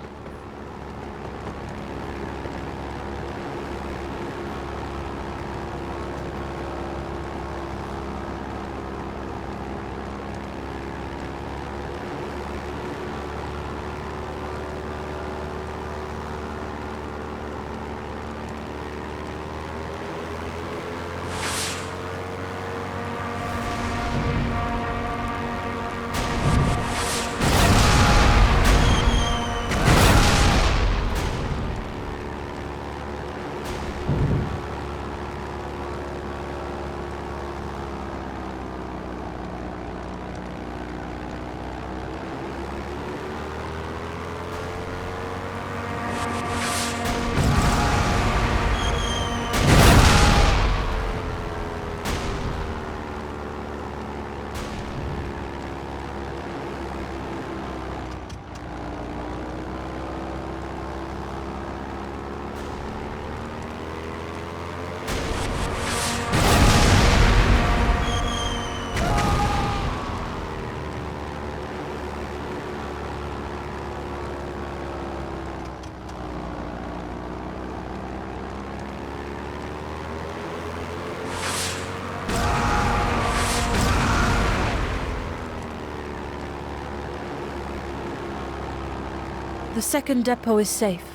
The second depot is safe.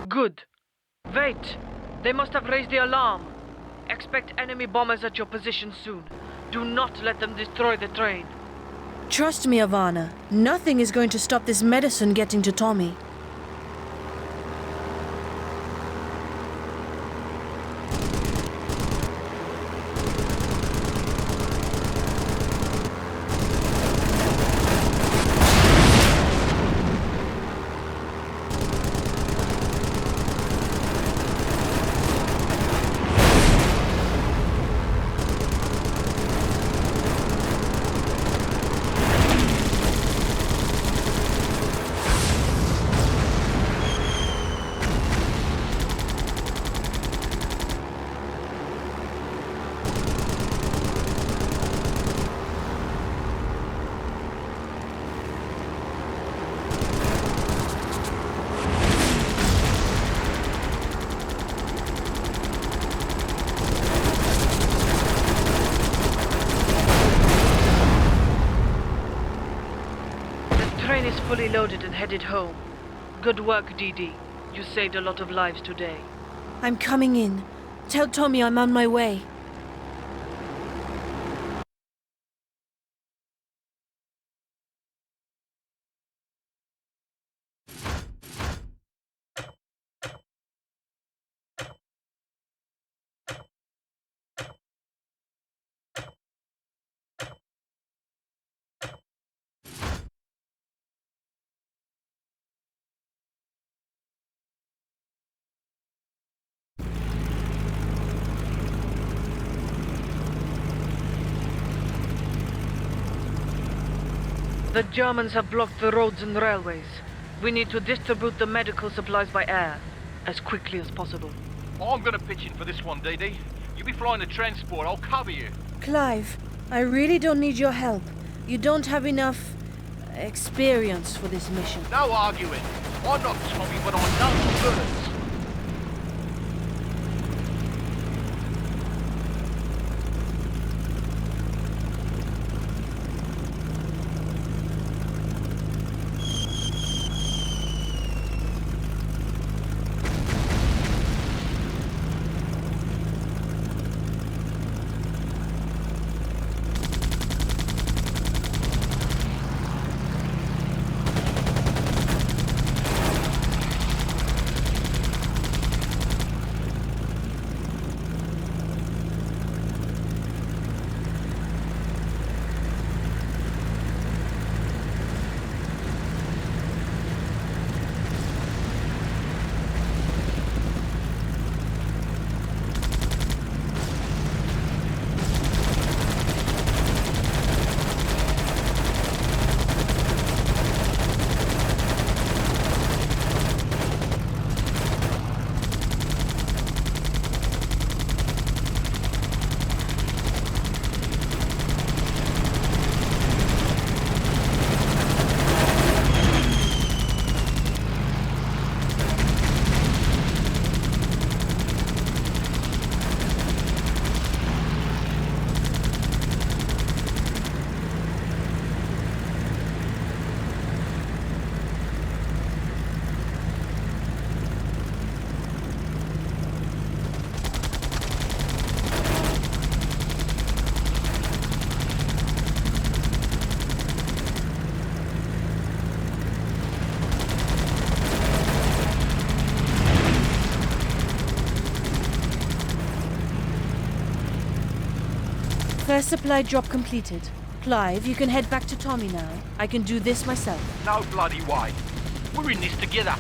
Good. Wait! They must have raised the alarm. Expect enemy bombers at your position soon. Do not let them destroy the train. Trust me, Ivana. Nothing is going to stop this medicine getting to Tommy. fully loaded and headed home. Good work, Dee Dee. You saved a lot of lives today. I'm coming in. Tell Tommy I'm on my way. The Germans have blocked the roads and railways. We need to distribute the medical supplies by air as quickly as possible. I'm gonna pitch in for this one, Dee Dee. You be flying the transport, I'll cover you. Clive, I really don't need your help. You don't have enough experience for this mission. No arguing. I'm not Tommy, but I know birds. First supply drop completed. Clive, you can head back to Tommy now. I can do this myself. No bloody way. We're in this together.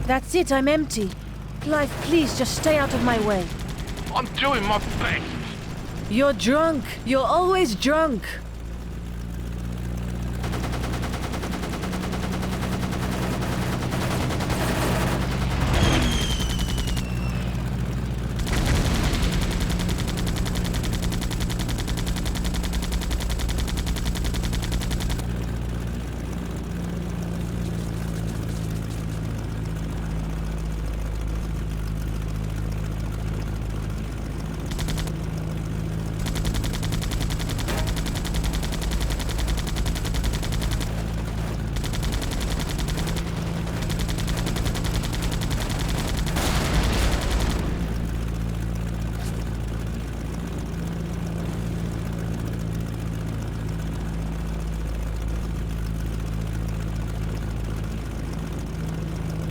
That's it, I'm empty. Clive, please, just stay out of my way. I'm doing my best. You're drunk. You're always drunk.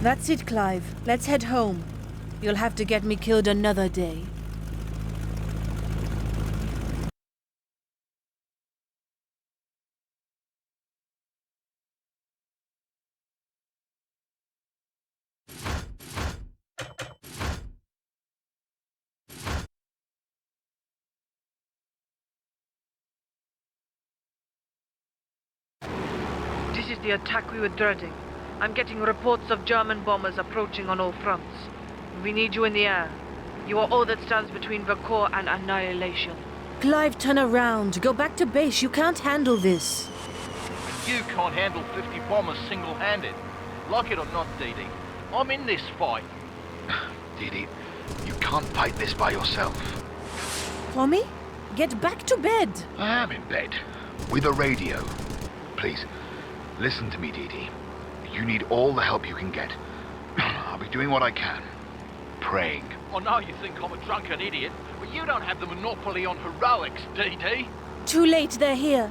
That's it, Clive. Let's head home. You'll have to get me killed another day. This is the attack we were dreading. I'm getting reports of German bombers approaching on all fronts. We need you in the air. You are all that stands between the core and annihilation. Clive, turn around. Go back to base. You can't handle this. You can't handle 50 bombers single-handed. Like it or not, Dee Dee, I'm in this fight. Dee Dee, you can't fight this by yourself. Tommy, get back to bed. I am in bed. With a radio. Please, listen to me, Dee Dee. You need all the help you can get. I'll be doing what I can. Praying. I know you think I'm a drunken idiot, but you don't have the monopoly on heroics, Dee Dee. Too late, they're here.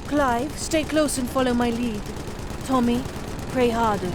Clive, stay close and follow my lead. Tommy, pray harder.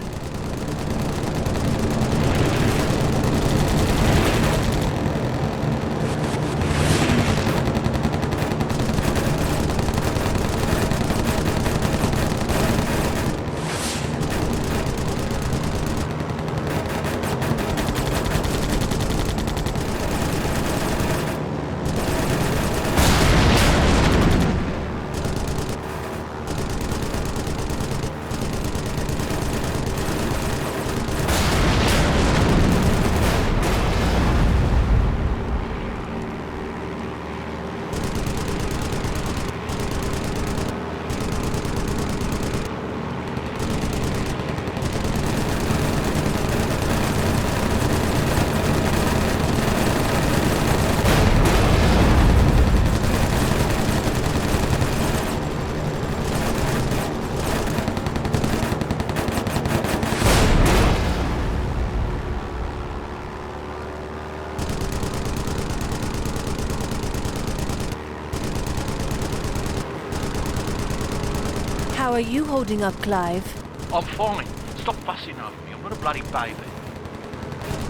How are you holding up, Clive? I'm fine. Stop fussing over me. I'm not a bloody baby.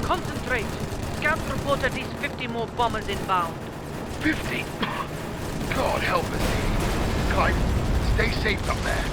Concentrate. Scouts report at least 50 more bombers inbound. 50? God help us, Dee Dee. Clive, stay safe up there.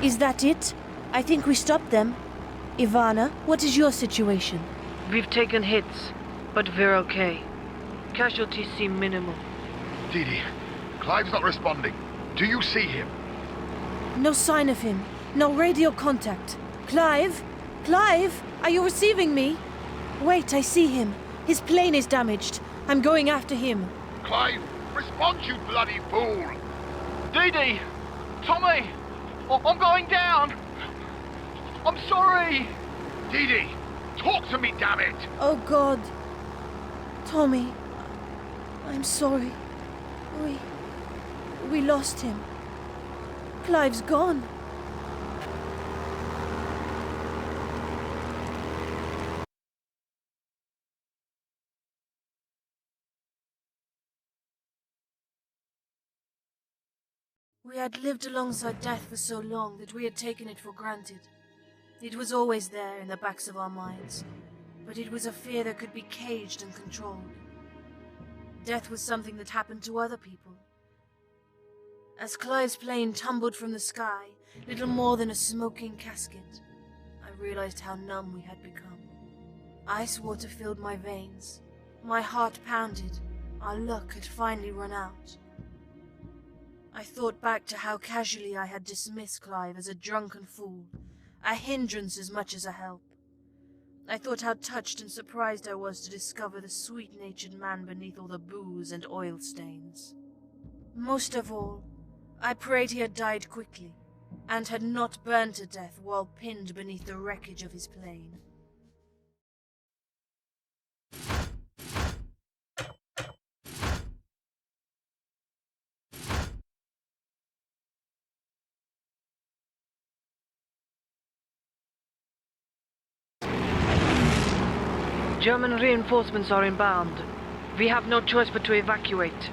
Is that it? I think we stopped them. Ivana, what is your situation? We've taken hits, but we're okay. Casualties seem minimal. Dee Dee, Clive's not responding. Do you see him? No sign of him. No radio contact. Clive? Clive? Are you receiving me? Wait, I see him. His plane is damaged. I'm going after him. Clive, respond, you bloody fool! Dee Dee! Tommy! I'm going down! I'm sorry! Dee Dee, talk to me, damn it! Oh God. Tommy. I'm sorry. We lost him. Clive's gone. We had lived alongside death for so long that we had taken it for granted. It was always there in the backs of our minds, but it was a fear that could be caged and controlled. Death was something that happened to other people. As Clive's plane tumbled from the sky, little more than a smoking casket, I realized how numb we had become. Ice water filled my veins. My heart pounded. Our luck had finally run out. I thought back to how casually I had dismissed Clive as a drunken fool, a hindrance as much as a help. I thought how touched and surprised I was to discover the sweet-natured man beneath all the booze and oil stains. Most of all, I prayed he had died quickly, and had not burned to death while pinned beneath the wreckage of his plane. German reinforcements are inbound. We have no choice but to evacuate.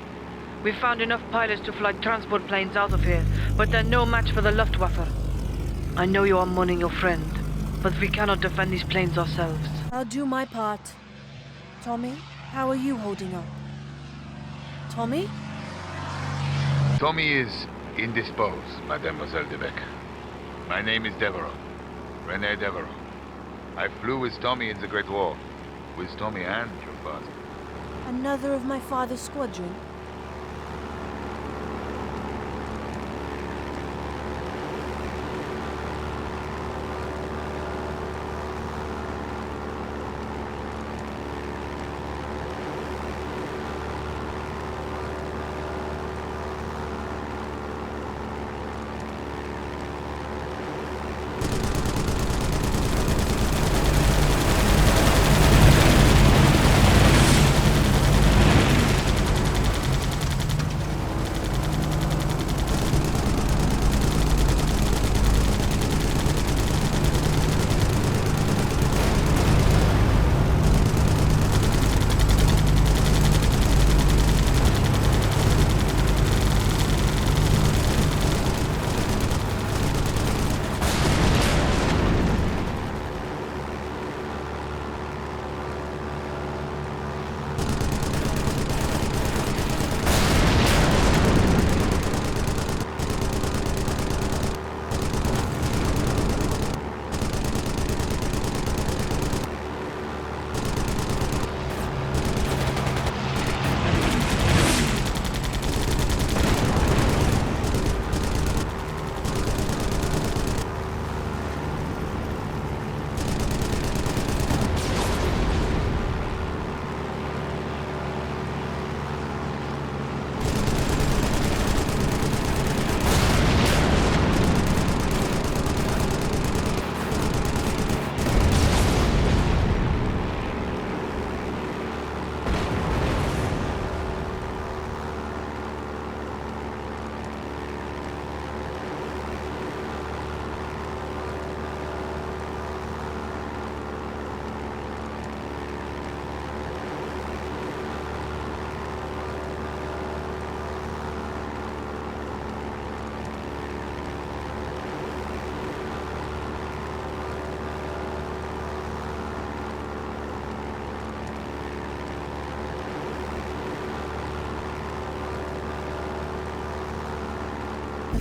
We found enough pilots to fly transport planes out of here, but they're no match for the Luftwaffe. I know you are mourning your friend, but we cannot defend these planes ourselves. I'll do my part. Tommy, how are you holding up? Tommy? Tommy is indisposed, Mademoiselle Debec. My name is Devereaux. René Devereaux. I flew with Tommy in the Great War. With Tommy and your father. Another of my father's squadron?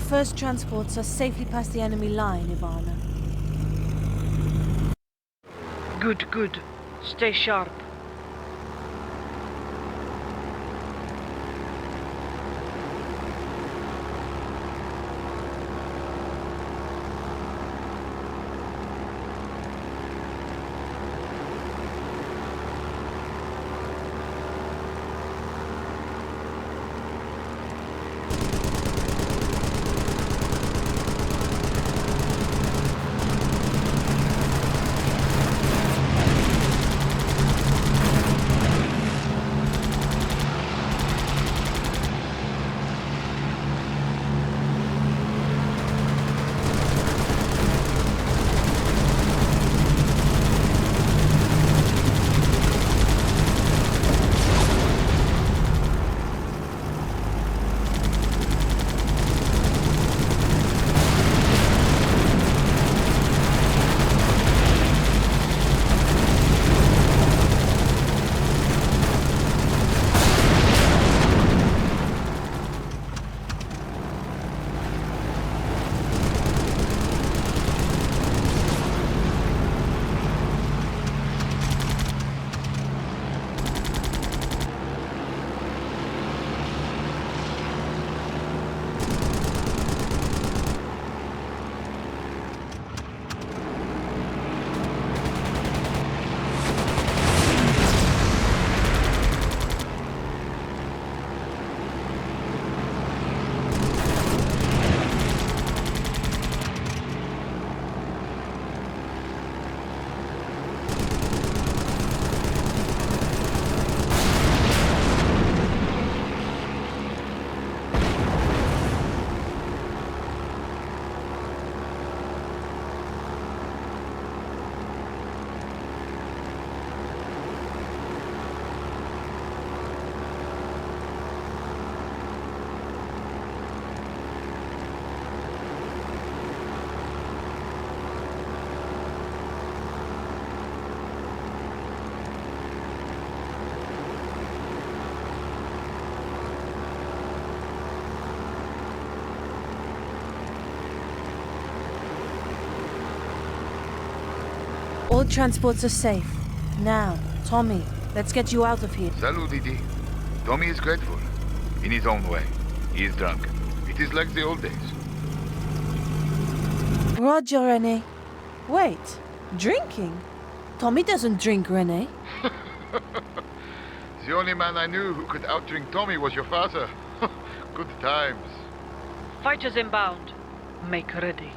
first transports are safely past the enemy line, Ivana. Good, good. Stay sharp. All transports are safe. Now, Tommy, let's get you out of here. Salut, Didi. Tommy is grateful. In his own way. He is drunk. It is like the old days. Roger, Rene. Wait, drinking? Tommy doesn't drink, Rene. The only man I knew who could outdrink Tommy was your father. Good times. Fighters inbound. Make ready.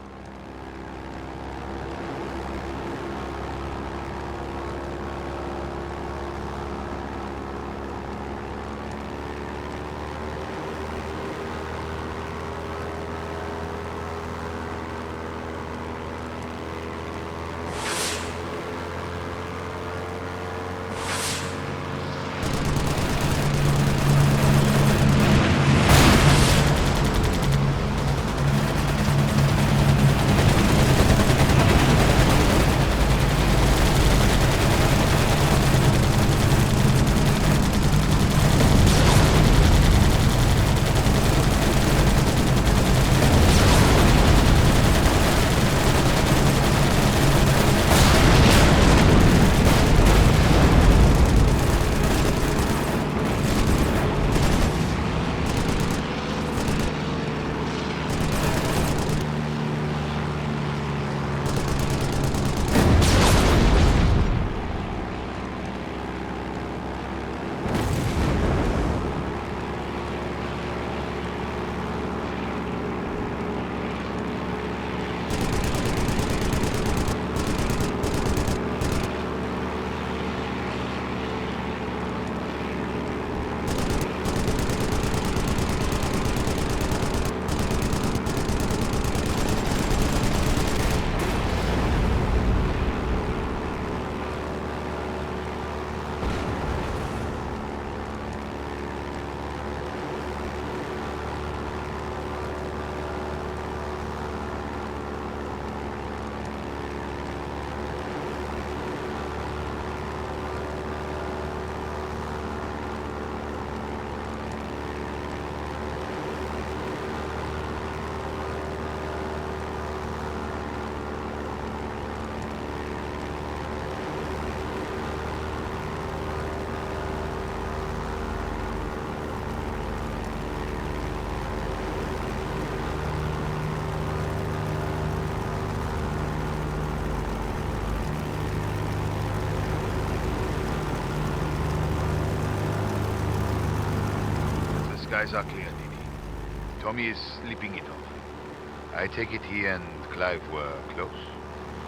Skies are clear, Didi. Tommy is sleeping it off. I take it he and Clive were close?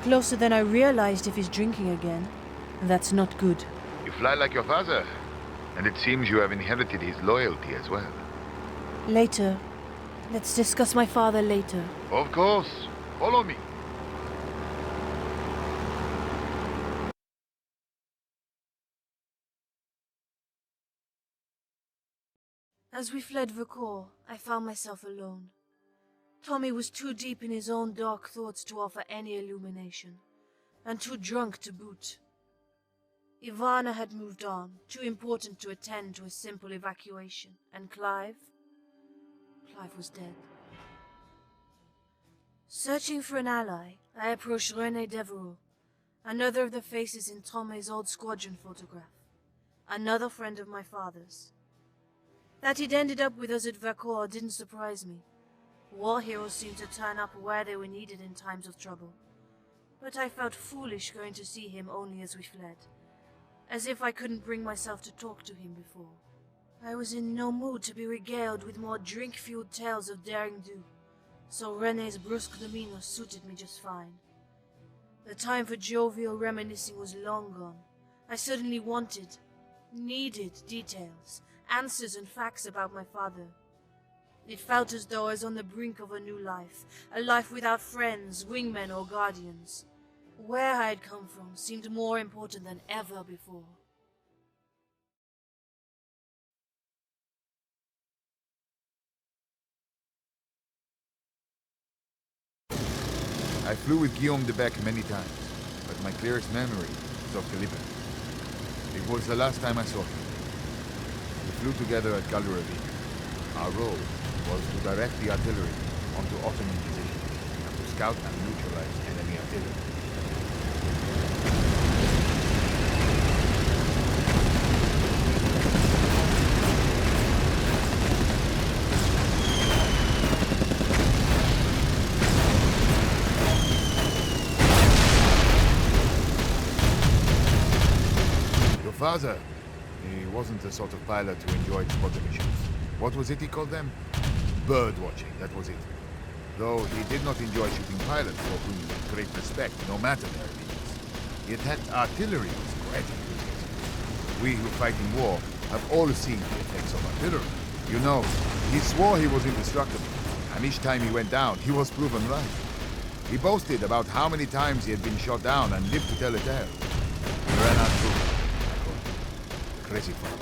Closer than I realized if he's drinking again. That's not good. You fly like your father, and it seems you have inherited his loyalty as well. Later. Let's discuss my father later. Of course. Follow me. As we fled Vakor, I found myself alone. Tommy was too deep in his own dark thoughts to offer any illumination, and too drunk to boot. Ivana had moved on, too important to attend to a simple evacuation, and Clive was dead. Searching for an ally, I approached René Devereaux, another of the faces in Tommy's old squadron photograph, another friend of my father's. That he'd ended up with us at Vakor didn't surprise me. War heroes seemed to turn up where they were needed in times of trouble. But I felt foolish going to see him only as we fled, as if I couldn't bring myself to talk to him before. I was in no mood to be regaled with more drink-fueled tales of daring do, so René's brusque demeanor suited me just fine. The time for jovial reminiscing was long gone. I suddenly needed details, answers and facts about my father. It felt as though I was on the brink of a new life, a life without friends, wingmen or guardians. Where I had come from seemed more important than ever before. I flew with Guillaume de Bec many times, but my clearest memory is of Gallipoli. It was the last time I saw him. We flew together at Galleravik. Our role was to direct the artillery onto Ottoman positions and to scout and neutralize enemy artillery. Your father, he wasn't the sort of pilot who enjoyed spotter missions. What was it he called them? Bird watching, that was it. Though he did not enjoy shooting pilots for whom he had great respect, no matter their allegiance. Yet that artillery was quite enthusiastic. We who fight in war have all seen the effects of artillery. You know, he swore he was indestructible, and each time he went down, he was proven right. He boasted about how many times he had been shot down and lived to tell a tale. He ran out through, I call it, the crazy farce.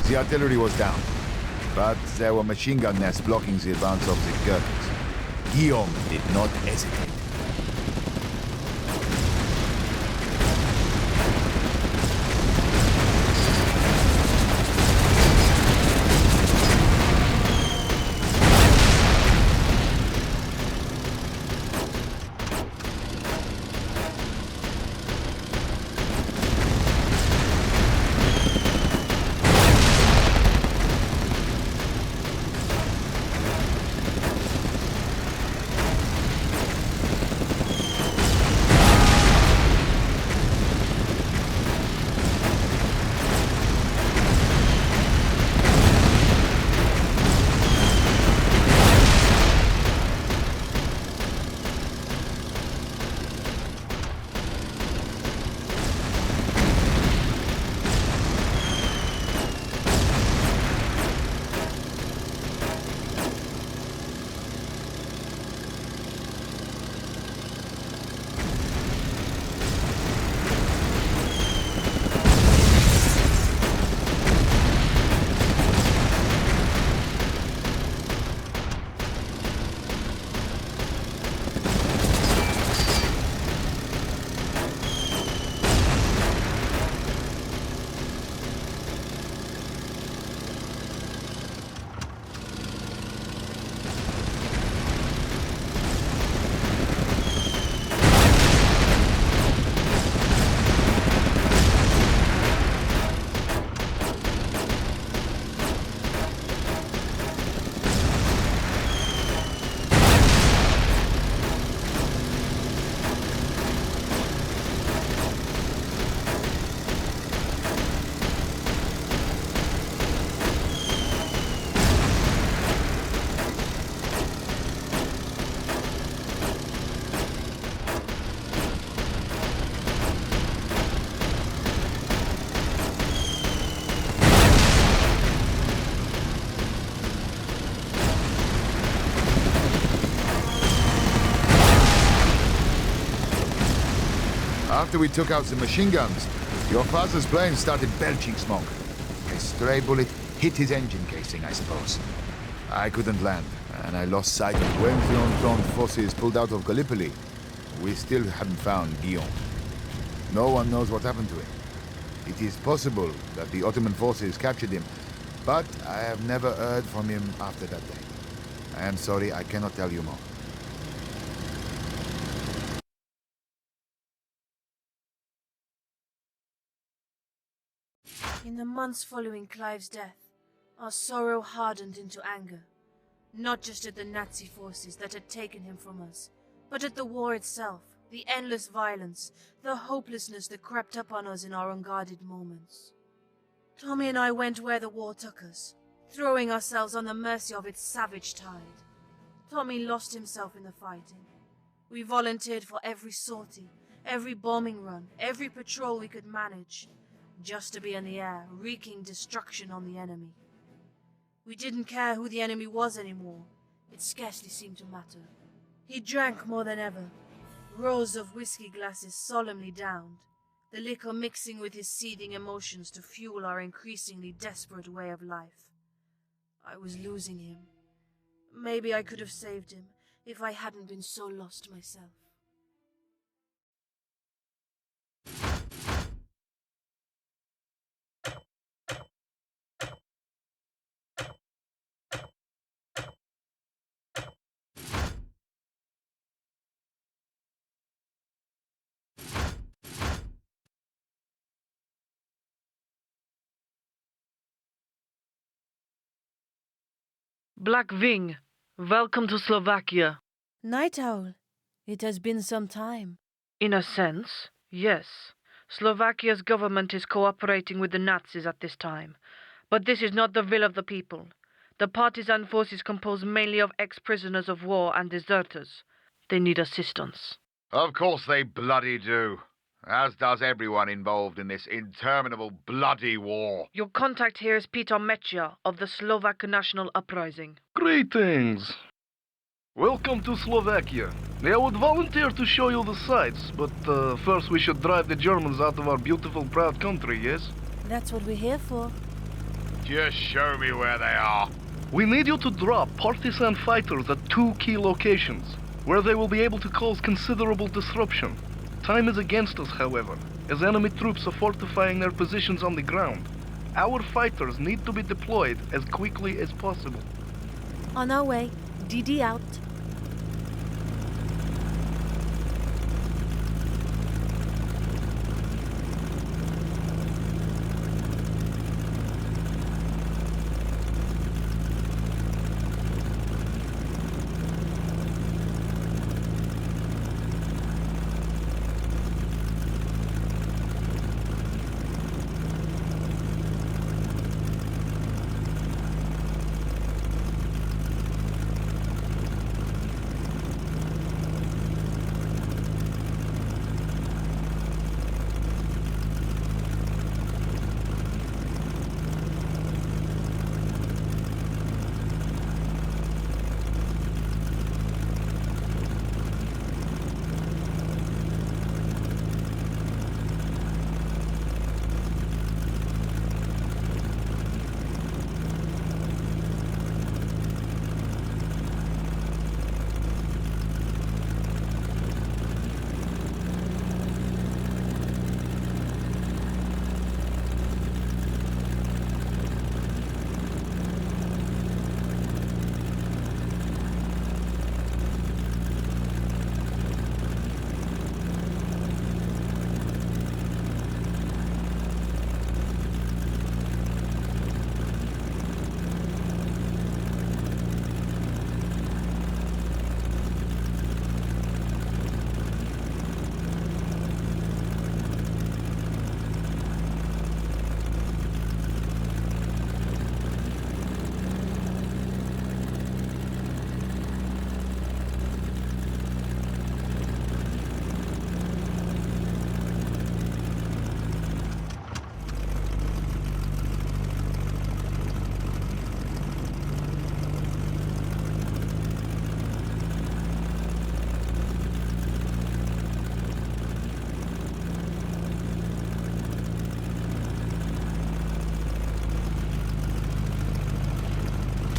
The artillery was down, but there were machine gun nests blocking the advance of the Gurkhas. Guillaume did not hesitate. After we took out the machine guns, your father's plane started belching smoke. A stray bullet hit his engine casing, I suppose. I couldn't land, and I lost sight of when the Entente forces pulled out of Gallipoli. We still hadn't found Guillaume. No one knows what happened to him. It is possible that the Ottoman forces captured him, but I have never heard from him after that day. I am sorry, I cannot tell you more. In the months following Clive's death, our sorrow hardened into anger. Not just at the Nazi forces that had taken him from us, but at the war itself, the endless violence, the hopelessness that crept up on us in our unguarded moments. Tommy and I went where the war took us, throwing ourselves on the mercy of its savage tide. Tommy lost himself in the fighting. We volunteered for every sortie, every bombing run, every patrol we could manage, just to be in the air, wreaking destruction on the enemy. We didn't care who the enemy was anymore. It scarcely seemed to matter. He drank more than ever, rows of whiskey glasses solemnly downed, the liquor mixing with his seething emotions to fuel our increasingly desperate way of life. I was losing him. Maybe I could have saved him if I hadn't been so lost myself. Black Wing, welcome to Slovakia. Night Owl, it has been some time. In a sense, yes. Slovakia's government is cooperating with the Nazis at this time. But this is not the will of the people. The partisan force is composed mainly of ex-prisoners of war and deserters. They need assistance. Of course they bloody do. As does everyone involved in this interminable bloody war. Your contact here is Peter Mechia of the Slovak National Uprising. Greetings. Welcome to Slovakia. I would volunteer to show you the sights, but first we should drive the Germans out of our beautiful, proud country, yes? That's what we're here for. Just show me where they are. We need you to drop partisan fighters at 2 key locations, where they will be able to cause considerable disruption. Time is against us, however, as enemy troops are fortifying their positions on the ground. Our fighters need to be deployed as quickly as possible. On our way. DD out.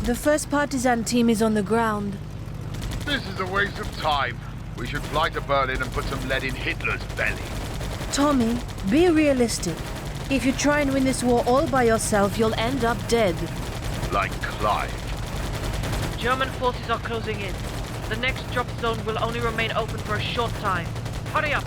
The first partisan team is on the ground. This is a waste of time. We should fly to Berlin and put some lead in Hitler's belly. Tommy, be realistic. If you try and win this war all by yourself, you'll end up dead. Like Clive. German forces are closing in. The next drop zone will only remain open for a short time. Hurry up!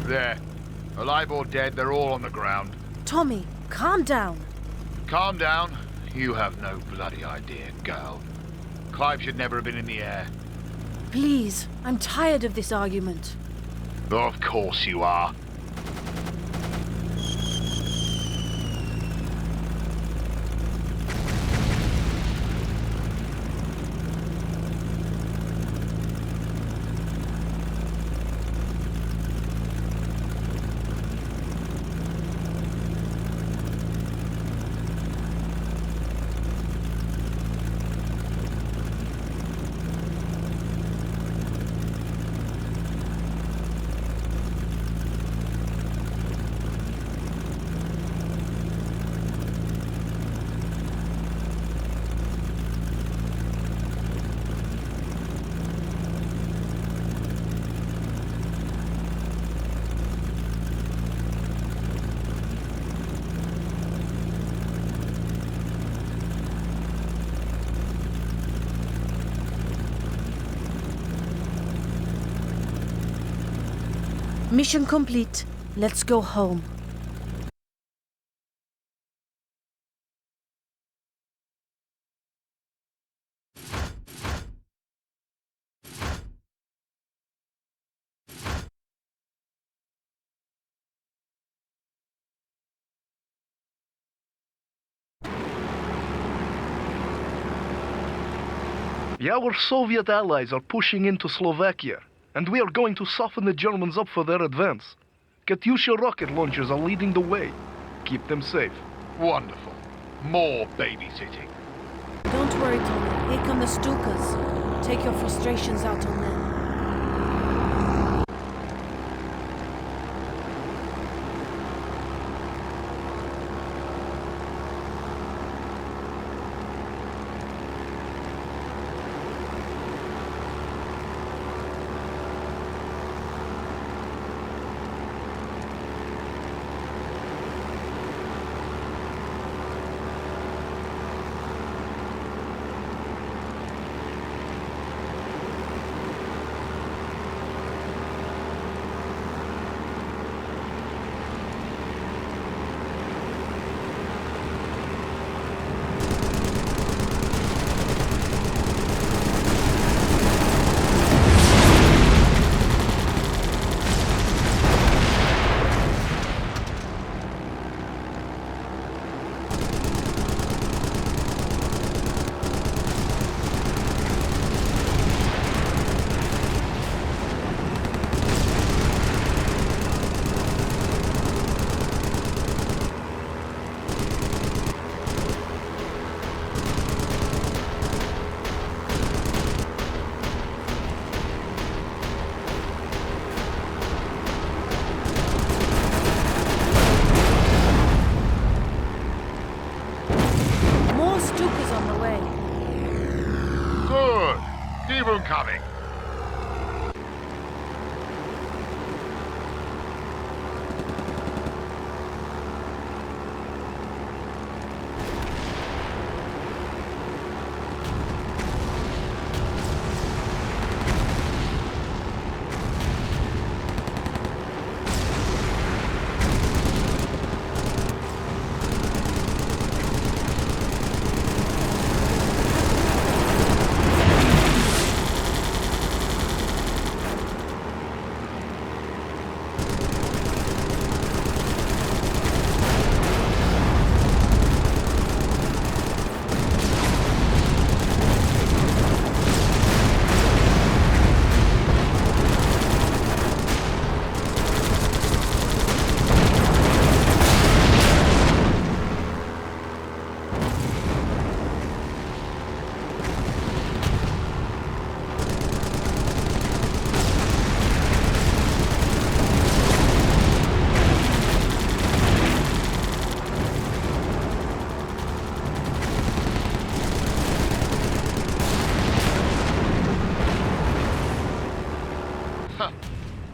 There. Alive or dead, they're all on the ground. Tommy, calm down. Calm down. You have no bloody idea, girl. Clive should never have been in the air. Please, I'm tired of this argument. Of course you are. Mission complete. Let's go home. Our Soviet allies are pushing into Slovakia, and we are going to soften the Germans up for their advance. Katyusha rocket launchers are leading the way. Keep them safe. Wonderful. More babysitting. Don't worry, Tommy. Here come the Stukas. Take your frustrations out on them.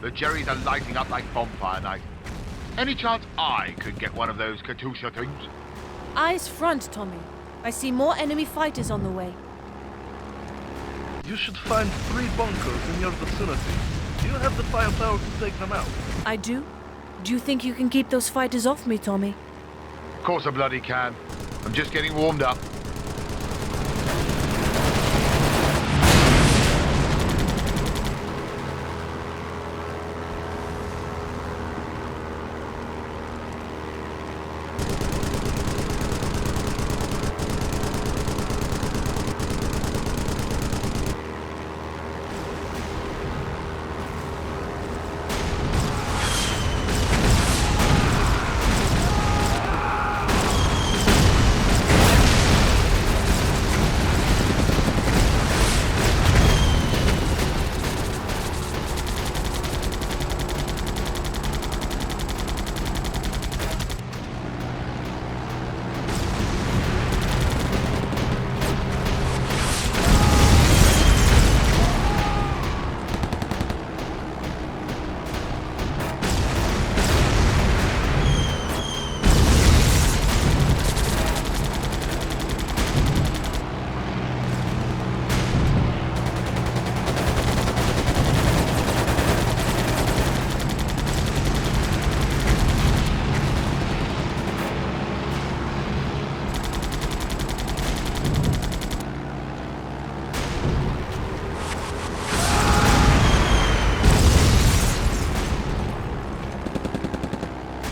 The Jerrys are lighting up like bonfire night. Any chance I could get one of those Katusha things? Eyes front, Tommy. I see more enemy fighters on the way. You should find 3 bunkers in your vicinity. Do you have the firepower to take them out? I do? Do you think you can keep those fighters off me, Tommy? Of course I bloody can. I'm just getting warmed up.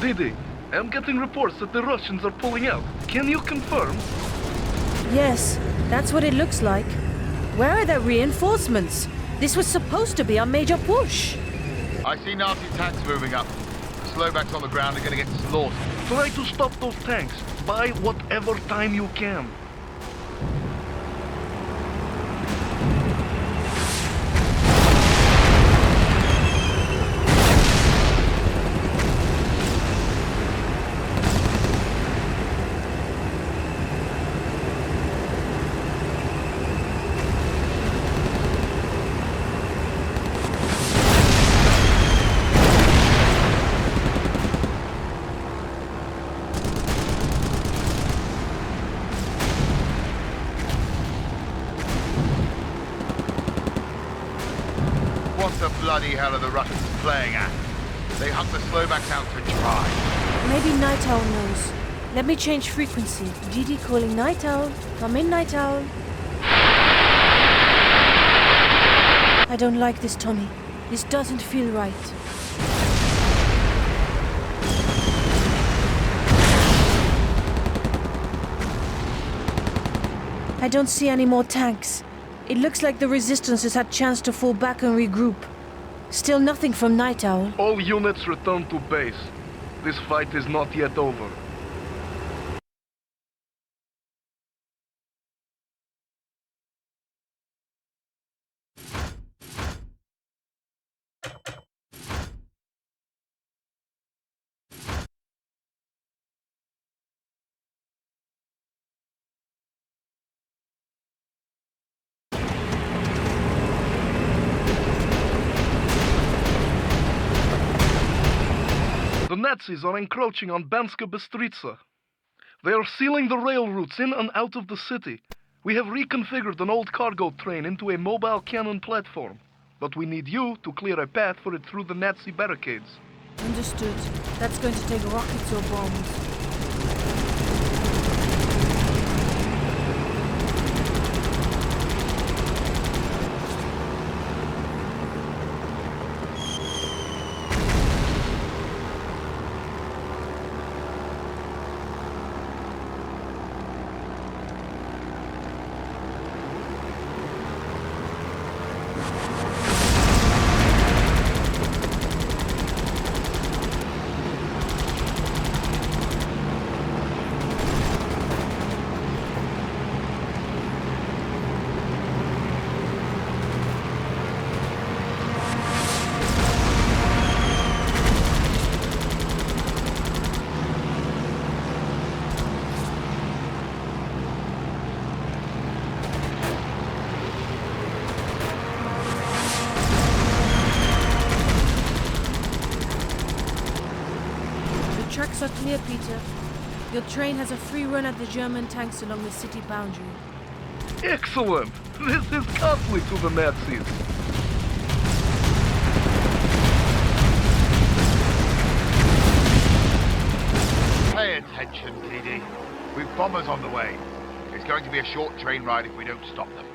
Didi, I'm getting reports that the Russians are pulling out. Can you confirm? Yes, that's what it looks like. Where are their reinforcements? This was supposed to be our major push. I see Nazi tanks moving up. The Slovaks on the ground are going to get slaughtered. Try to stop those tanks. Buy whatever time you can. What the bloody hell are the Russians playing at? They hunt the Slovaks out to dry. Maybe Night Owl knows. Let me change frequency. Didi calling Night Owl. Come in, Night Owl. I don't like this, Tommy. This doesn't feel right. I don't see any more tanks. It looks like the Resistance has had chance to fall back and regroup. Still nothing from Night Owl. All units return to base. This fight is not yet over. The Nazis are encroaching on Banska Bystrica. They are sealing the rail routes in and out of the city. We have reconfigured an old cargo train into a mobile cannon platform. But we need you to clear a path for it through the Nazi barricades. Understood. That's going to take rockets or bombs. tracks are clear, Peter. Your train has a free run at the German tanks along the city boundary. Excellent! This is costly to the Nazis. Pay attention, DD. We've bombers on the way. It's going to be a short train ride if we don't stop them.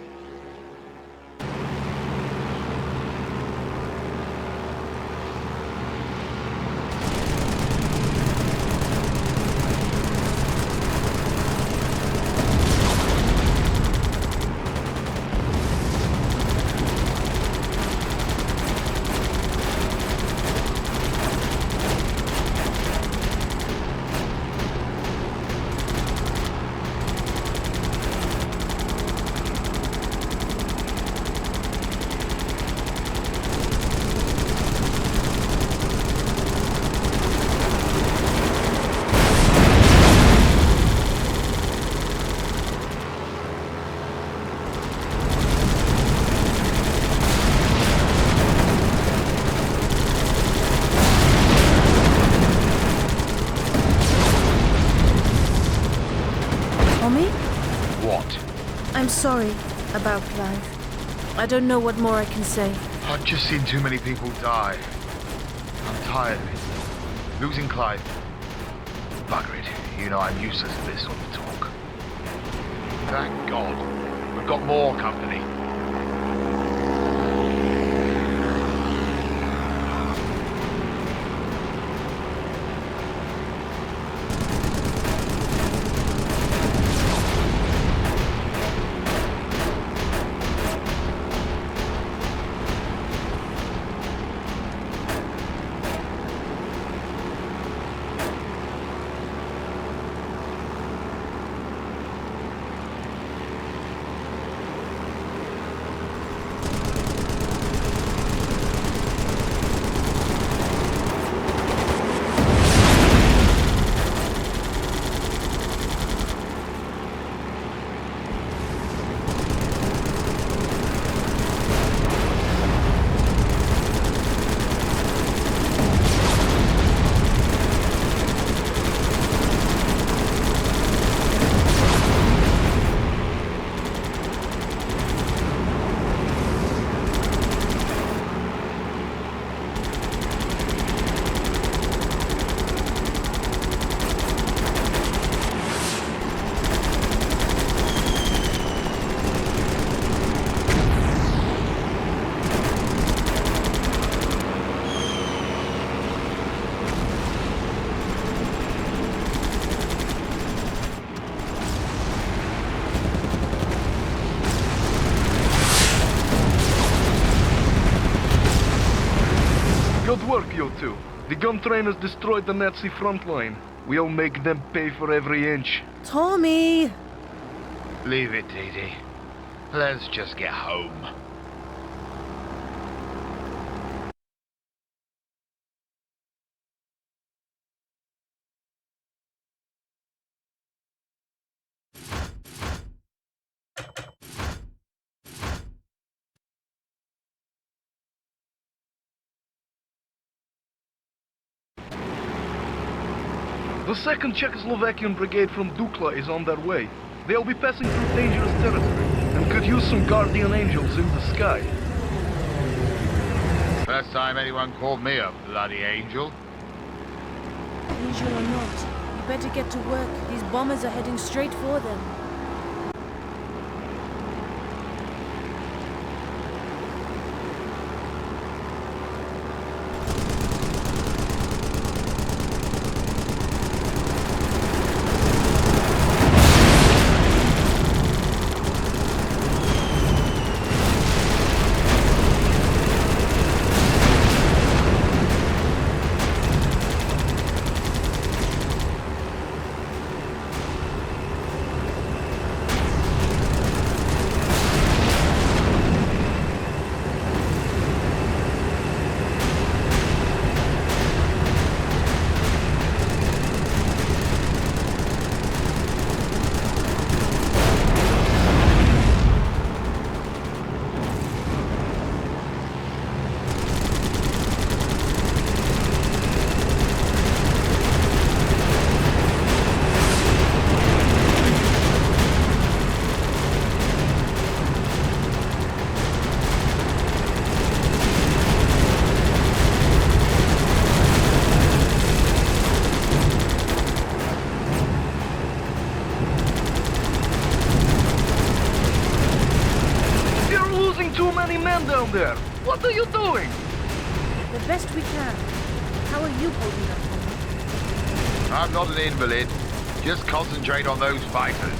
I'm sorry about Clive. I don't know what more I can say. I've just seen too many people die. I'm tired of it. Losing Clive. Bugger it. You know I'm useless at this sort of talk. Thank God. We've got more company. Good work, you two. The gun train has destroyed the Nazi front line. We'll make them pay for every inch. Tommy! Leave it, Dee. Let's just get home. The 2nd Czechoslovakian Brigade from Dukla is on their way. They'll be passing through dangerous territory and could use some guardian angels in the sky. First time anyone called me a bloody angel. Angel or not, you better get to work. These bombers are heading straight for them. doing? The best we can. How are you holding up, Tommy? I'm not an invalid. Just concentrate on those fighters.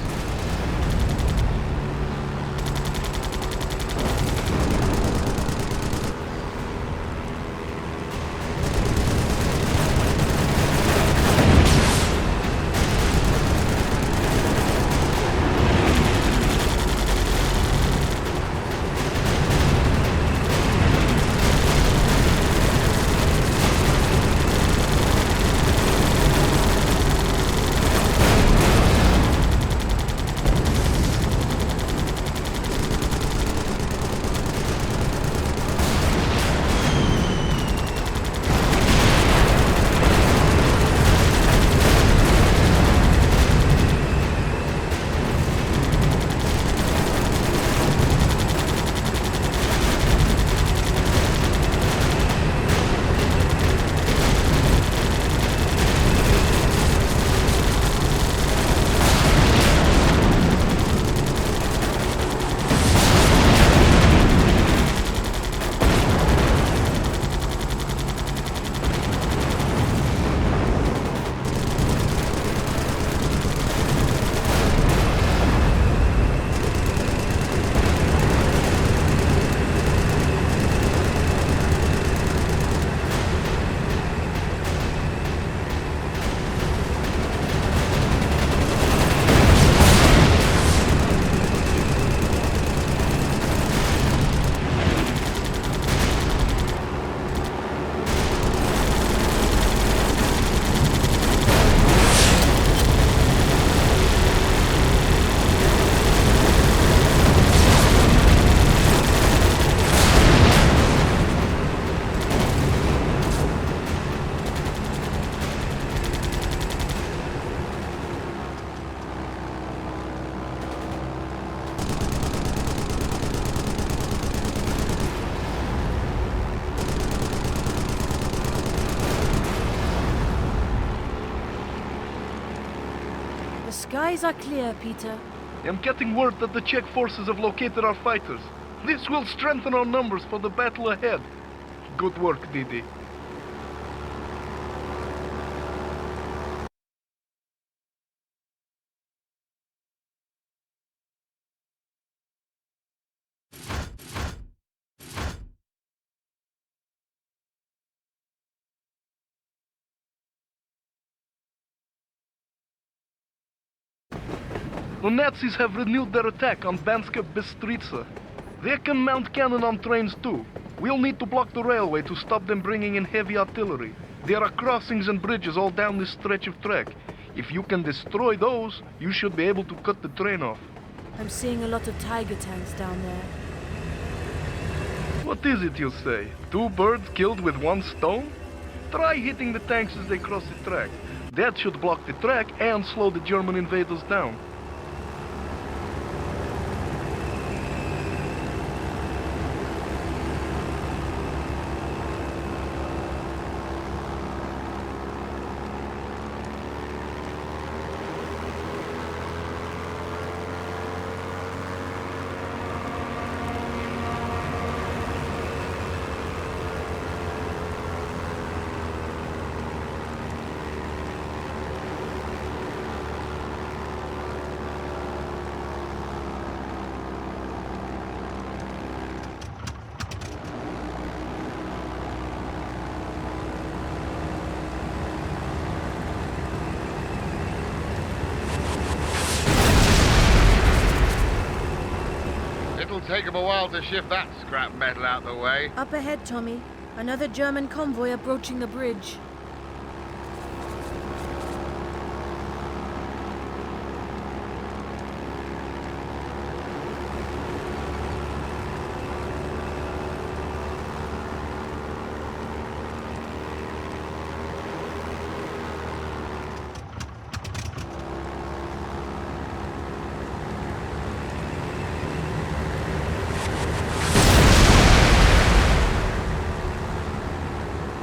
The skies are clear, Peter. I'm getting word that the Czech forces have located our fighters. This will strengthen our numbers for the battle ahead. Good work, Didi. The Nazis have renewed their attack on Banska Bystrica. They can mount cannon on trains too. We'll need to block the railway to stop them bringing in heavy artillery. There are crossings and bridges all down this stretch of track. If you can destroy those, you should be able to cut the train off. I'm seeing a lot of Tiger tanks down there. What is it you say? 2 birds killed with 1 stone? Try hitting the tanks as they cross the track. That should block the track and slow the German invaders down. It'll take them a while to shift that scrap metal out the way. Up ahead, Tommy. Another German convoy approaching the bridge.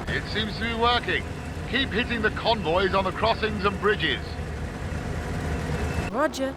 It seems to be working. Keep hitting the convoys on the crossings and bridges. Roger.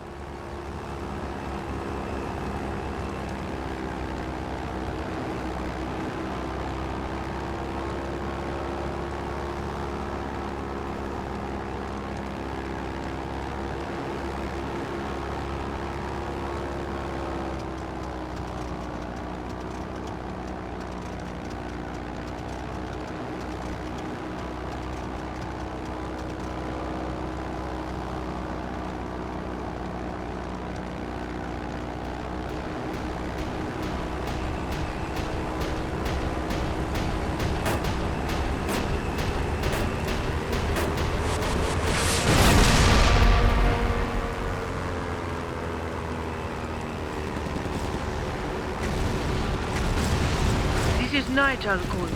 Night Owl call.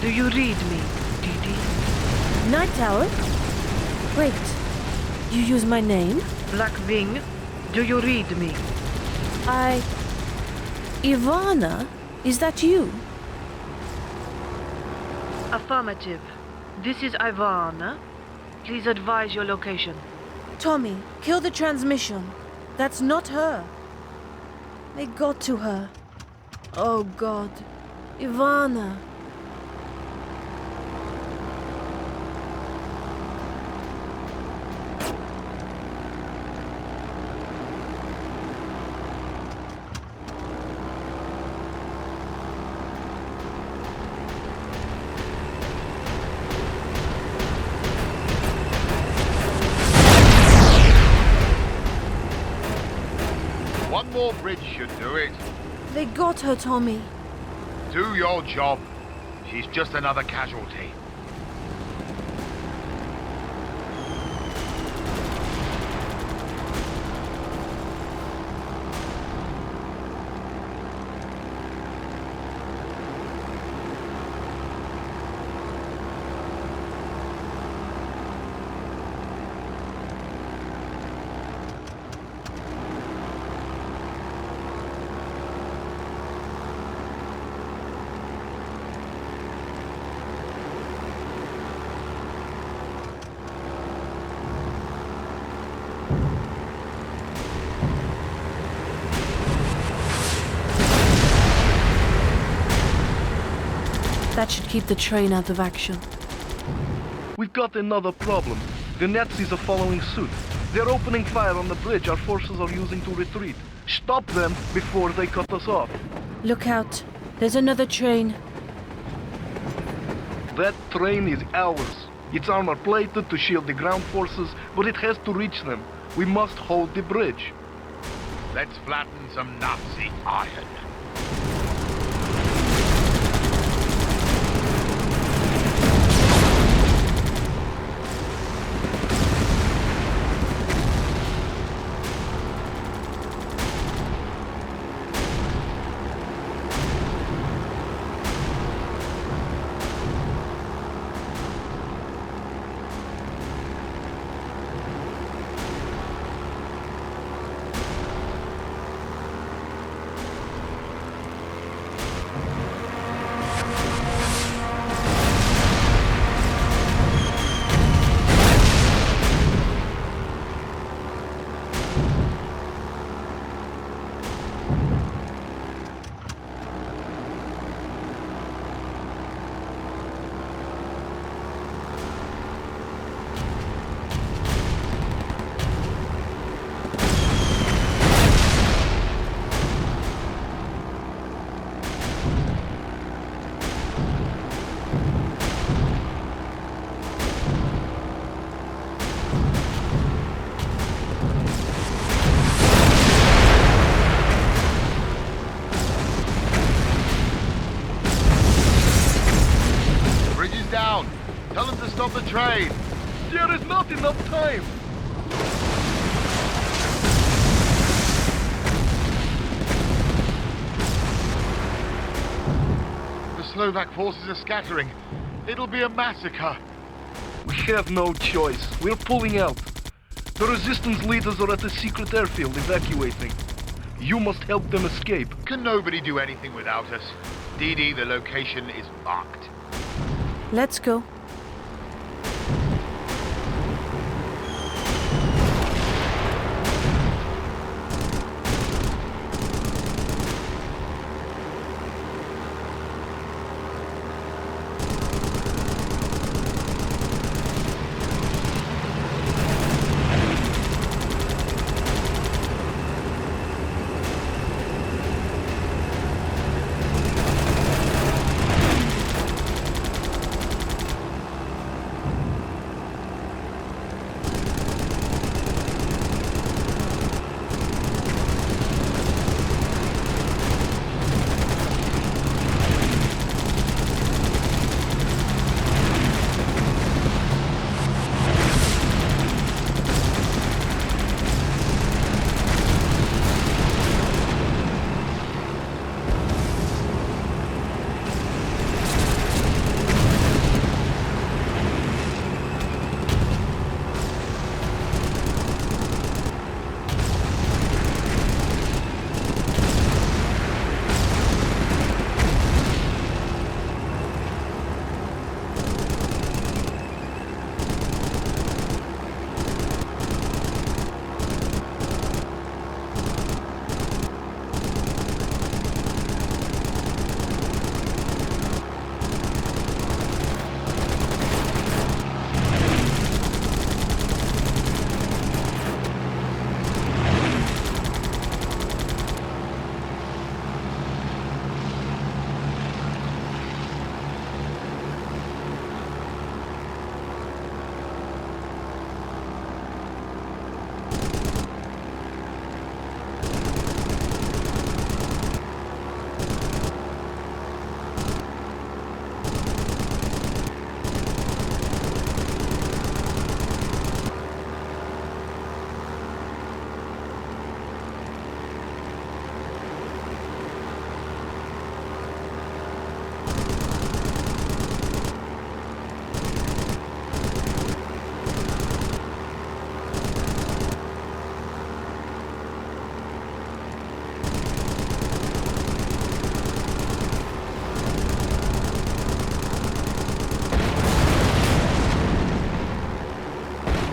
Do you read me, Didi? Night Owl? Wait, you use my name? Black Wing, do you read me? Ivana? Is that you? Affirmative. This is Ivana. Please advise your location. Tommy, kill the transmission. That's not her. They got to her. Oh God. Ivana. One more bridge should do it. They got her, Tommy. Do your job. She's just another casualty. That should keep the train out of action. We've got another problem. The Nazis are following suit. They're opening fire on the bridge our forces are using to retreat. Stop them before they cut us off. Look out. There's another train. That train is ours. It's armor-plated to shield the ground forces, but it has to reach them. We must hold the bridge. Let's flatten some Nazi iron. Down. Tell them to stop the train. There is not enough time. The Slovak forces are scattering. It'll be a massacre. We have no choice. We're pulling out. The resistance leaders are at the secret airfield evacuating. You must help them escape. Can nobody do anything without us? DD, the location is marked. Let's go.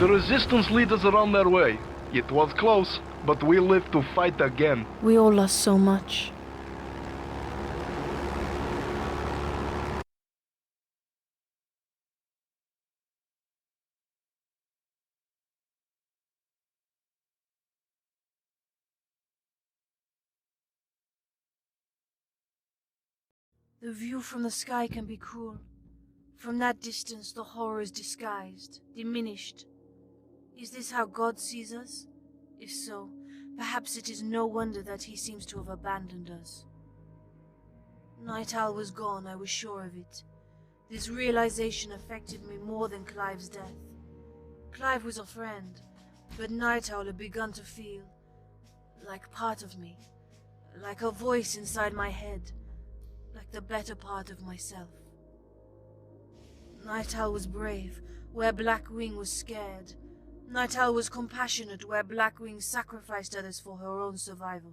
The resistance leaders are on their way. It was close, but we live to fight again. We all lost so much. The view from the sky can be cruel. From that distance, the horror is disguised, diminished. Is this how God sees us? If so, perhaps it is no wonder that he seems to have abandoned us. Night Owl was gone, I was sure of it. This realization affected me more than Clive's death. Clive was a friend, but Night Owl had begun to feel like part of me, like a voice inside my head, like the better part of myself. Night Owl was brave, where Blackwing was scared. Night Owl was compassionate, where Blackwing sacrificed others for her own survival.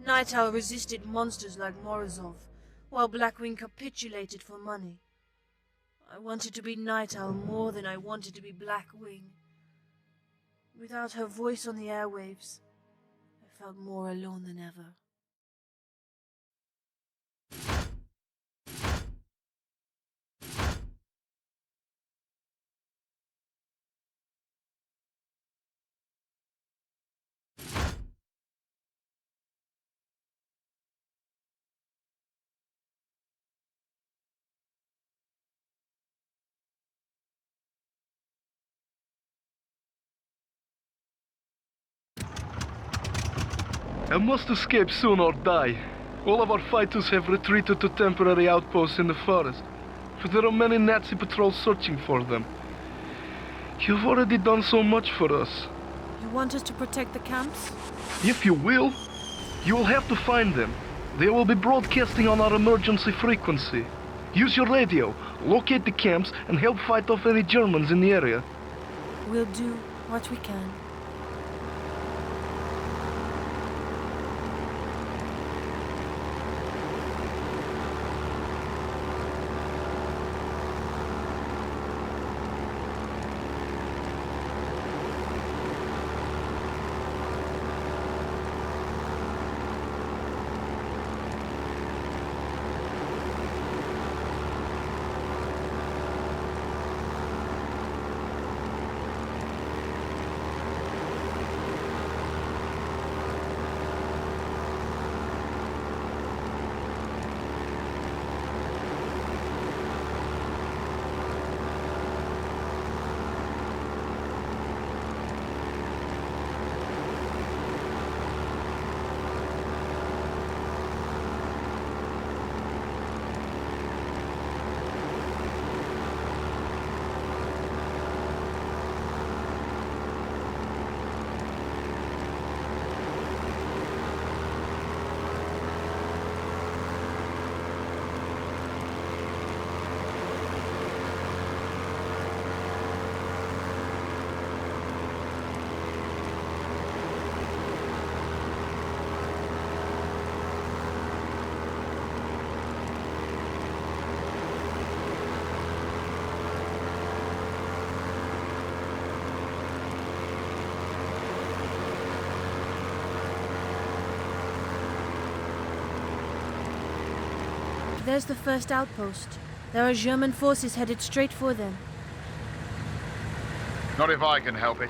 Night Owl resisted monsters like Morozov, while Blackwing capitulated for money. I wanted to be Night Owl more than I wanted to be Blackwing. Without her voice on the airwaves, I felt more alone than ever. I must escape soon or die. All of our fighters have retreated to temporary outposts in the forest, but there are many Nazi patrols searching for them. You've already done so much for us. You want us to protect the camps? If you will, you will have to find them. They will be broadcasting on our emergency frequency. Use your radio, locate the camps, and help fight off any Germans in the area. We'll do what we can. There's the first outpost. There are German forces headed straight for them. Not if I can help it.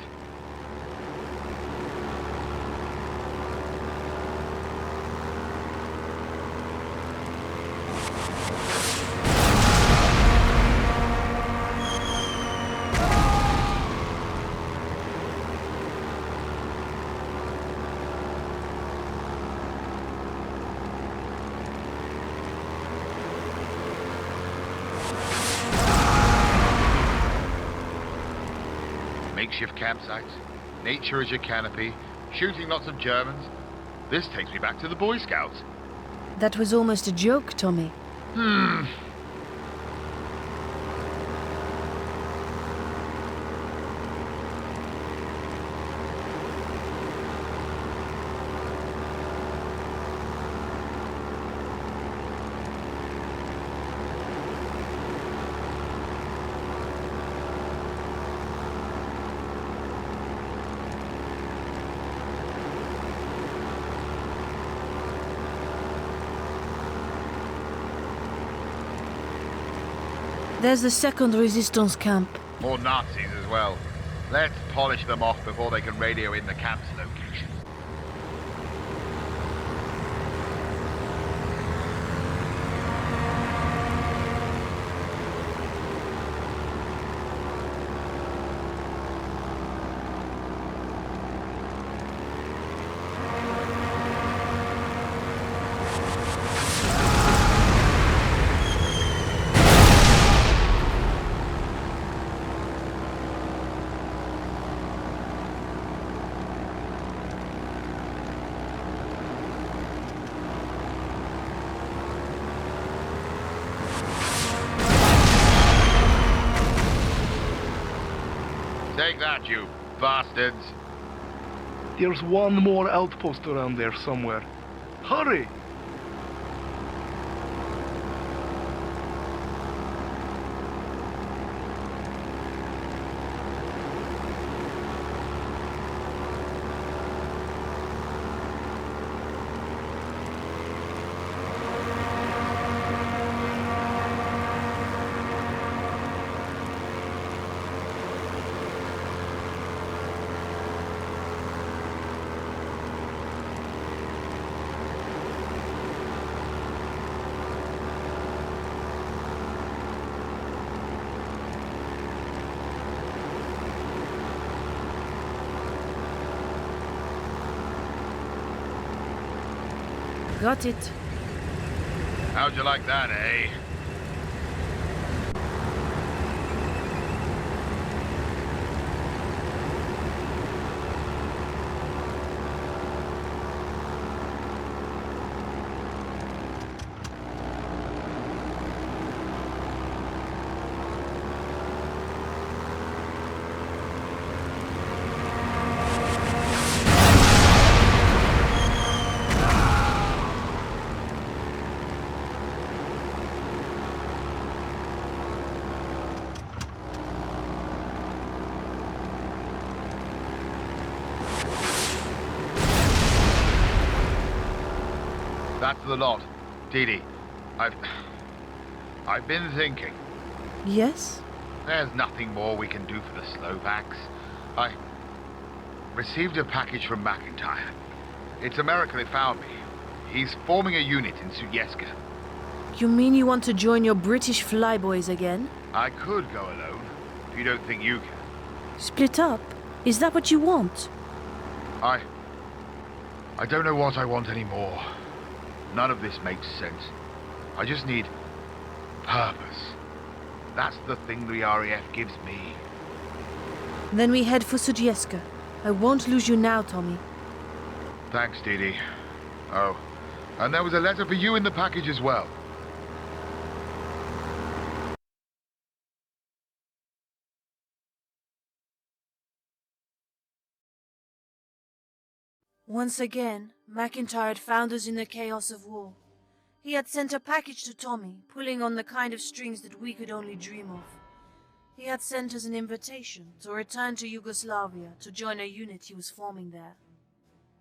Makeshift campsites, nature as your canopy, shooting lots of Germans. This takes me back to the Boy Scouts. That was almost a joke, Tommy. There's the second resistance camp. More Nazis as well. Let's polish them off before they can radio in the camp's location. Take that, you bastards. There's one more outpost around there somewhere. Hurry! Got it. How'd you like that, eh? That's the lot. Didi, I've been thinking. Yes? There's nothing more we can do for the Slovaks. I received a package from McIntyre. It's America that found me. He's forming a unit in Sudjeska. You mean you want to join your British flyboys again? I could go alone, if you don't think you can. Split up? Is that what you want? I don't know what I want anymore. None of this makes sense. I just need purpose. That's the thing the RAF gives me. Then we head for Sudjeska. I won't lose you now, Tommy. Thanks, Didi. Oh, and there was a letter for you in the package as well. Once again, McIntyre had found us in the chaos of war. He had sent a package to Tommy, pulling on the kind of strings that we could only dream of. He had sent us an invitation to return to Yugoslavia to join a unit he was forming there.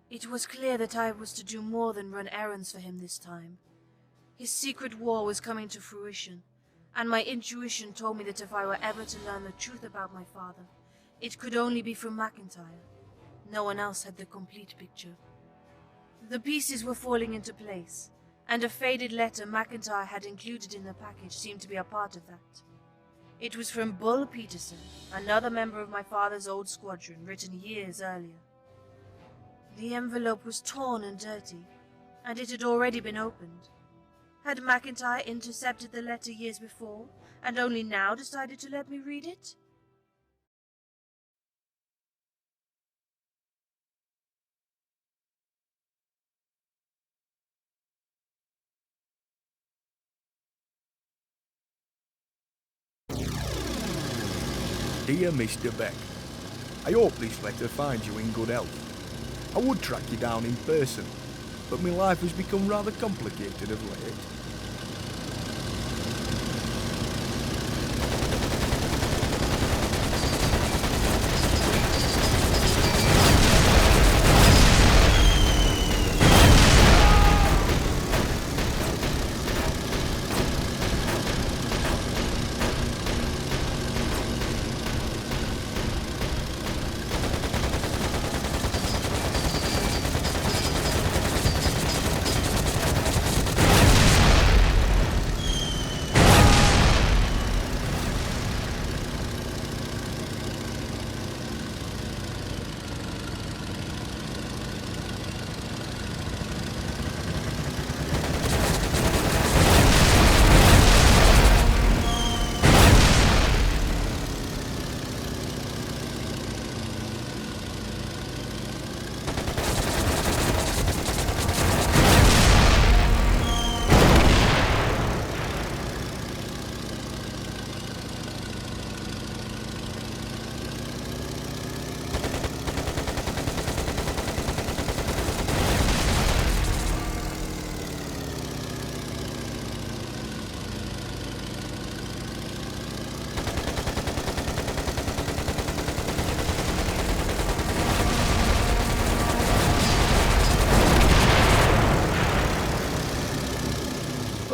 It was clear that I was to do more than run errands for him this time. His secret war was coming to fruition, and my intuition told me that if I were ever to learn the truth about my father, it could only be from McIntyre. No one else had the complete picture. The pieces were falling into place, and a faded letter McIntyre had included in the package seemed to be a part of that. It was from Bull Peterson, another member of my father's old squadron, written years earlier. The envelope was torn and dirty, and it had already been opened. Had McIntyre intercepted the letter years before, and only now decided to let me read it? Dear Mr. Beck, I hope this letter finds you in good health. I would track you down in person, but my life has become rather complicated of late.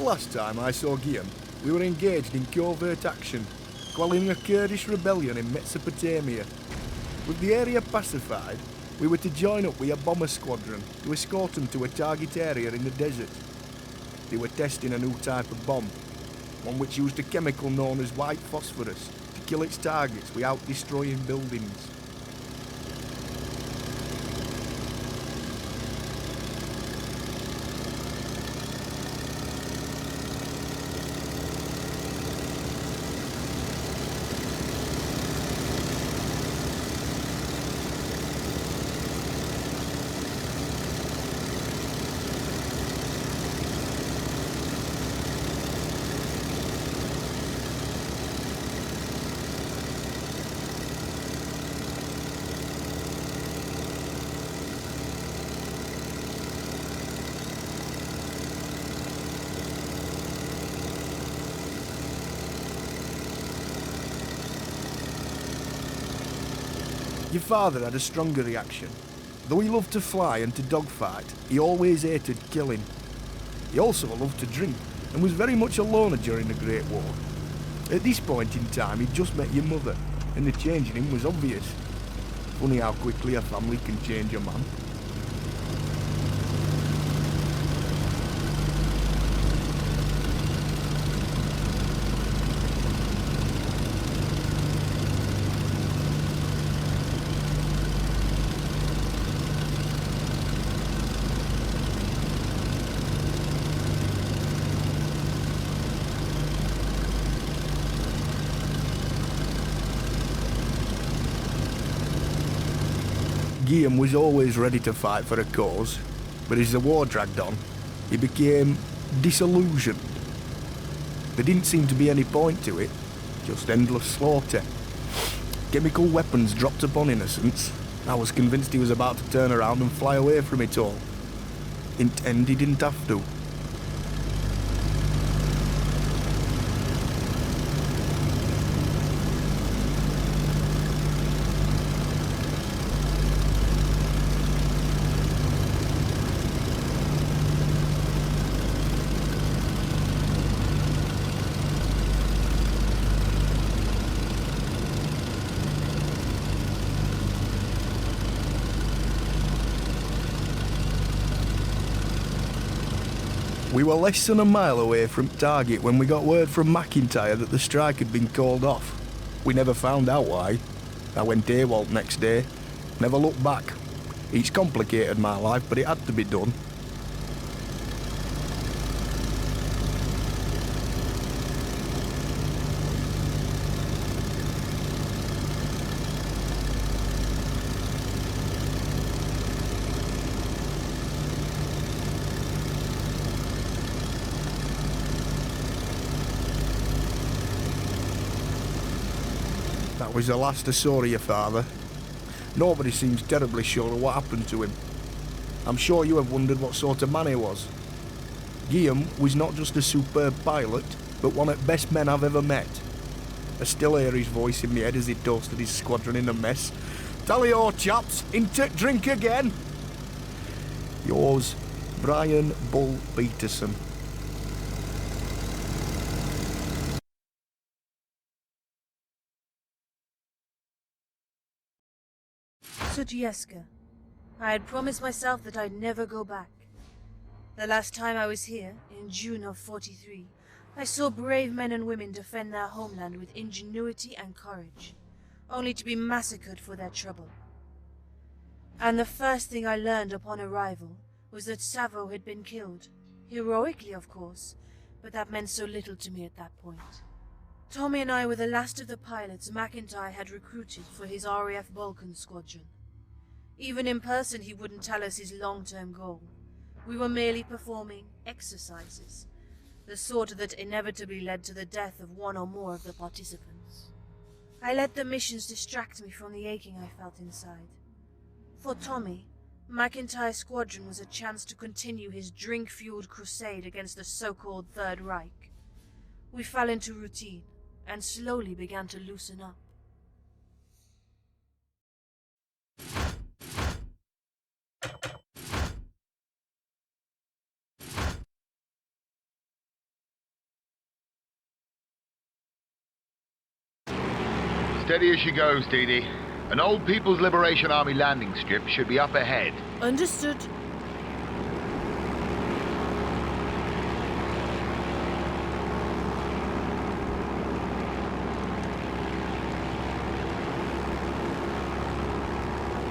last time I saw Guillaume, we were engaged in covert action, quelling a Kurdish rebellion in Mesopotamia. With the area pacified, we were to join up with a bomber squadron to escort them to a target area in the desert. They were testing a new type of bomb, one which used a chemical known as white phosphorus to kill its targets without destroying buildings. Your father had a stronger reaction. Though he loved to fly and to dogfight, he always hated killing. He also loved to drink and was very much a loner during the Great War. At this point in time, he'd just met your mother, and the change in him was obvious. Funny how quickly a family can change a man. Guillaume was always ready to fight for a cause, but as the war dragged on, he became disillusioned. There didn't seem to be any point to it, just endless slaughter. Chemical weapons dropped upon innocents. I was convinced he was about to turn around and fly away from it all. In the end, he didn't have to. We were less than a mile away from target when we got word from McIntyre that the strike had been called off. We never found out why. I went AWOL next day. Never looked back. It's complicated my life, but it had to be done. That was the last I saw of your father. Nobody seems terribly sure of what happened to him. I'm sure you have wondered what sort of man he was. Guillaume was not just a superb pilot, but one of the best men I've ever met. I still hear his voice in my head as he toasted his squadron in a mess. Tally-ho, chaps, into drink again. Yours, Brian Bull Peterson. Sutjeska. I had promised myself that I'd never go back. The last time I was here, in June of 43, I saw brave men and women defend their homeland with ingenuity and courage, only to be massacred for their trouble. And the first thing I learned upon arrival was that Savo had been killed, heroically of course, but that meant so little to me at that point. Tommy and I were the last of the pilots McIntyre had recruited for his RAF Balkan squadron. Even in person, he wouldn't tell us his long-term goal. We were merely performing exercises, the sort that inevitably led to the death of one or more of the participants. I let the missions distract me from the aching I felt inside. For Tommy, McIntyre's squadron was a chance to continue his drink-fueled crusade against the so-called Third Reich. We fell into routine and slowly began to loosen up. Steady as she goes, Dee Dee. An old People's Liberation Army landing strip should be up ahead. Understood.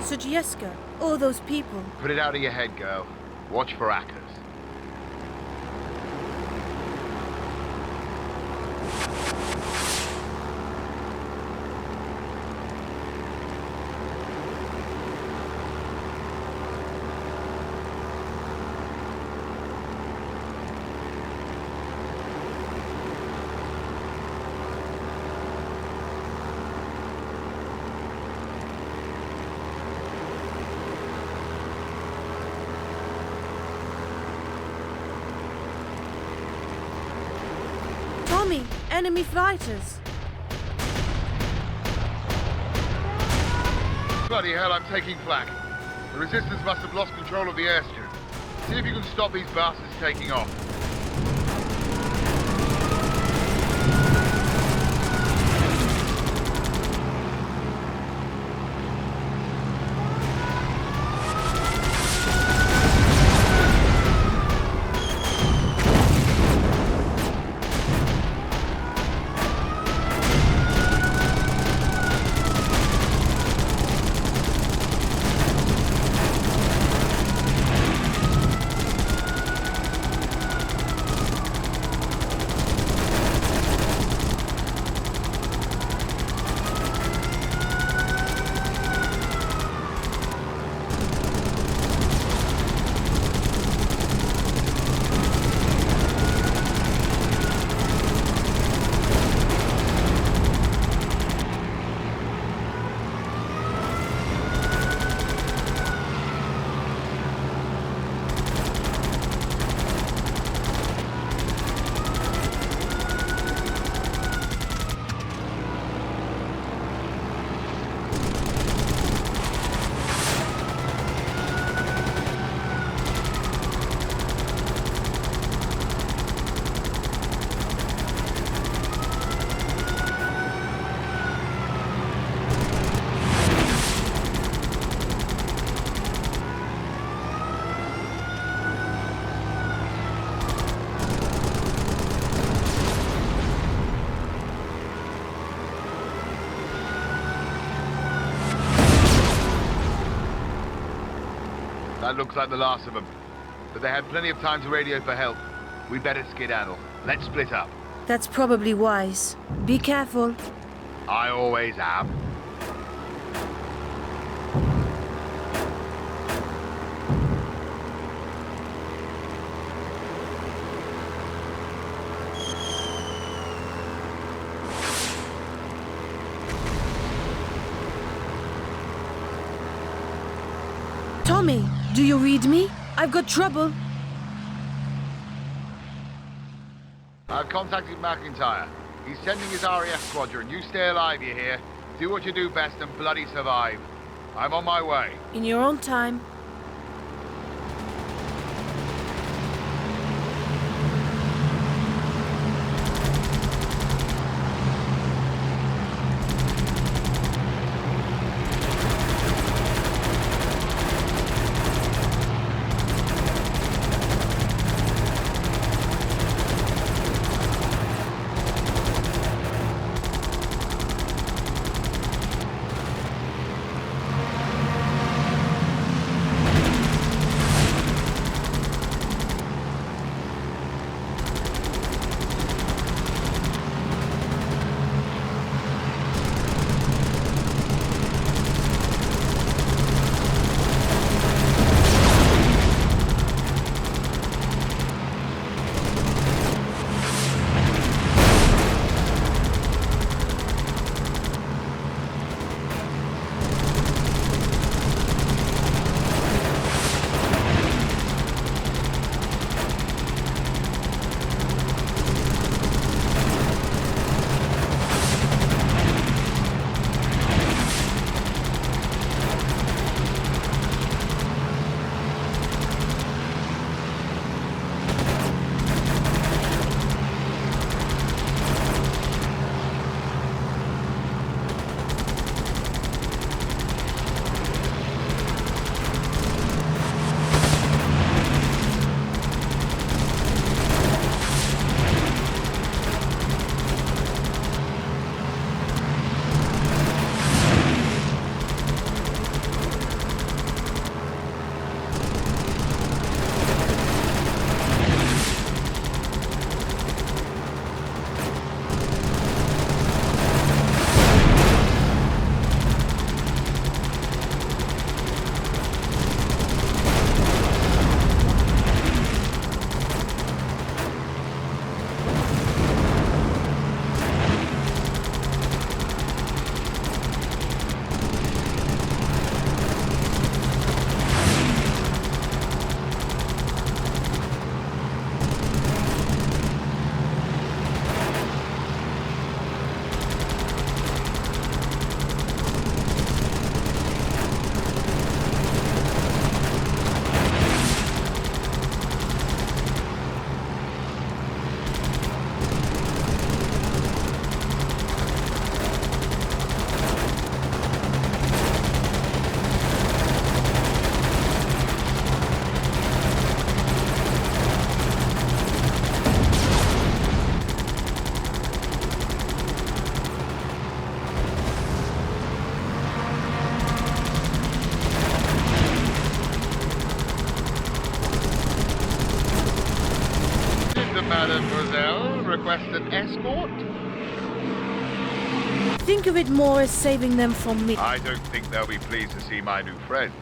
Sujieska, all those people. Put it out of your head, girl. Watch for hackers. Tommy, enemy fighters. Bloody hell, I'm taking flak. The resistance must have lost control of the airstrip. See if you can stop these bastards taking off. That looks like the last of them. But they had plenty of time to radio for help. We'd better skedaddle. Let's split up. That's probably wise. Be careful. I always am. Tommy, do you read me? I've got trouble. I've contacted McIntyre. He's sending his RAF squadron. You stay alive, you hear? Do what you do best and bloody survive. I'm on my way. In your own time. request an escort? Think of it more as saving them from me. I don't think they'll be pleased to see my new friends.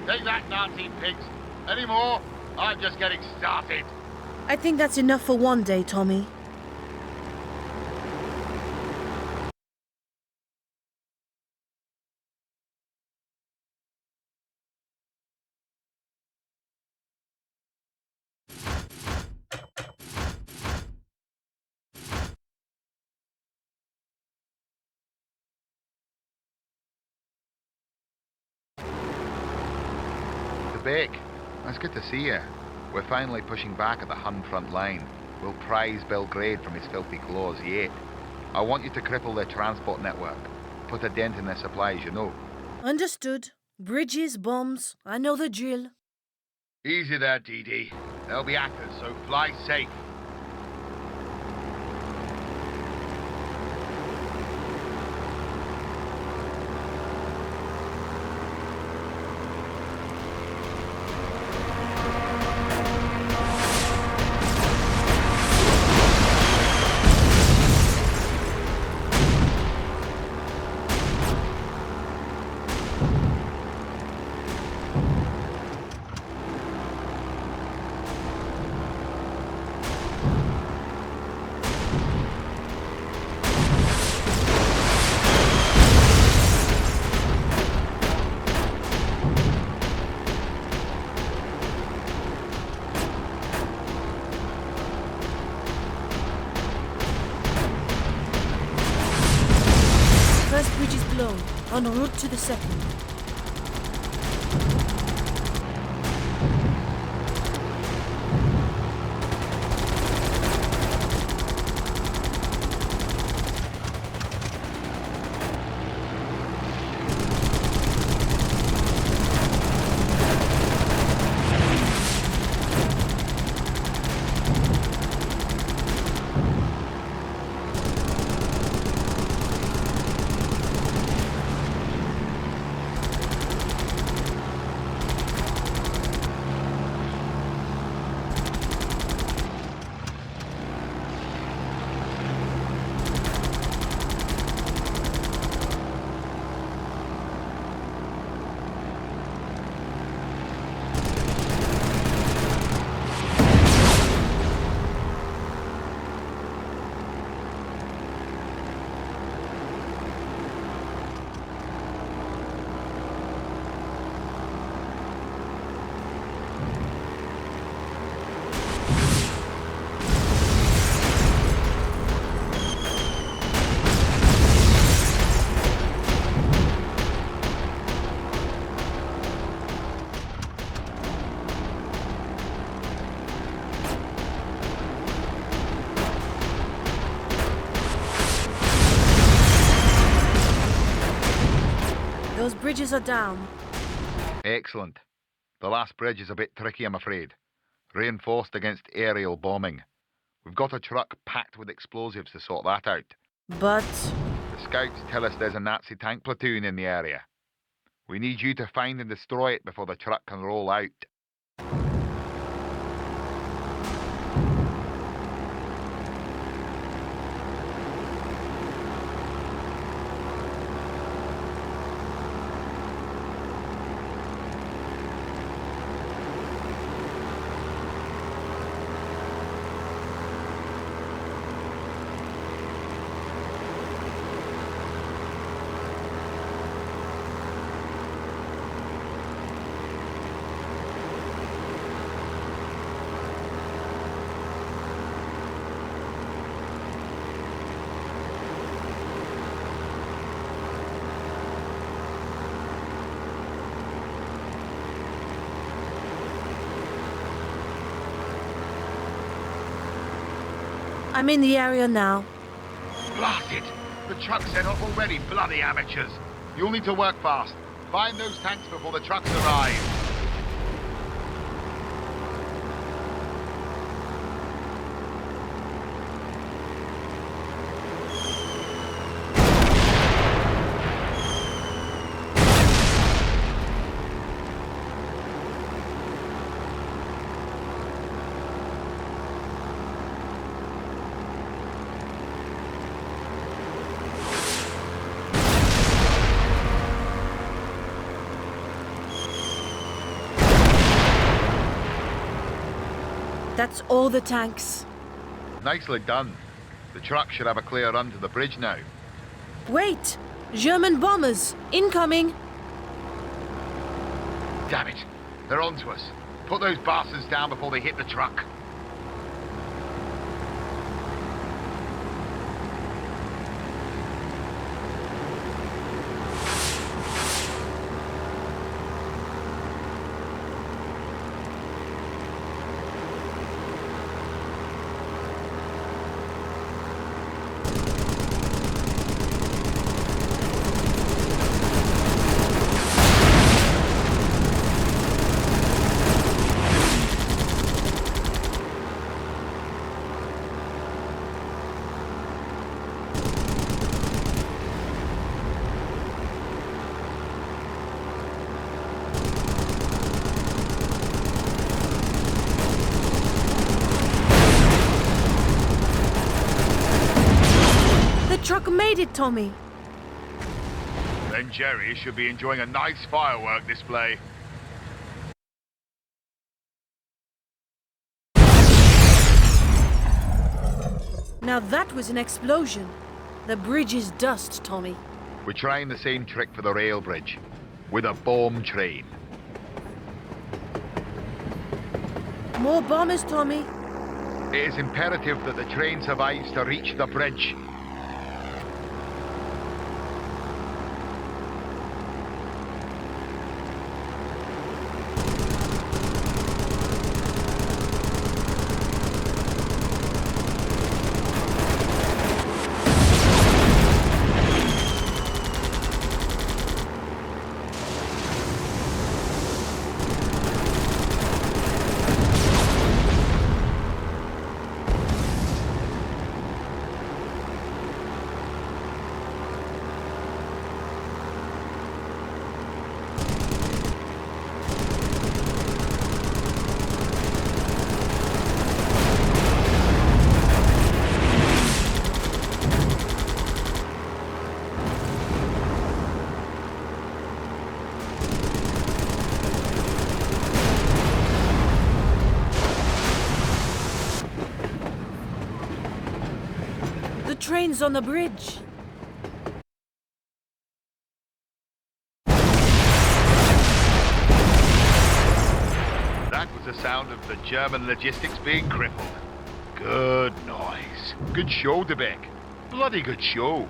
Take that, Nazi pigs. Any more? I'm just getting started. I think that's enough for one day, Tommy. Beck, it's good to see you. We're finally pushing back at the Hun front line. We'll prize Belgrade from his filthy claws yet. I want you to cripple their transport network. Put a dent in their supplies, you know. Understood. Bridges, bombs, I know the drill. Easy there, DD. They'll be actors, so fly safe. First bridge is blown, en route to the second. Those bridges are down. Excellent. The last bridge is a bit tricky, I'm afraid. Reinforced against aerial bombing. We've got a truck packed with explosives to sort that out. But scouts tell us there's a Nazi tank platoon in the area. We need you to find and destroy it before the truck can roll out. I'm in the area now. Blast it! The truck's set off already, bloody amateurs! You'll need to work fast. Find those tanks before the trucks arrive. That's all the tanks. Nicely done. The truck should have a clear run to the bridge now. Wait! German bombers! Incoming! Damn it! They're onto us. Put those bastards down before they hit the truck. Truck made it, Tommy. Then Jerry should be enjoying a nice firework display. Now that was an explosion. The bridge is dust, Tommy. We're trying the same trick for the rail bridge, with a bomb train. More bombers, Tommy. It is imperative that the train survives to reach the bridge. Trains on the bridge. That was the sound of the German logistics being crippled. Good noise. Good show, Debeck. Bloody good show.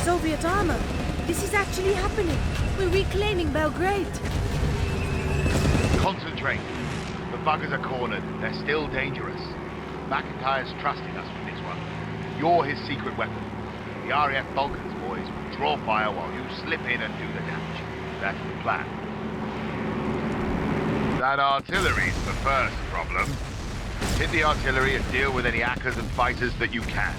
Soviet armor. This is actually happening. We're reclaiming Belgrade. Concentrate. The buggers are cornered. They're still dangerous. McIntyre's trusting us with this one. You're his secret weapon. The RAF Vulcans boys will draw fire while you slip in and do the damage. That's the plan. That artillery's the first problem. Hit the artillery and deal with any hackers and fighters that you can.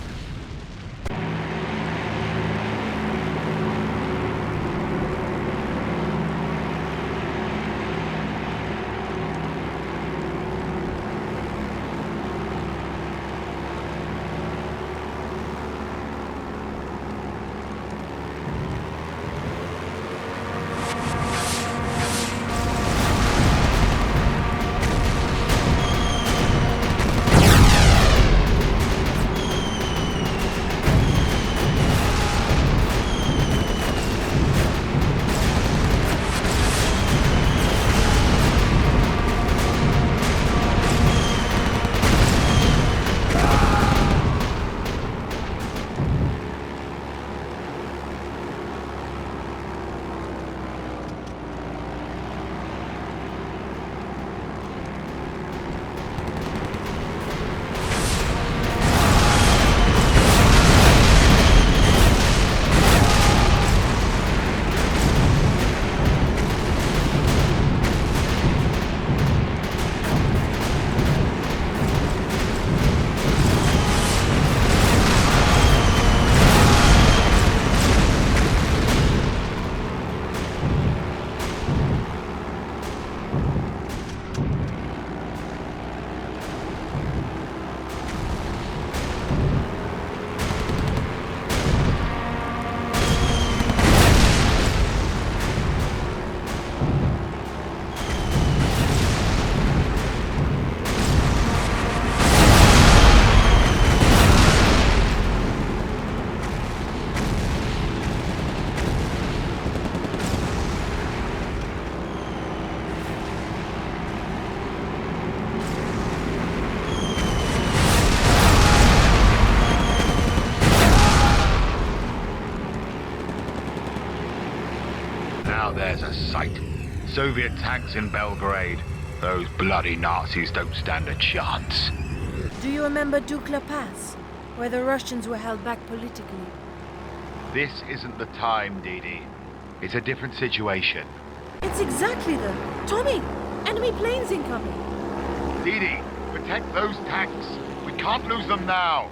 There's a sight. Soviet tanks in Belgrade. Those bloody Nazis don't stand a chance. Do you remember Dukla Pass, where the Russians were held back politically? This isn't the time, Dee Dee. It's a different situation. It's exactly the... Tommy! Enemy planes incoming! Dee Dee, protect those tanks. We can't lose them now.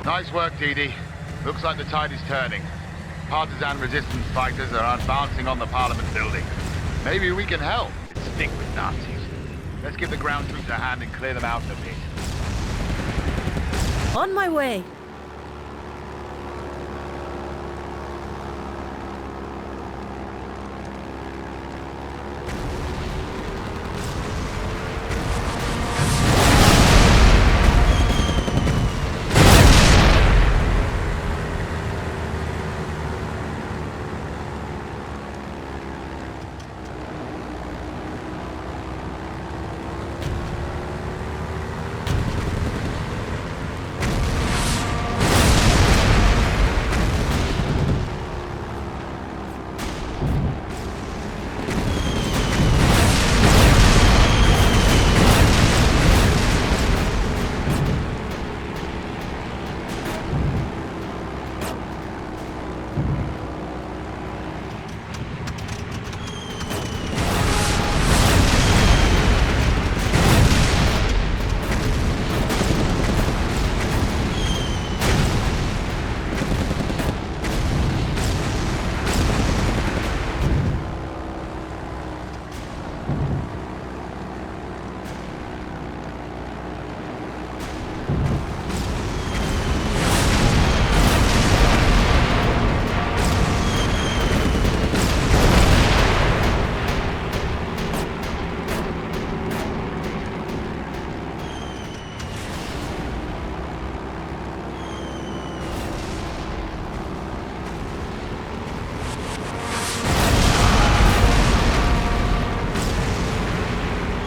Nice work, Didi. Looks like the tide is turning. Partisan resistance fighters are advancing on the Parliament building. Maybe we can help. Stick with Nazis. Let's give the ground troops a hand and clear them out a bit. On my way.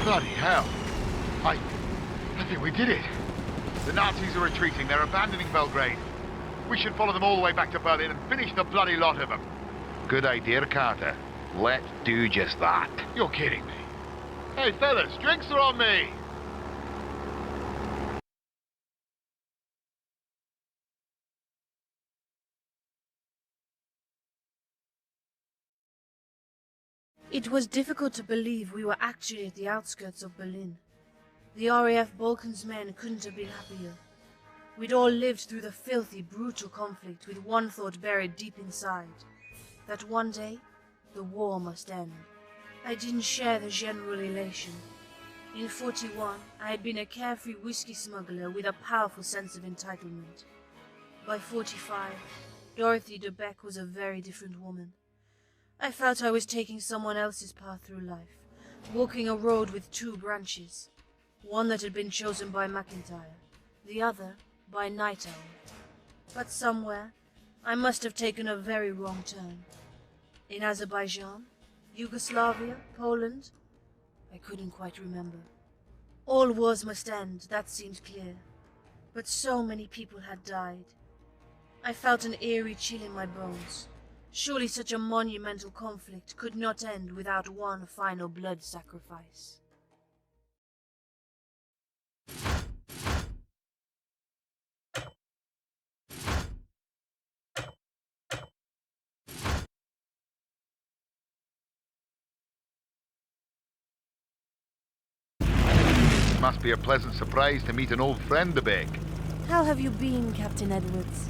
Bloody hell. I think we did it. The Nazis are retreating. They're abandoning Belgrade. We should follow them all the way back to Berlin and finish the bloody lot of them. Good idea, Carter. Let's do just that. You're kidding me. Hey, fellas, drinks are on me. It was difficult to believe we were actually at the outskirts of Berlin. The RAF Balkans men couldn't have been happier. We'd all lived through the filthy, brutal conflict with one thought buried deep inside. That one day, the war must end. I didn't share the general elation. In 41, I had been a carefree whiskey smuggler with a powerful sense of entitlement. By 45, Dorothy de Beck was a very different woman. I felt I was taking someone else's path through life, walking a road with two branches, one that had been chosen by McIntyre, the other by Night Owl. But somewhere, I must have taken a very wrong turn. In Azerbaijan, Yugoslavia, Poland, I couldn't quite remember. All wars must end, that seemed clear, but so many people had died. I felt an eerie chill in my bones. Surely such a monumental conflict could not end without one final blood sacrifice. Must be a pleasant surprise to meet an old friend, de Beck. How have you been, Captain Edwards?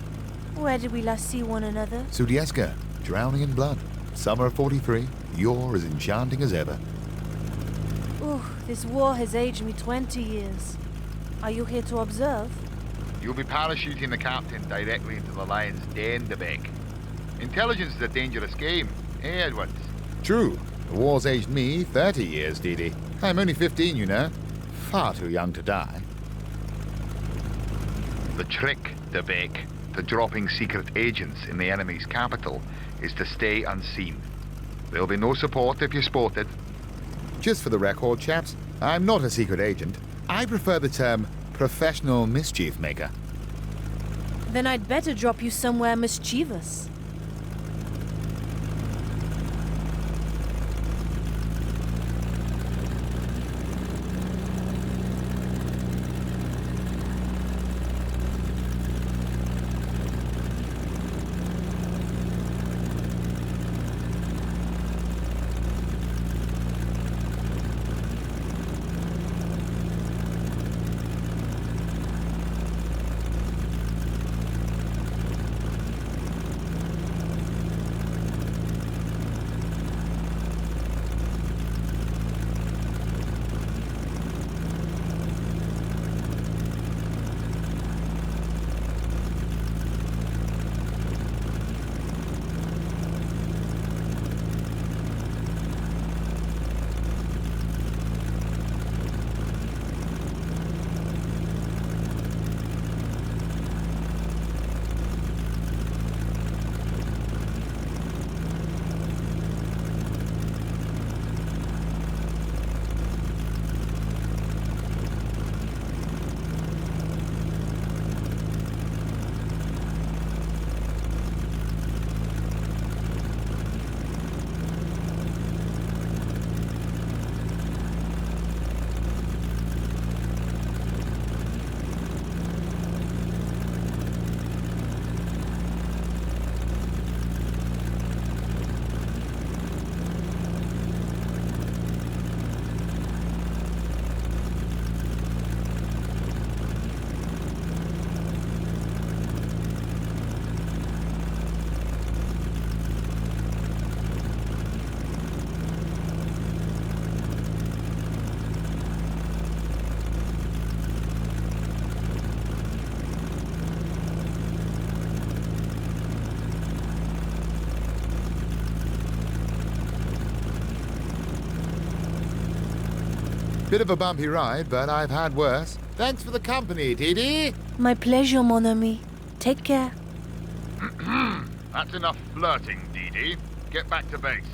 Where did we last see one another? Sudieska, drowning in blood. Summer of 43, you're as enchanting as ever. Ooh, this war has aged me 20 years. Are you here to observe? You'll be parachuting the captain directly into the lion's den, de Beck. Intelligence is a dangerous game, eh, Edwards? True. The war's aged me 30 years, Didi. I'm only 15, you know. Far too young to die. The trick, de Beck, to dropping secret agents in the enemy's capital is to stay unseen. There'll be no support if you're spotted. Just for the record, chaps, I'm not a secret agent. I prefer the term professional mischief maker. Then I'd better drop you somewhere mischievous. Bit of a bumpy ride, but I've had worse. Thanks for the company, Didi. My pleasure, mon ami. Take care. That's enough flirting, Didi. Get back to base.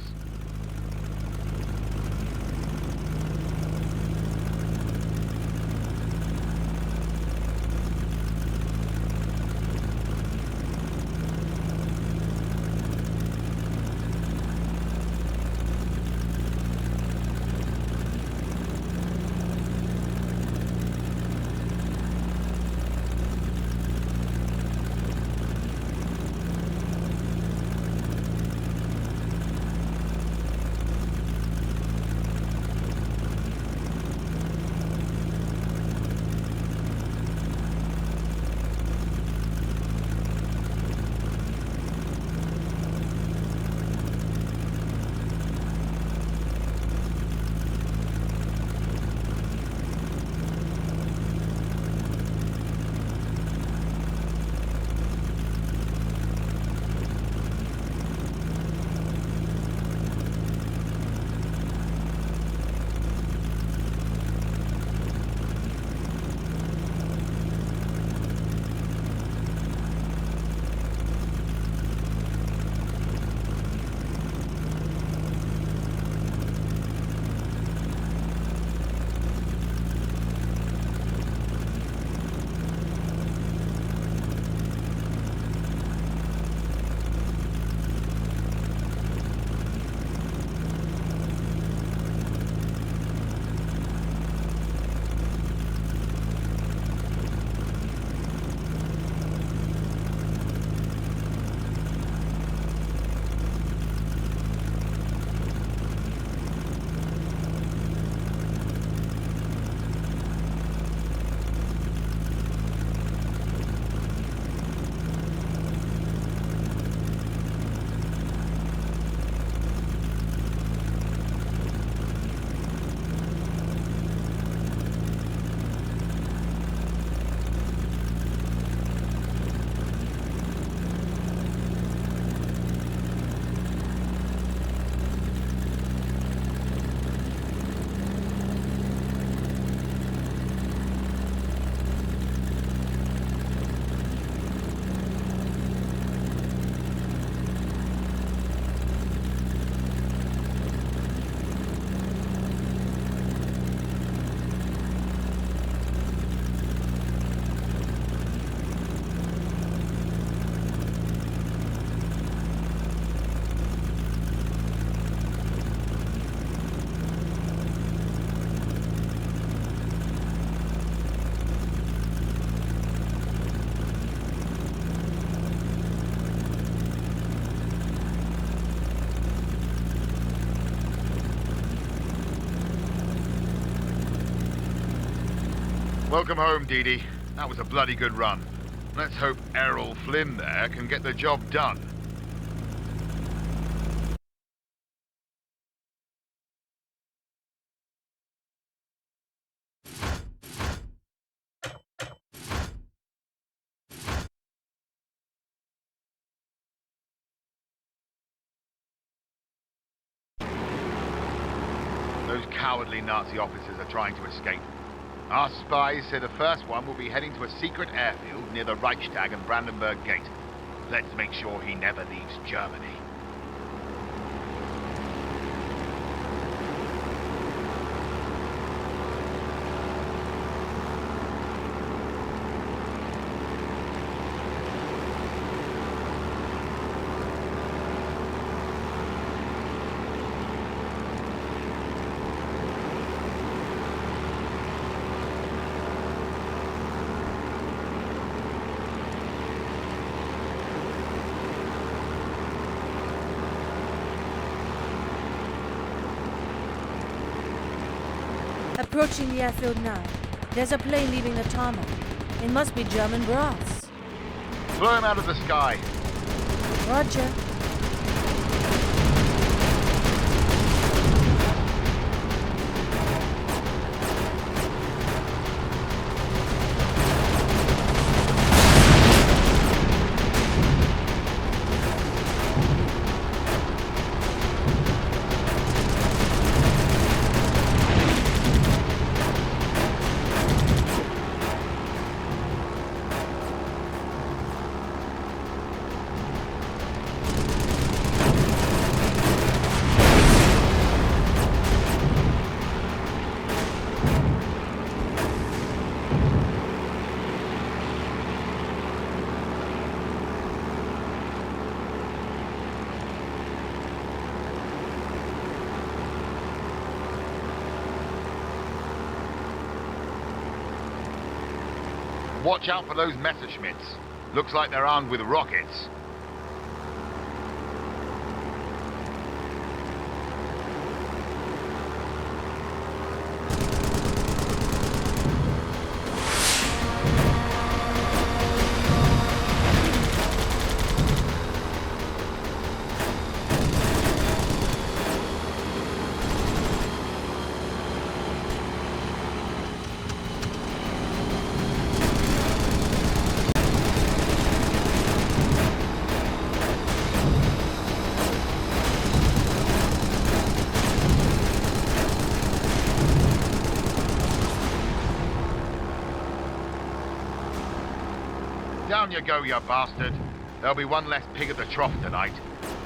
Welcome home, Didi. That was a bloody good run. Let's hope Errol Flynn there can get the job done. Those cowardly Nazi officers are trying to escape. Our spies say the first one will be heading to a secret airfield near the Reichstag and Brandenburg Gate. Let's make sure he never leaves Germany. Approaching the airfield now. There's a plane leaving the tarmac. It must be German brass. Blow him out of the sky. Roger. Watch out for those Messerschmitts. Looks like they're armed with rockets. Down you go, you bastard. There'll be one less pig at the trough tonight.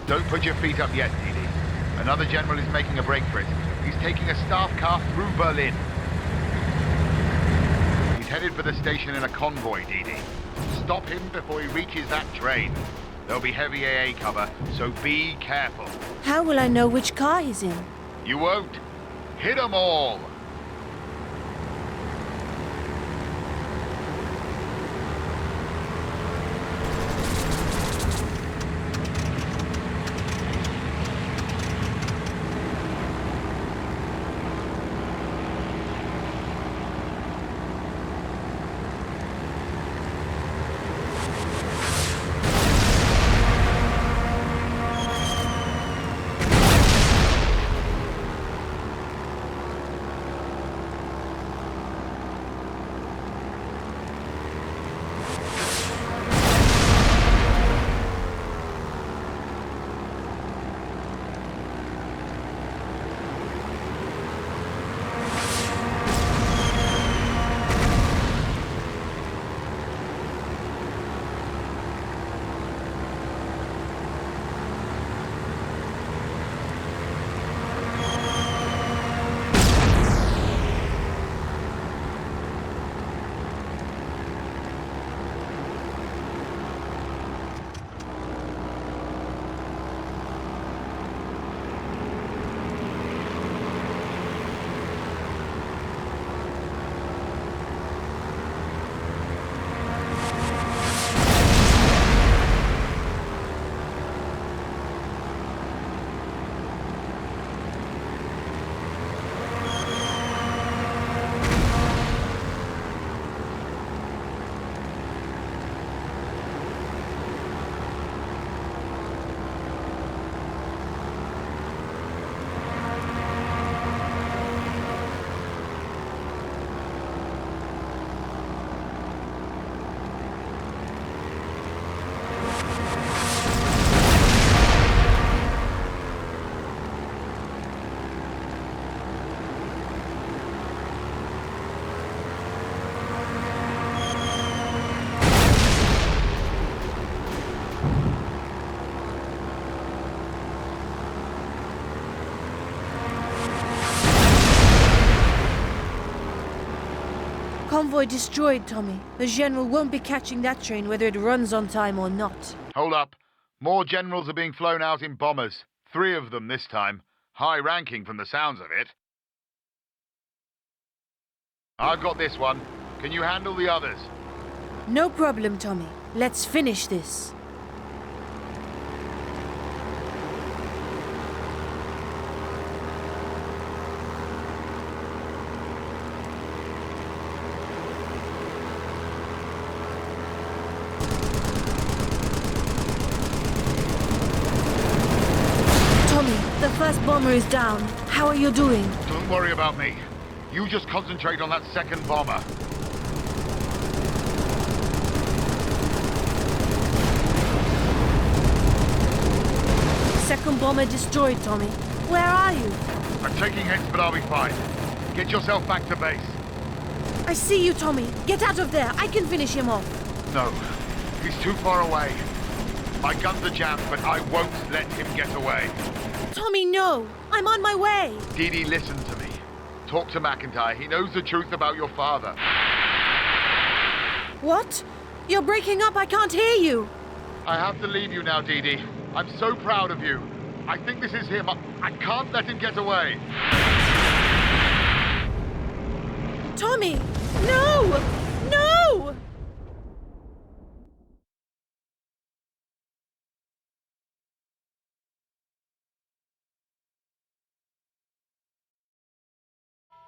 Don't put your feet up yet, Didi. Another general is making a break for it. He's taking a staff car through Berlin. He's headed for the station in a convoy, Didi. Stop him before he reaches that train. There'll be heavy AA cover, so be careful. How will I know which car he's in? You won't. Hit 'em all. Convoy destroyed, Tommy. The general won't be catching that train whether it runs on time or not. Hold up. More generals are being flown out in bombers. 3 of them this time. High ranking from the sounds of it. I've got this one. Can you handle the others? No problem, Tommy. Let's finish this. The first bomber is down. How are you doing? Don't worry about me. You just concentrate on that second bomber. Second bomber destroyed, Tommy. Where are you? I'm taking hits, but I'll be fine. Get yourself back to base. I see you, Tommy. Get out of there. I can finish him off. No, he's too far away. My guns are jammed, but I won't let him get away. Tommy, no! I'm on my way! Didi, listen to me. Talk to McIntyre. He knows the truth about your father. What? You're breaking up. I can't hear you. I have to leave you now, Didi. I'm so proud of you. I think this is him. I can't let him get away. Tommy! No! No!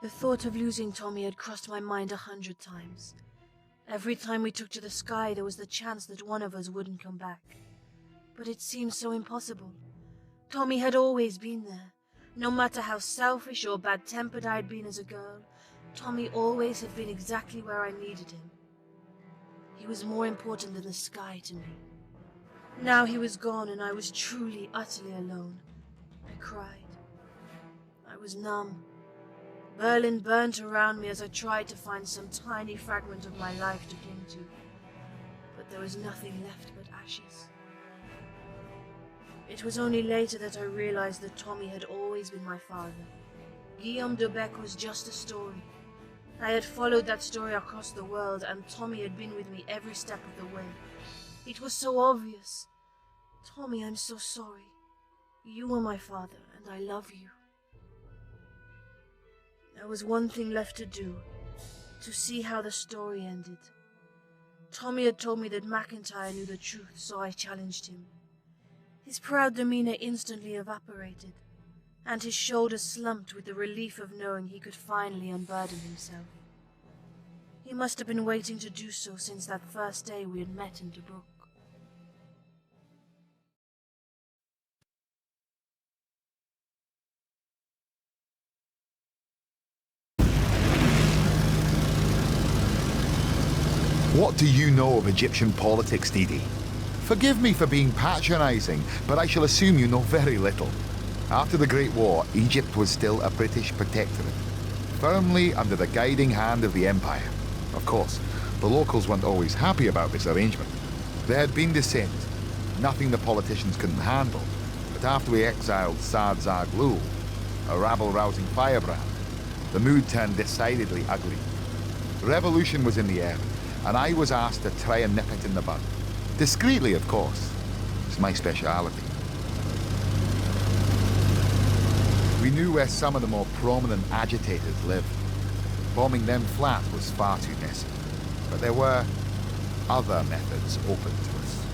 The thought of losing Tommy had crossed my mind 100 times. Every time we took to the sky, there was the chance that one of us wouldn't come back. But it seemed so impossible. Tommy had always been there. No matter how selfish or bad-tempered I had been as a girl, Tommy always had been exactly where I needed him. He was more important than the sky to me. Now he was gone and I was truly, utterly alone. I cried. I was numb. Berlin burnt around me as I tried to find some tiny fragment of my life to cling to. But there was nothing left but ashes. It was only later that I realized that Tommy had always been my father. Guillaume de Bec was just a story. I had followed that story across the world, and Tommy had been with me every step of the way. It was so obvious. Tommy, I'm so sorry. You were my father, and I love you. There was one thing left to do, to see how the story ended. Tommy had told me that McIntyre knew the truth, so I challenged him. His proud demeanor instantly evaporated, and his shoulders slumped with the relief of knowing he could finally unburden himself. He must have been waiting to do so since that first day we had met in Tobruk. What do you know of Egyptian politics, Didi? Forgive me for being patronizing, but I shall assume you know very little. After the Great War, Egypt was still a British protectorate, firmly under the guiding hand of the Empire. Of course, the locals weren't always happy about this arrangement. There had been dissent, nothing the politicians couldn't handle, but after we exiled Saad Zaghloul, a rabble-rousing firebrand, the mood turned decidedly ugly. Revolution was in the air, and I was asked to try and nip it in the bud. Discreetly, of course. It's my speciality. We knew where some of the more prominent agitators lived. Bombing them flat was far too messy. But there were other methods open to us.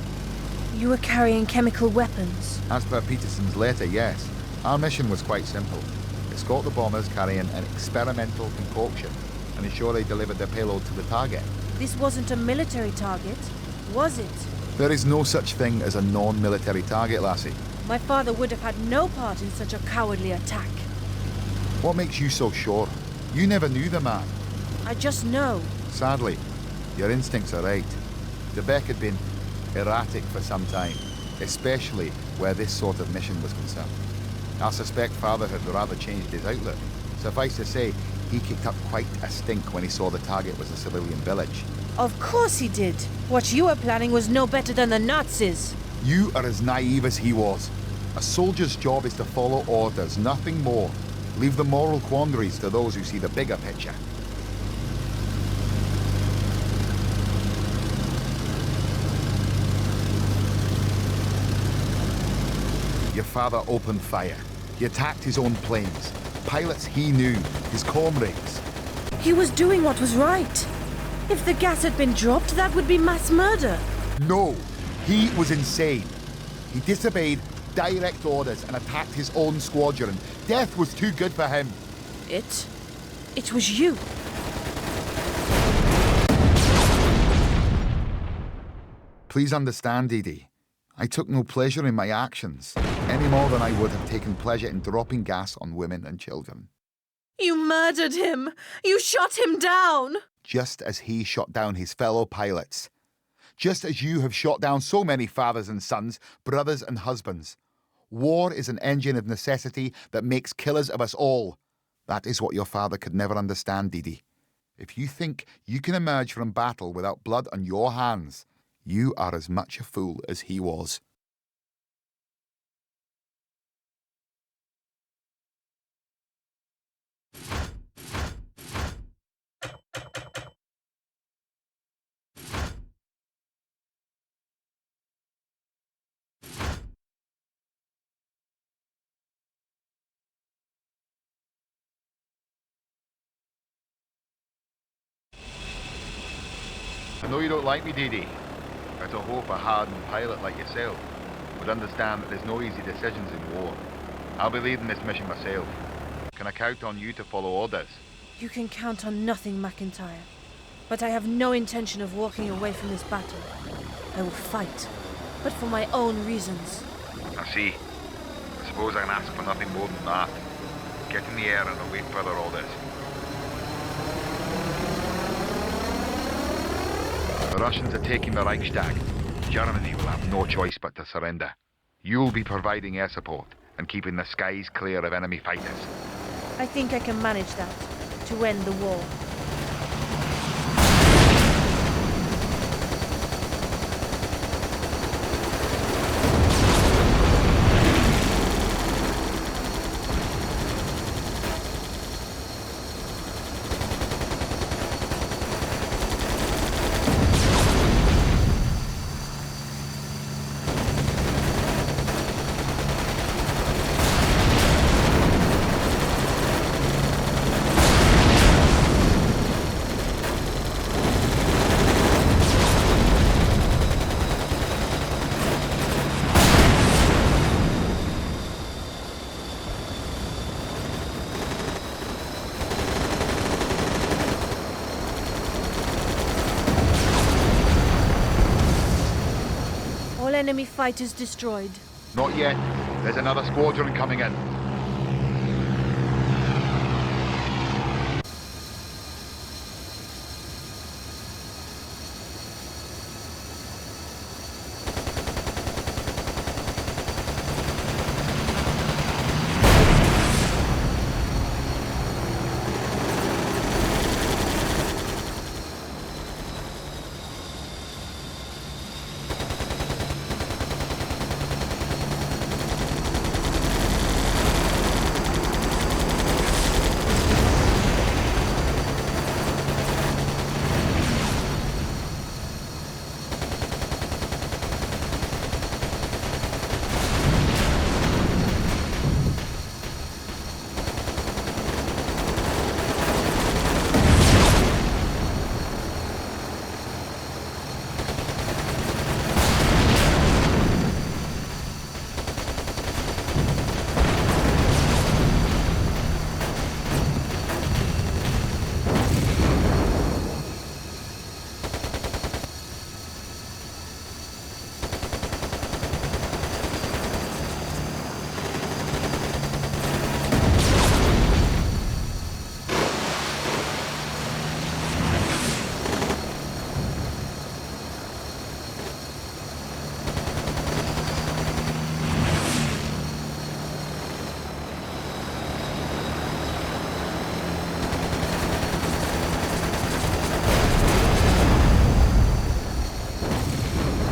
You were carrying chemical weapons? As per Peterson's letter, yes. Our mission was quite simple. Escort the bombers carrying an experimental concoction and ensure they delivered their payload to the target. This wasn't a military target, was it? There is no such thing as a non-military target, lassie. My father would have had no part in such a cowardly attack. What makes you so sure? You never knew the man. I just know. Sadly, your instincts are right. De Bec had been erratic for some time, especially where this sort of mission was concerned. I suspect father had rather changed his outlook. Suffice to say, he kicked up quite a stink when he saw the target was a civilian village. Of course he did. What you were planning was no better than the Nazis. You are as naive as he was. A soldier's job is to follow orders, nothing more. Leave the moral quandaries to those who see the bigger picture. Your father opened fire. He attacked his own planes. Pilots he knew, his comrades. He was doing what was right. If the gas had been dropped, that would be mass murder. No, he was insane. He disobeyed direct orders and attacked his own squadron. Death was too good for him. It was you. Please understand, Didi. I took no pleasure in my actions, any more than I would have taken pleasure in dropping gas on women and children. You murdered him! You shot him down! Just as he shot down his fellow pilots. Just as you have shot down so many fathers and sons, brothers and husbands. War is an engine of necessity that makes killers of us all. That is what your father could never understand, Didi. If you think you can emerge from battle without blood on your hands, you are as much a fool as he was. I know you don't like me, Didi, but I hope a hardened pilot like yourself would understand that there's no easy decisions in war. I'll be leading this mission myself. Can I count on you to follow orders? You can count on nothing, McIntyre. But I have no intention of walking away from this battle. I will fight, but for my own reasons. I see. I suppose I can ask for nothing more than that. Get in the air and await further orders. The Russians are taking the Reichstag. Germany will have no choice but to surrender. You'll be providing air support and keeping the skies clear of enemy fighters. I think I can manage that, to end the war. Enemy fighters destroyed. Not yet. There's another squadron coming in.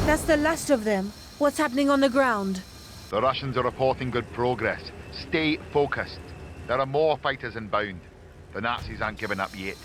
That's the last of them. What's happening on the ground? The Russians are reporting good progress. Stay focused. There are more fighters inbound. The Nazis aren't giving up yet.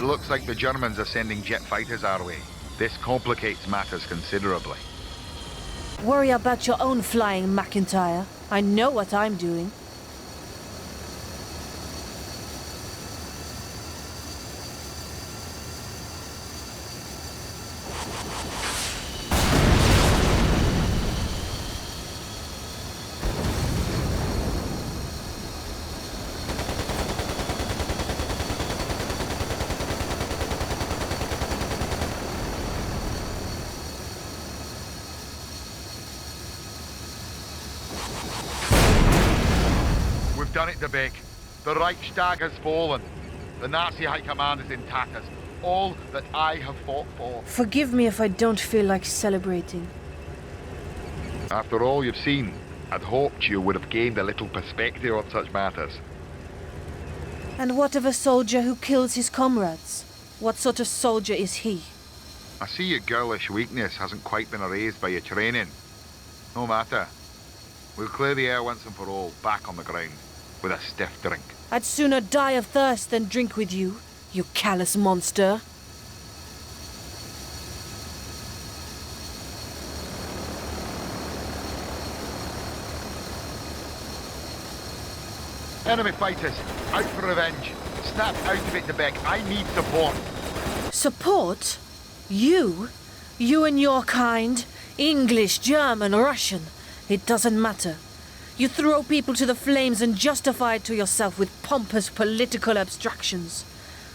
looks like the Germans are sending jet fighters our way. This complicates matters considerably. Worry about your own flying, McIntyre. I know what I'm doing. We've done it, De Beek. The Reichstag has fallen. The Nazi High Command is in tatters. All that I have fought for. Forgive me if I don't feel like celebrating. After all you've seen, I'd hoped you would have gained a little perspective on such matters. And what of a soldier who kills his comrades? What sort of soldier is he? I see your girlish weakness hasn't quite been erased by your training. No matter. We'll clear the air once and for all, back on the ground, with a stiff drink. I'd sooner die of thirst than drink with you, you callous monster. Enemy fighters, out for revenge. Snap out of it, De Beek. I need support. Support? You? You and your kind? English, German, Russian. It doesn't matter. You throw people to the flames and justify it to yourself with pompous political abstractions.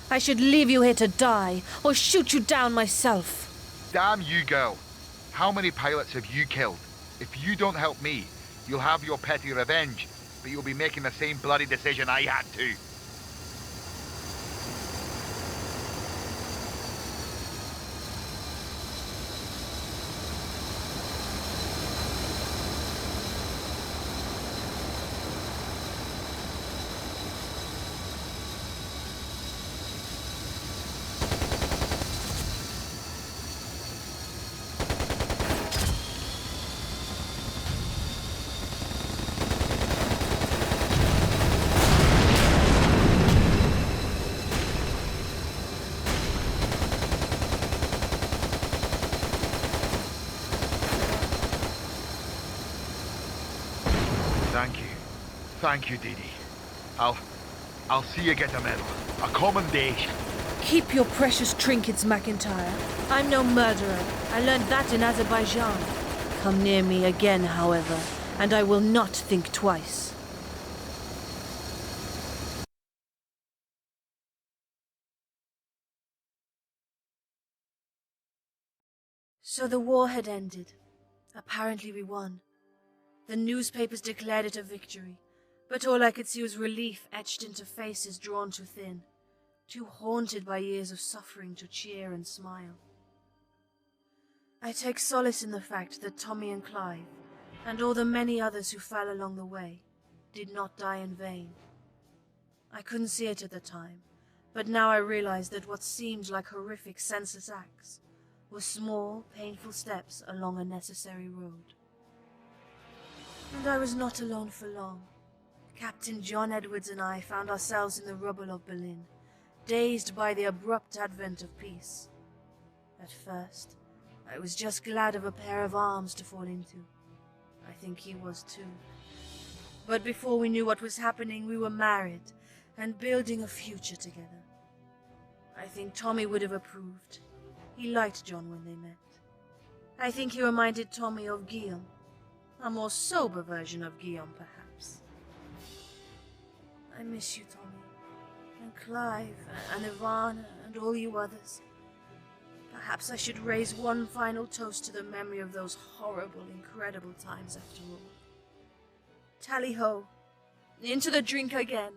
I should leave you here to die, or shoot you down myself. Damn you, girl. How many pilots have you killed? If you don't help me, you'll have your petty revenge, but you'll be making the same bloody decision I had to. Thank you. Thank you, Didi. I'll see you get a medal. A commendation. Keep your precious trinkets, McIntyre. I'm no murderer. I learned that in Azerbaijan. Come near me again, however, and I will not think twice. So the war had ended. Apparently we won. The newspapers declared it a victory, but all I could see was relief etched into faces drawn too thin, too haunted by years of suffering to cheer and smile. I take solace in the fact that Tommy and Clive, and all the many others who fell along the way, did not die in vain. I couldn't see it at the time, but now I realize that what seemed like horrific senseless acts were small, painful steps along a necessary road. And I was not alone for long. Captain John Edwards and I found ourselves in the rubble of Berlin, dazed by the abrupt advent of peace. At first, I was just glad of a pair of arms to fall into. I think he was too. But before we knew what was happening, we were married and building a future together. I think Tommy would have approved. He liked John when they met. I think he reminded Tommy of Guillaume. A more sober version of Guillaume, perhaps. I miss you, Tommy, and Clive, and Ivana, and all you others. Perhaps I should raise one final toast to the memory of those horrible, incredible times after all. Tally-ho! Into the drink again!